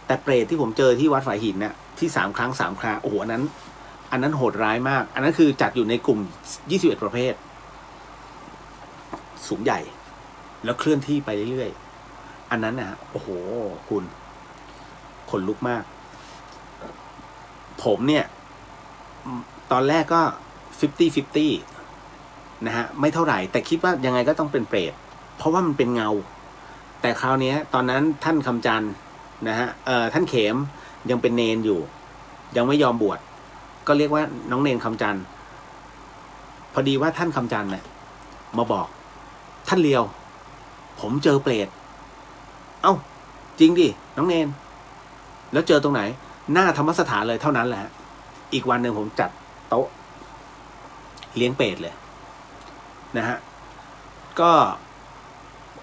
แต่เปรตที่ผมเจอที่วัดฝายหินเนี่ยที่3 ครั้ง 3 คราโอ้โหอันนั้นโหดร้ายมากอันนั้นคือจัดอยู่ในกลุ่ม21 ประเภทสูงใหญ่แล้วเคลื่อนที่ไปเรื่อยๆอันนั้นนะโอ้โหคุณขนลุกมากผมเนี่ยตอนแรกก็50-50นะฮะไม่เท่าไหร่แต่คิดว่ายังไงก็ต้องเป็นเปรตเพราะว่ามันเป็นเงาแต่คราวนี้ตอนนั้นท่านคำจันทร์นะฮะท่านเขมยังเป็นเนนอยู่ยังไม่ยอมบวชก็เรียกว่าน้องเนนคำจันทร์พอดีว่าท่านคำจันทร์เนี่ยมาบอกท่านเลียวผมเจอเปรตเอ้าจริงดิน้องเนนแล้วเจอตรงไหนหน้าธรรมสถานเลยเท่านั้นแหละอีกวันหนึ่งผมจัดโต๊ะเลี้ยงเปรตเลยนะฮะก็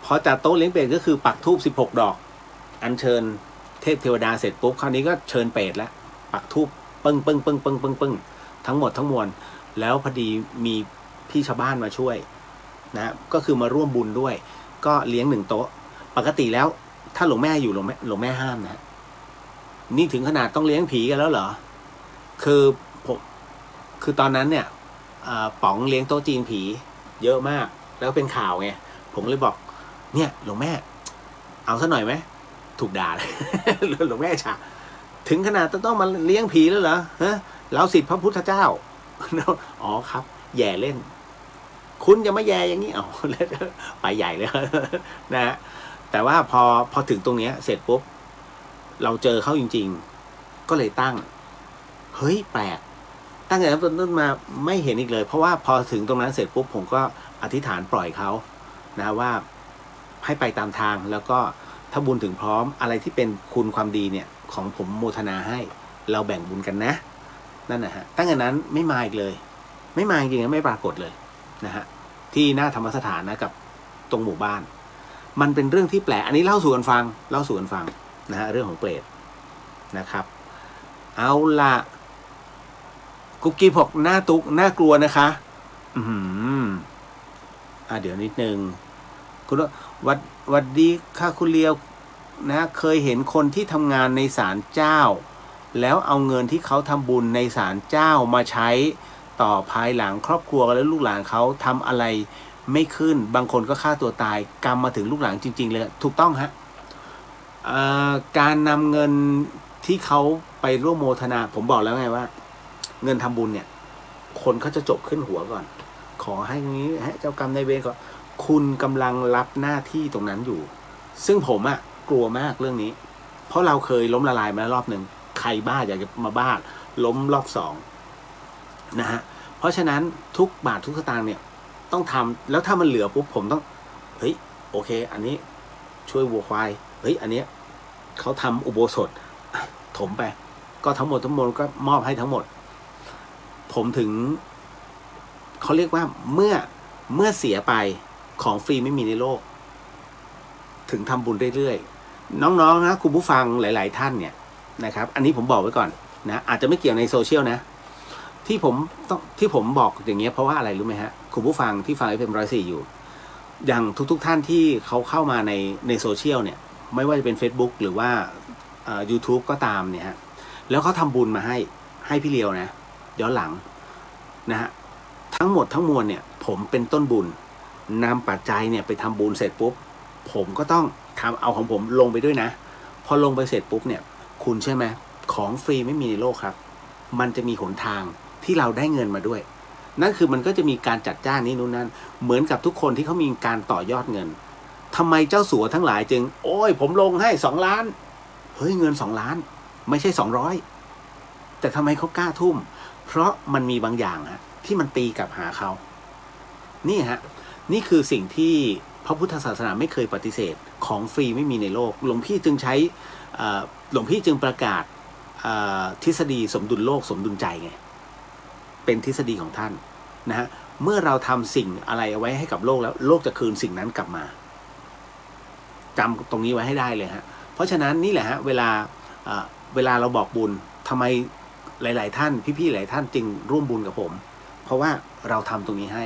พอจัดโต๊ะเลี้ยงเปรตก็คือปักธูป16 ดอกอัญเชิญเทพเทวดาเสร็จปุ๊บคราวนี้ก็เชิญเปรตแล้วปักธูปปึ้งทั้งหมดทั้งมวลแล้วพอดีมีพี่ชาวบ้านมาช่วยนะก็คือมาร่วมบุญด้วยก็เลี้ยง1 โต๊ะปกติแล้วถ้าหลวงแม่อยู่หลวงแม่ห้ามนะนี่ถึงขนาดต้องเลี้ยงผีกันแล้วเหรอคือตอนนั้นเนี่ยป๋องเลี้ยงโต๊ะจีนผีเยอะมากแล้วเป็นข่าวไงผมเลยบอกเนี่ยหลวงแม่เอาซะหน่อยไหมถูกด่าเลย หลวงแม่ฉะถึงขนาดต้องมาเลี้ยงผีแล้วเหรอฮะเราศิษย์พระพุทธเจ้า อ๋อครับแย่เล่นคุณจะมาแย่อย่างนี้อ๋อไปใหญ่เลย นะฮะแต่ว่าพอถึงตรงเนี้ยเสร็จปุ๊บเราเจอเขาจริงๆก็เลยตั้งเฮ้ยแปลก ตั้งแต่นั้นเป็นต้นมาไม่เห็นอีกเลย เพราะว่าพอถึงตรงนั้นเสร็จปุ๊บผมก็อธิษฐานปล่อยเขานะว่าให้ไปตามทางแล้วก็ถ้าบุญถึงพร้อมอะไรที่เป็นคุณความดีเนี่ยของผมโมทนาให้เราแบ่งบุญกันนะนั่นนะฮะตั้งแต่นั้นไม่มาอีกเลยไม่มาจริงๆไม่ปรากฏเลยนะฮะที่หน้าธรรมสถานนะกับตรงหมู่บ้านมันเป็นเรื่องที่แปลกอันนี้เล่าสู่กันฟังนะฮะเรื่องของเปรตนะครับเอาละกุ๊กกิ๊บบอกหน้าตุ๊กน่ากลัวนะคะเดี๋ยวนิดนึงคุณวัดดีค่ะคุณเลียวนะเคยเห็นคนที่ทำงานในศาลเจ้าแล้วเอาเงินที่เขาทำบุญในศาลเจ้ามาใช้ต่อภายหลังครอบครัวและลูกหลานเขาทำอะไรไม่ขึ้นบางคนก็ฆ่าตัวตายกรรมมาถึงลูกหลานจริงๆเลยถูกต้องฮะการนำเงินที่เขาไปร่วมโมทนาผมบอกแล้วไงว่าเงินทำบุญเนี่ยคนเขาจะจบขึ้นหัวก่อนขอให้นี้ให้เจ้ากรรมนายเวรก่อนคุณกำลังรับหน้าที่ตรงนั้นอยู่ซึ่งผมกลัวมากเรื่องนี้เพราะเราเคยล้มละลายมาแล้วรอบหนึ่งใครบ้าอยากจะมาบ้าล้มรอบ2นะฮะเพราะฉะนั้นทุกบาททุกสตางค์เนี่ยต้องทำแล้วถ้ามันเหลือปุ๊บผมต้องเฮ้ยโอเคอันนี้ช่วยวัวควายเฮ้ยอันเนี้ยเขาทำอุโบสถถมไปก็ทั้งหมดก็มอบให้ทั้งหมดผมถึงเขาเรียกว่าเมื่อเสียไปของฟรีไม่มีในโลกถึงทำบุญเรื่อยๆน้องๆนะคุณผู้ฟังหลายๆท่านเนี่ยนะครับอันนี้ผมบอกไว้ก่อนนะอาจจะไม่เกี่ยวในโซเชียลนะที่ผมบอกอย่างเงี้ยเพราะว่าอะไรรู้ไหมฮะคุณผู้ฟังที่ฟังFM104อยู่อย่างทุกท่านที่เขาเข้ามาในโซเชียลเนี่ยไม่ว่าจะเป็น Facebook หรือว่าYouTube ก็ตามเนี่ยฮะแล้วเขาทำบุญมาให้พี่เลียวนะย้อนหลังนะฮะทั้งหมดทั้งมวลเนี่ยผมเป็นต้นบุญนำปัจจัยเนี่ยไปทำบุญเสร็จปุ๊บผมก็ต้องทำเอาของผมลงไปด้วยนะพอลงไปเสร็จปุ๊บเนี่ยคุณใช่ไหมของฟรีไม่มีในโลกครับมันจะมีหนทางที่เราได้เงินมาด้วยนั่นคือมันก็จะมีการจัดจ้างนี้นู่นนั่นเหมือนกับทุกคนที่เขามีการต่อยอดเงินทำไมเจ้าสัวทั้งหลายจึงโอ้ยผมลงให้2 ล้านเฮ้ยเงิน2 ล้านไม่ใช่200แต่ทำไมเขากล้าทุ่มเพราะมันมีบางอย่างฮะที่มันตีกลับหาเขานี่ฮะนี่คือสิ่งที่พระพุทธศาสนาไม่เคยปฏิเสธของฟรีไม่มีในโลกหลวงพี่จึงใช้หลวงพี่จึงประกาศทฤษฎีสมดุลโลกสมดุลใจไงเป็นทฤษฎีของท่านนะฮะเมื่อเราทำสิ่งอะไรเอาไว้ให้กับโลกแล้วโลกจะคืนสิ่งนั้นกลับมาจำตรงนี้ไว้ให้ได้เลยฮะเพราะฉะนั้นนี่แหละฮะเวลาเราบอกบุญทำไมหลายๆท่านพี่ๆหลายท่านจึงร่วมบุญกับผมเพราะว่าเราทำตรงนี้ให้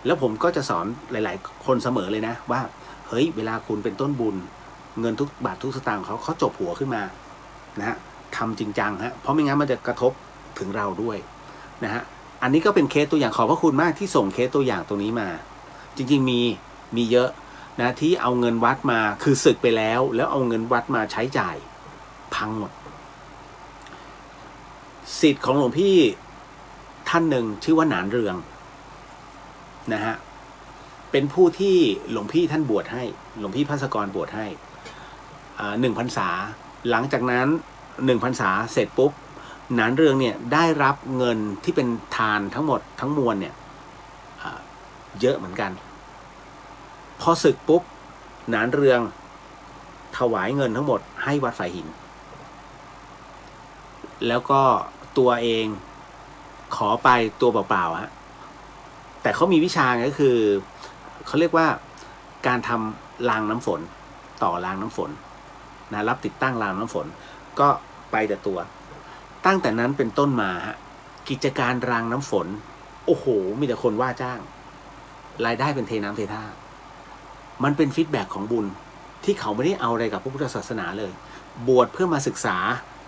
แล้วผมก็จะสอนหลายๆคนเสมอเลยนะว่าเฮ้ยเวลาคุณเป็นต้นบุญเงินทุกบาททุกสตางค์เขาจบหัวขึ้นมานะฮะทำจริงจังฮะเพราะไม่งั้นมันจะกระทบถึงเราด้วยนะฮะอันนี้ก็เป็นเคสตัวอย่างขอบพระคุณมากที่ส่งเคสตัวอย่างตรงนี้มาจริงๆมีเยอะนะที่เอาเงินวัดมาคือสึกไปแล้วเอาเงินวัดมาใช้จ่ายพังหมดศิษย์ของหลวงพี่ท่านหนึ่งชื่อว่าหนานเรืองนะฮะเป็นผู้ที่หลวงพี่ท่านบวชให้หลวงพี่ภัสกรบวชให้1 พรรษาหลังจากนั้น1 พรรษาเสร็จปุ๊บหนานเรืองเนี่ยได้รับเงินที่เป็นทานทั้งหมดทั้งมวลเนี่ยเยอะเหมือนกันพอศึกปุ๊บหนานเรืองถวายเงินทั้งหมดให้วัดฝ่ายหินแล้วก็ตัวเองขอไปตัวเปล่าๆฮะแต่เขามีวิชาไงก็คือเขาเรียกว่าการทำรางน้ำฝนต่อรางน้ำฝนนะรับติดตั้งรางน้ำฝนก็ไปแต่ตัวตั้งแต่นั้นเป็นต้นมาฮะกิจการรางน้ำฝนโอ้โหมีแต่คนว่าจ้างรายได้เป็นเทน้ำเทท่ามันเป็นฟีดแบ็กของบุญที่เขาไม่ได้เอาอะไรกับพระพุทธศาสนาเลยบวชเพื่อมาศึกษา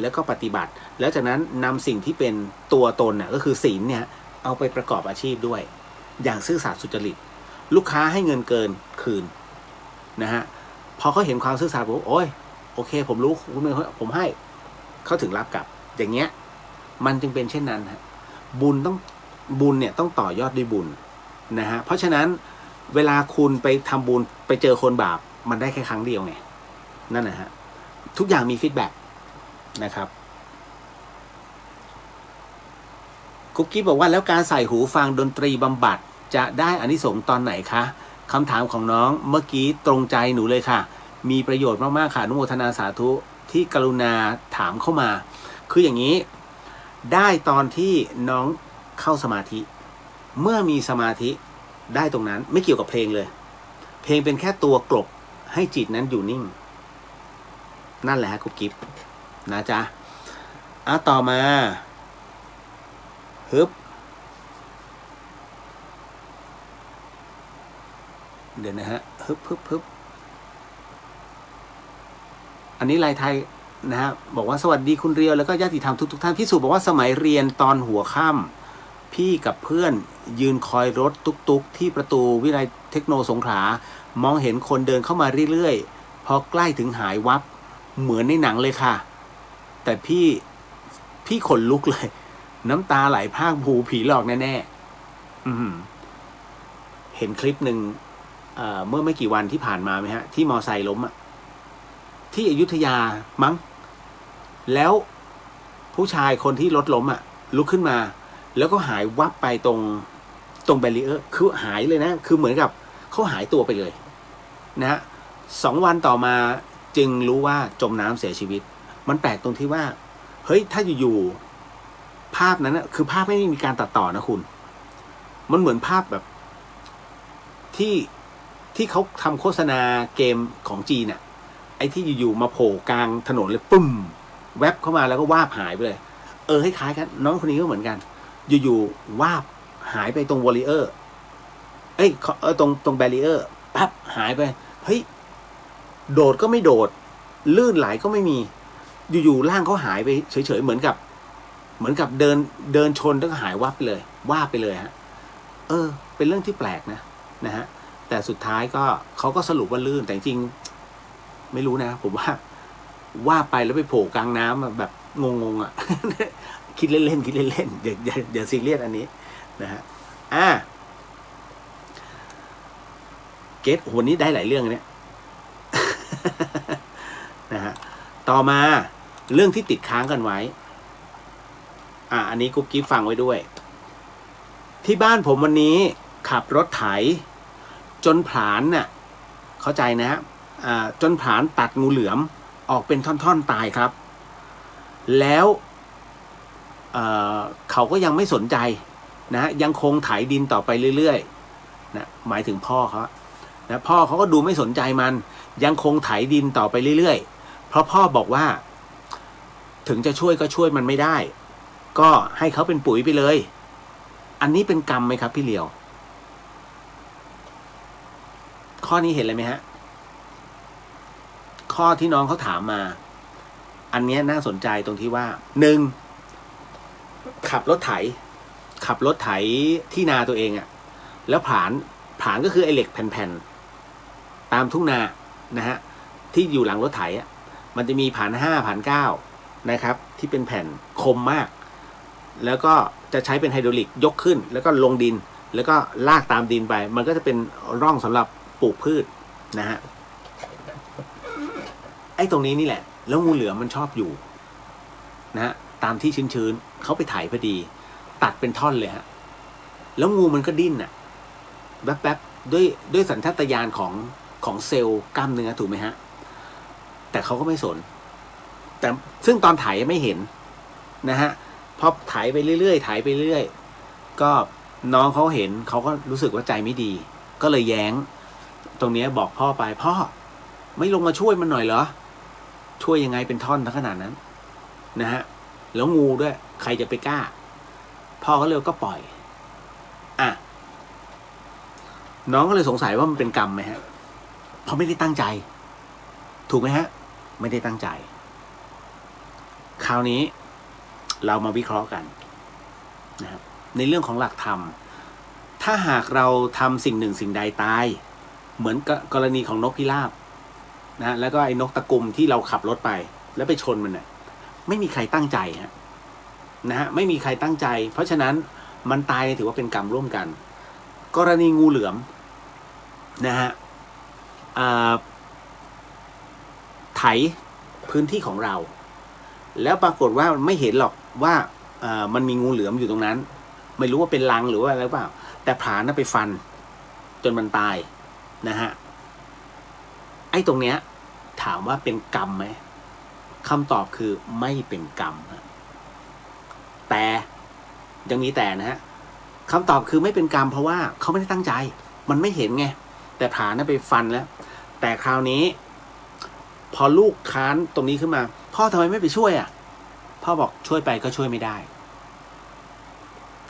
แล้วก็ปฏิบัติแล้วจากนั้นนำสิ่งที่เป็นตัวตนเนี่ยก็คือศีลเนี่ยเอาไปประกอบอาชีพด้วยอย่างซื่อสัตย์สุจริตลูกค้าให้เงินเกินคืนนะฮะพอเขาเห็นความซื่อสัตย์บอกโอ้ยโอเคผมรู้ผมให้เขาถึงรับกลับอย่างเงี้ยมันจึงเป็นเช่นนั้นฮะบุญเนี่ยต้องต่อยอดด้วยบุญนะฮะเพราะฉะนั้นเวลาคุณไปทำบุญไปเจอคนบาปมันได้แค่ครั้งเดียวไงนั่นนะฮะทุกอย่างมีฟีดแบ็กนะครับ กุ๊กกิ๊บบอกว่าแล้วการใส่หูฟังดนตรีบำบัดจะได้อานิสงส์ตอนไหนคะคำถามของน้องเมื่อกี้ตรงใจหนูเลยค่ะมีประโยชน์มากๆค่ะอนุโมทนาสาธุที่กรุณาถามเข้ามาคืออย่างนี้ได้ตอนที่น้องเข้าสมาธิเมื่อมีสมาธิได้ตรงนั้นไม่เกี่ยวกับเพลงเลยเพลงเป็นแค่ตัวกลบให้จิตนั้นอยู่นิ่งนั่นแหละฮะกุ๊กกิ๊บนะจ๊ะต่อมาฮึบเดี๋ยวนะฮะฮึบอันนี้ลายไทยนะฮะบอกว่าสวัสดีคุณเรียวแล้วก็ญาติธรรมทุกท่านพี่สุบอกว่าสมัยเรียนตอนหัวค่ำพี่กับเพื่อนยืนคอยรถตุกที่ประตูวิทยาลัยเทคโนสงขลามองเห็นคนเดินเข้ามาเรื่อยๆพอใกล้ถึงหายวับเหมือนในหนังเลยค่ะแต่พี่ขนลุกเลยน้ำตาไหลพรากผูผีหลอกแน่ๆเห็นคลิปหนึ่งเมื่อไม่กี่วันที่ผ่านมาไหมฮะที่มอไซค์ล้มที่อยุธยามั้งแล้วผู้ชายคนที่รถล้มลุกขึ้นมาแล้วก็หายวับไปตรงแบรีเออร์คือหายเลยนะคือเหมือนกับเขาหายตัวไปเลยนะฮะ2 วันต่อมาจึงรู้ว่าจมน้ำเสียชีวิตมันแปลกตรงที่ว่าเฮ้ยถ้าอยู่ๆภาพนั้นนะคือภาพไม่มีการตัดต่อนะคุณมันเหมือนภาพแบบที่เขาทำโฆษณาเกมของจีนไอ้ที่อยู่ๆมาโผล่กลางถนนเลยปุ้มแวบเข้ามาแล้วก็วาบหายไปเลยให้คล้ายกันน้องคนนี้ก็เหมือนกันอยู่ๆวาบหายไปตรงวอลเลเยอร์ตรงแบรีเออร์ปั๊บหายไปเฮ้ยโดดก็ไม่โดดลื่นไหลก็ไม่มีอยู่ๆร่างเขาหายไปเฉยๆเหมือนกับเดินชนแล้วก็หายวับไปเลยว่าไปเลยฮะเป็นเรื่องที่แปลกนะฮะแต่สุดท้ายก็เขาก็สรุปว่าลื่นแต่จริงไม่รู้นะผมว่าไปแล้วไปโผล่กลางน้ำแบบงงๆคิดเล่นๆเดี๋ยวซีเรียสอันนี้นะฮะเกตวันนี้ได้หลายเรื่องเนี่ย นะฮะต่อมาเรื่องที่ติดค้างกันไว้อันนี้กุ๊บกิ๊บฟังไว้ด้วยที่บ้านผมวันนี้ขับรถไถจนผลาญเข้าใจนะฮะจนผลาญตัดงูเหลือมออกเป็นท่อนๆตายครับแล้วเขาก็ยังไม่สนใจนะยังคงไถดินต่อไปเรื่อยๆนะหมายถึงพ่อเขานะพ่อเขาก็ดูไม่สนใจมันยังคงไถดินต่อไปเรื่อยๆเพราะพ่อบอกว่าถึงจะช่วยก็ช่วยมันไม่ได้ก็ให้เขาเป็นปุ๋ยไปเลยอันนี้เป็นกรรมไหมครับพี่เหลียวข้อนี้เห็นเลยไหมฮะข้อที่น้องเขาถามมาอันนี้น่าสนใจตรงที่ว่า1ขับรถไถที่นาตัวเองแล้วผานก็คือไอ้เหล็กแผ่นๆตามทุ่งนานะฮะที่อยู่หลังรถไถมันจะมีผาน5ผาน9นะครับที่เป็นแผ่นคมมากแล้วก็จะใช้เป็นไฮดรอลิกยกขึ้นแล้วก็ลงดินแล้วก็ลากตามดินไปมันก็จะเป็นร่องสำหรับปลูกพืชนะฮะไอ้ตรงนี้นี่แหละแล้วงูเหลือมมันชอบอยู่นะตามที่ชื้นๆเขาไปถ่ายพอดีตัดเป็นท่อนเลยฮะแล้วงูมันก็ดิ้นแป๊บๆด้วยสัญชาตญาณของเซลล์กล้ามเนื้อถูกไหมฮะแต่เขาก็ไม่สนแต่ซึ่งตอนถ่ายไม่เห็นนะฮะพอถ่ายไปเรื่อยๆก็น้องเขาเห็นเขาก็รู้สึกว่าใจไม่ดีก็เลยแย้งตรงนี้บอกพ่อไปพ่อไม่ลงมาช่วยมันหน่อยเหรอช่วยยังไงเป็นท่อนทั้งขนาดนั้นนะฮะแล้วงูด้วยใครจะไปกล้าพ่อก็เลยก็ปล่อยน้องก็เลยสงสัยว่ามันเป็นกรรมไหมฮะเพราะไม่ได้ตั้งใจถูกไหมฮะไม่ได้ตั้งใจคราวนี้เรามาวิเคราะห์กันนะครับในเรื่องของหลักธรรมถ้าหากเราทำสิ่งหนึ่งสิ่งใดตายเหมือนกรณีของนกพิราบนะแล้วก็ไอ้นกตะกุมที่เราขับรถไปแล้วไปชนมันไม่มีใครตั้งใจนะฮะไม่มีใครตั้งใจเพราะฉะนั้นมันตายถือว่าเป็นกรรมร่วมกันกรณีงูเหลือมนะฮะไถพื้นที่ของเราแล้วปรากฏว่าไม่เห็นหรอกว่ามันมีงูเหลือมอยู่ตรงนั้น ไม่รู้ว่าเป็นรังหรือว่าอะไรหรือเปล่าแต่ผลาญไปฟันจนมันตายนะฮะไอ้ตรงเนี้ยถามว่าเป็นกรรมไหมคำตอบคือไม่เป็นกรรมแต่ยังมีแต่นะฮะคำตอบคือไม่เป็นกรรมเพราะว่าเขาไม่ได้ตั้งใจมันไม่เห็นไงแต่ผลาญไปฟันแล้วแต่คราวนี้พอลูกค้านตรงนี้ขึ้นมาพ่อทำไมไม่ไปช่วยอ่ะพ่อบอกช่วยไปก็ช่วยไม่ได้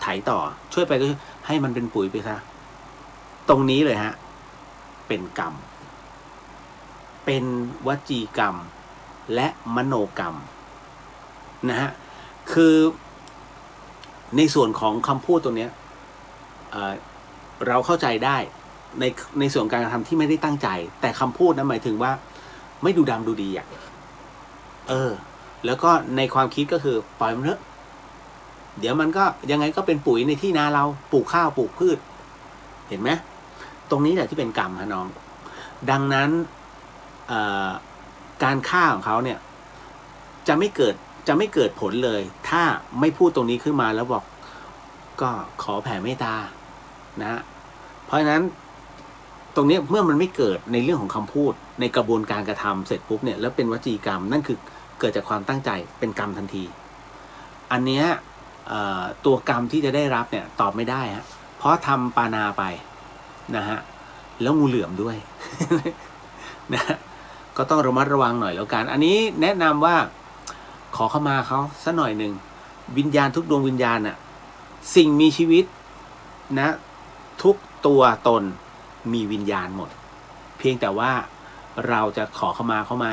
ไถต่อช่วยไปก็ให้มันเป็นปุ๋ยไปซะตรงนี้เลยฮะเป็นกรรมเป็นวจีกรรมและมโนกรรมนะฮะคือในส่วนของคำพูดตัวเนี้ยเราเข้าใจได้ในส่วนการกระทำที่ไม่ได้ตั้งใจแต่คำพูดนั้นหมายถึงว่าไม่ดูดำดูดีอ่ะแล้วก็ในความคิดก็คือปล่อยมันเถอะเดี๋ยวมันก็ยังไงก็เป็นปุ๋ยในที่นาเราปลูกข้าวปลูกพืชเห็นไหมตรงนี้แหละที่เป็นกรรมฮะน้องดังนั้นการฆ่าของเขาเนี่ยจะไม่เกิดผลเลยถ้าไม่พูดตรงนี้ขึ้นมาแล้วบอกก็ขอแผ่เมตตานะเพราะฉะนั้นตรงนี้เมื่อมันไม่เกิดในเรื่องของคำพูดในกระบวนการกระทำเสร็จปุ๊บเนี่ยแล้วเป็นวจีกรรมนั่นคือเกิดจากความตั้งใจเป็นกรรมทันทีอันเนี้ยตัวกรรมที่จะได้รับเนี่ยตอบไม่ได้ฮะเพราะทำปานาไปนะฮะแล้วงูเหลือมด้วย นะก็ต้องระมัดระวังหน่อยแล้วกันอันนี้แนะนำว่าขอเข้ามาเขาสักหน่อยหนึ่งวิญญาณทุกดวงวิญญาณน่ะสิ่งมีชีวิตนะทุกตัวตนมีวิญญาณหมดเพียงแต่ว่าเราจะขอเข้ามาเขาไหม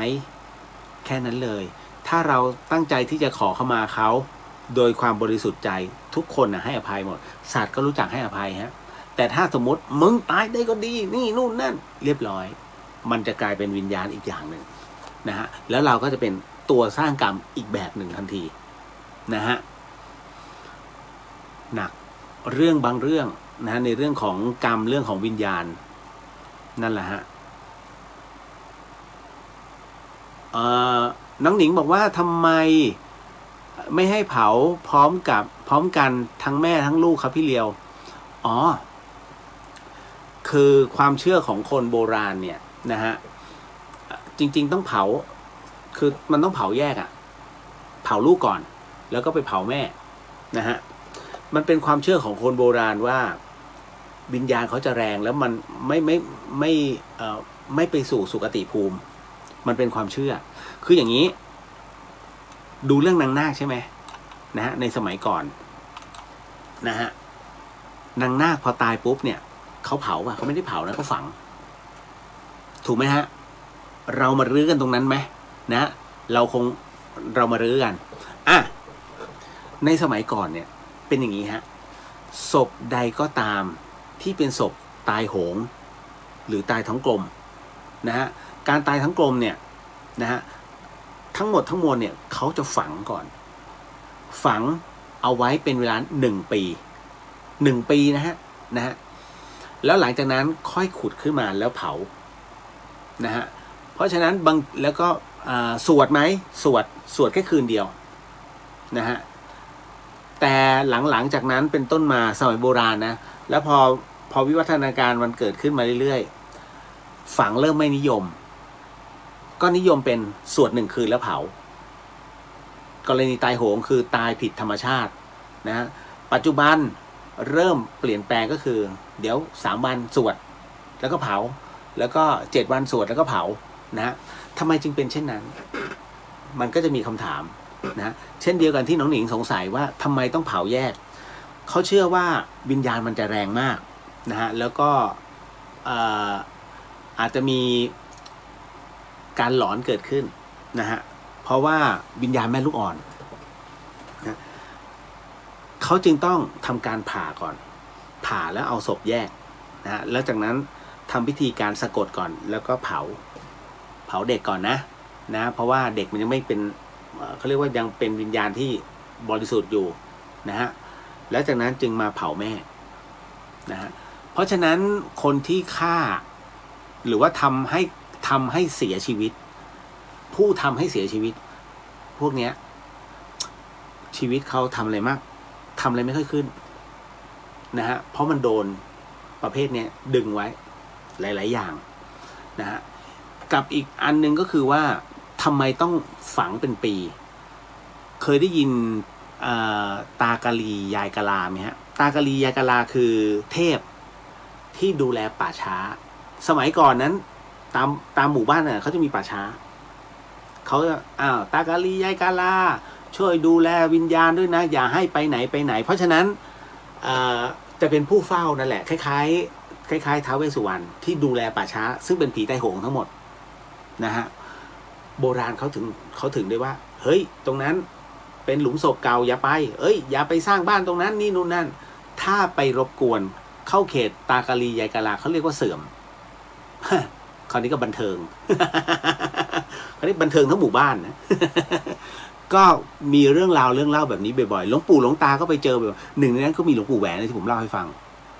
แค่นั้นเลยถ้าเราตั้งใจที่จะขอเข้ามาเขาโดยความบริสุทธิ์ใจทุกคนนะให้อภัยหมดศาสตร์ก็รู้จักให้อภัยฮะแต่ถ้าสมมติมึงตายได้ก็ดีนี่นู่นนั่นเรียบร้อยมันจะกลายเป็นวิญญาณอีกอย่างหนึ่งนะฮะแล้วเราก็จะเป็นตัวสร้างกรรมอีกแบบหนึ่งทันทีนะฮะหนักเรื่องบางเรื่องนะในเรื่องของกรรมเรื่องของวิญญาณนั่นแหละฮะน้องหนิงบอกว่าทำไมไม่ให้เผาพร้อมกันทั้งแม่ทั้งลูกครับพี่เลียวอ๋อคือความเชื่อของคนโบราณเนี่ยนะฮะจริงๆต้องเผาคือมันต้องเผาแยกอะเผาลูกก่อนแล้วก็ไปเผาแม่นะฮะมันเป็นความเชื่อของคนโบราณว่าวิญญาณเขาจะแรงแล้วมันไม่ไปสู่สุคติภูมิมันเป็นความเชื่อคืออย่างนี้ดูเรื่องนางนาคใช่ไหมนะฮะในสมัยก่อนนะฮะนางนาคพอตายปุ๊บเนี่ยเขาเผาป่ะเขาไม่ได้เผานะเขาฝังถูกไหมฮะเรามารื้อกันตรงนั้นไหมนะเรามารื้อกันในสมัยก่อนเนี่ยเป็นอย่างนี้ฮะศพใดก็ตามที่เป็นศพตายโหงหรือตายทั้งกลมนะฮะการตายทั้งกลมเนี่ยนะฮะทั้งหมดทั้งมวลเนี่ยเขาจะฝังก่อนฝังเอาไว้เป็นเวลา1 ปีนะฮะแล้วหลังจากนั้นค่อยขุดขึ้นมาแล้วเผานะฮะเพราะฉะนั้นแล้วก็สวดไหมสวดแค่คืนเดียวนะฮะแต่หลังจากนั้นเป็นต้นมาสมัยโบราณนะแล้วพอวิวัฒนาการมันเกิดขึ้นมาเรื่อยๆฝังเริ่มไม่นิยมก็นิยมเป็นสวด1 คืนแล้วเผากรณีตายโหงคือตายผิดธรรมชาตินะฮะปัจจุบันเริ่มเปลี่ยนแปลงก็คือเดี๋ยว3 วันสวดแล้วก็เผาแล้วก็7 วันสวดแล้วก็เผานะฮะทำไมจึงเป็นเช่นนั้นมันก็จะมีคำถามนะเช่นเดียวกันที่น้องหนิงสงสัยว่าทำไมต้องเผาแยกเขาเชื่อว่าวิญญาณมันจะแรงมากนะฮะแล้วก็อาจจะมีการหลอนเกิดขึ้นนะฮะเพราะว่าวิญญาณแม่ลูกอ่อนนะเขาจึงต้องทำการผ่าก่อนผ่าแล้วเอาศพแยกนะฮะแล้วจากนั้นทำพิธีการสะกดก่อนแล้วก็เผาเด็กก่อนนะเพราะว่าเด็กมันยังไม่เป็นเขาเรียกว่ายังเป็นวิญญาณที่บริสุทธิ์อยู่นะฮะแล้วจากนั้นจึงมาเผาแม่นะฮะเพราะฉะนั้นคนที่ฆ่าหรือว่าทำให้เสียชีวิตผู้ทำให้เสียชีวิตพวกเนี้ยชีวิตเขาทำอะไรไม่ค่อยขึ้น นะฮะเพราะมันโดนประเภทเนี้ยดึงไว้หลายๆอย่างนะฮะกับอีกอันนึงก็คือว่าทำไมต้องฝังเป็นปี เคยได้ยินตากะลียายกะลาไหมฮะตากะลียายกะลาคือเทพที่ดูแลป่าช้าสมัยก่อนนั้นตามหมู่บ้านน่ะเขาจะมีป่าช้าเขาจะตากะลียายกะลาช่วยดูแลวิญญาณด้วยนะอย่าให้ไปไหนเพราะฉะนั้นจะเป็นผู้เฝ้านั่นแหละคล้ายท้าวเวสสุวรรณที่ดูแลป่าช้าซึ่งเป็นผีใต้โหงทั้งหมดนะฮะโบราณเขาถึงได้ว่าเฮ้ยตรงนั้นเป็นหลุมศพเก่าอย่าไปอย่าไปสร้างบ้านตรงนั้นนี่นู่นนั่นถ้าไปรบกวนเข้าเขตตากะลียายกะลาเขาเรียกว่าเสื่อมคราวนี้ก็บันเทิงคราวนี้บันเทิงทั้งหมู่บ้านนะ ก็มีเรื่องราวเล่าแบบนี้บ่อยๆหลวงปู่หลวงตาก็ไปเจอแบบหนึ่งในนั้นก็มีหลวงปู่แหวนที่ผมเล่าให้ฟัง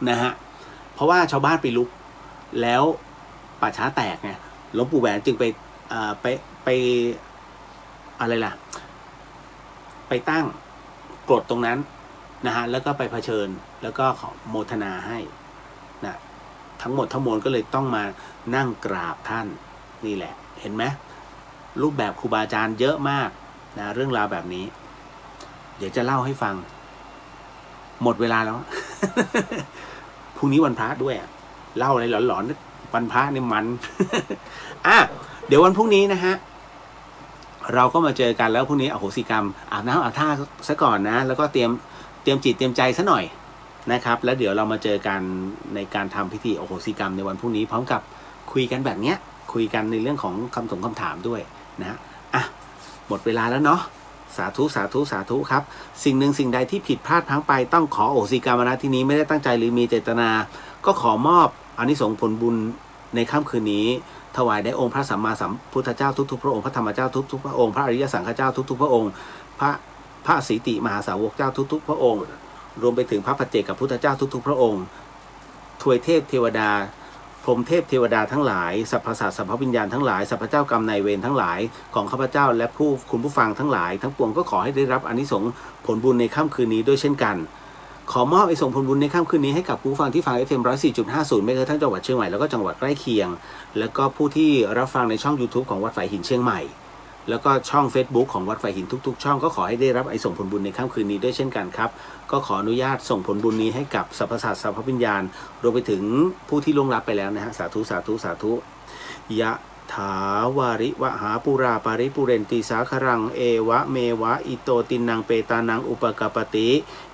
นะฮะเพราะว่าชาวบ้านไปลุกแล้วป่าช้าแตกไงหลวงปู่แหวนจึงไปอะไรล่ะไปตั้งกรดตรงนั้นนะฮะแล้วก็ไปเผชิญแล้วก็โมทนาให้นะทั้งหมดทั้งมวลก็เลยต้องมานั่งกราบท่านนี่แหละเห็นไหมรูปแบบครูบาอาจารย์เยอะมากนะเรื่องราวแบบนี้เดี๋ยวจะเล่าให้ฟังหมดเวลาแล้ว พรุ่งนี้วันพระด้วยเล่าอะไรหลอนๆวันพระนี่มัน เดี๋ยววันพรุ่งนี้นะฮะเราก็มาเจอกันแล้วพรุ่งนี้อโหสิกรรมอาบน้ำอาบท่าซะก่อนนะแล้วก็เตรียมจิตเตรียมใจซะหน่อยนะครับแล้วเดี๋ยวเรามาเจอกันในการทำพิธีอโหสิกรรมในวันพรุ่งนี้พร้อมกับคุยกันแบบเนี้ยคุยกันในเรื่องของคำถามด้วยนะหมดเวลาแล้วเนาะสาธุครับสิ่งหนึ่งสิ่งใดที่ผิดพลาดพลั้งไปต้องขออโหสิกรรมนะที่นี้ไม่ได้ตั้งใจหรือมีเจตนาก็ขอมอบอานิสงส์ผลบุญในค่ำคืนนี้ถวายแด่องค์พระสัมมาสัมพุทธเจ้าทุกๆพระองค์พระธรรมเจ้าทุกๆพระองค์พระอริยสังฆเจ้าทุกๆพระองค์พระสีติมหาสาวกเจ้าทุกๆพระองค์รวมไปถึงพระปัจเจกพุทธเจ้าทุกๆพระองค์ทวยเทพเทวดาพรหมเทพเทวดาทั้งหลายสรรพสัตว์สรรพวิญญาณทั้งหลายสรรพเจ้ากรรมนายเวรทั้งหลายของข้าพเจ้าและคุณผู้ฟังทั้งหลายทั้งปวงก็ขอให้ได้รับอานิสงส์ผลบุญในค่ำคืนนี้ด้วยเช่นกันขอมอบไอ้ส่งผลบุญในค่ำคืนนี้ให้กับผู้ฟังที่ฟัง FM 104.50ไม่เกินทั้งจังหวัดเชียงใหม่แล้วก็จังหวัดใกล้เคียงแล้วก็ผู้ที่รับฟังในช่อง YouTube ของวัดฝายหินเชียงใหม่แล้วก็ช่อง Facebook ของวัดฝายหินทุกๆช่องก็ขอให้ได้รับไอ้ส่งผลบุญในค่ำคืนนี้ด้วยเช่นกันครับก็ขออนุญาตส่งผลบุญนี้ให้กับสรรพสัตว์สรรพวิญญาณรวมไปถึงผู้ที่ล่วงลับไปแล้วนะฮะสาธุยะถาวาริวหาปุราปาริปุเรนติสาครังเอวะเมวะอิโตตินังเปตานังอุปกปติ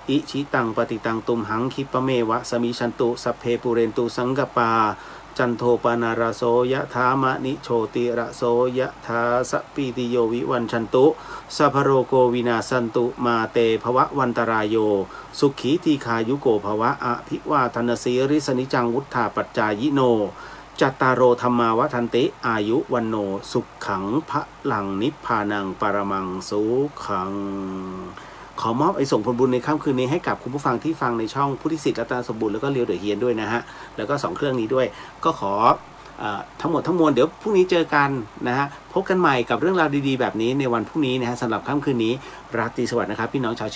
อิชิตังปฏิตังตุมหังคิปะเมวะสมิชันตุสัพเพปุเรนตุสังกปาจันโทปนาราโสยะธามะนิโชติระโสยะธาสปิติโยวิวันชันตุสัพพโรโกวินาสันตุมาเตภวะวันตรายโยสุขีทีคายุโกภวะอภิวาทนาสีริสนิจังวุฒาปัจจายิโนจัตตารโรธรรมาวทันติอายุวันโนสุขขังพระลังนิพพานังปรมังสุขังขอมอบไอ้ส่งผลบุญในค่ำคืนนี้ให้กับคุณผู้ฟังที่ฟังในช่องพุทธิสิทธิ์รัตนสมบูรณ์แล้วก็เลียวเดอะเฮียนด้วยนะฮะแล้วก็2เครื่องนี้ด้วยก็ขอทั้งหมดทั้งมวลเดี๋ยวพรุ่งนี้เจอกันนะฮะพบกันใหม่กับเรื่องราวดีๆแบบนี้ในวันพรุ่งนี้นะฮะสำหรับค่ำคืนนี้ราตรีสวัสดิ์นะครับพี่น้องชาวเชียง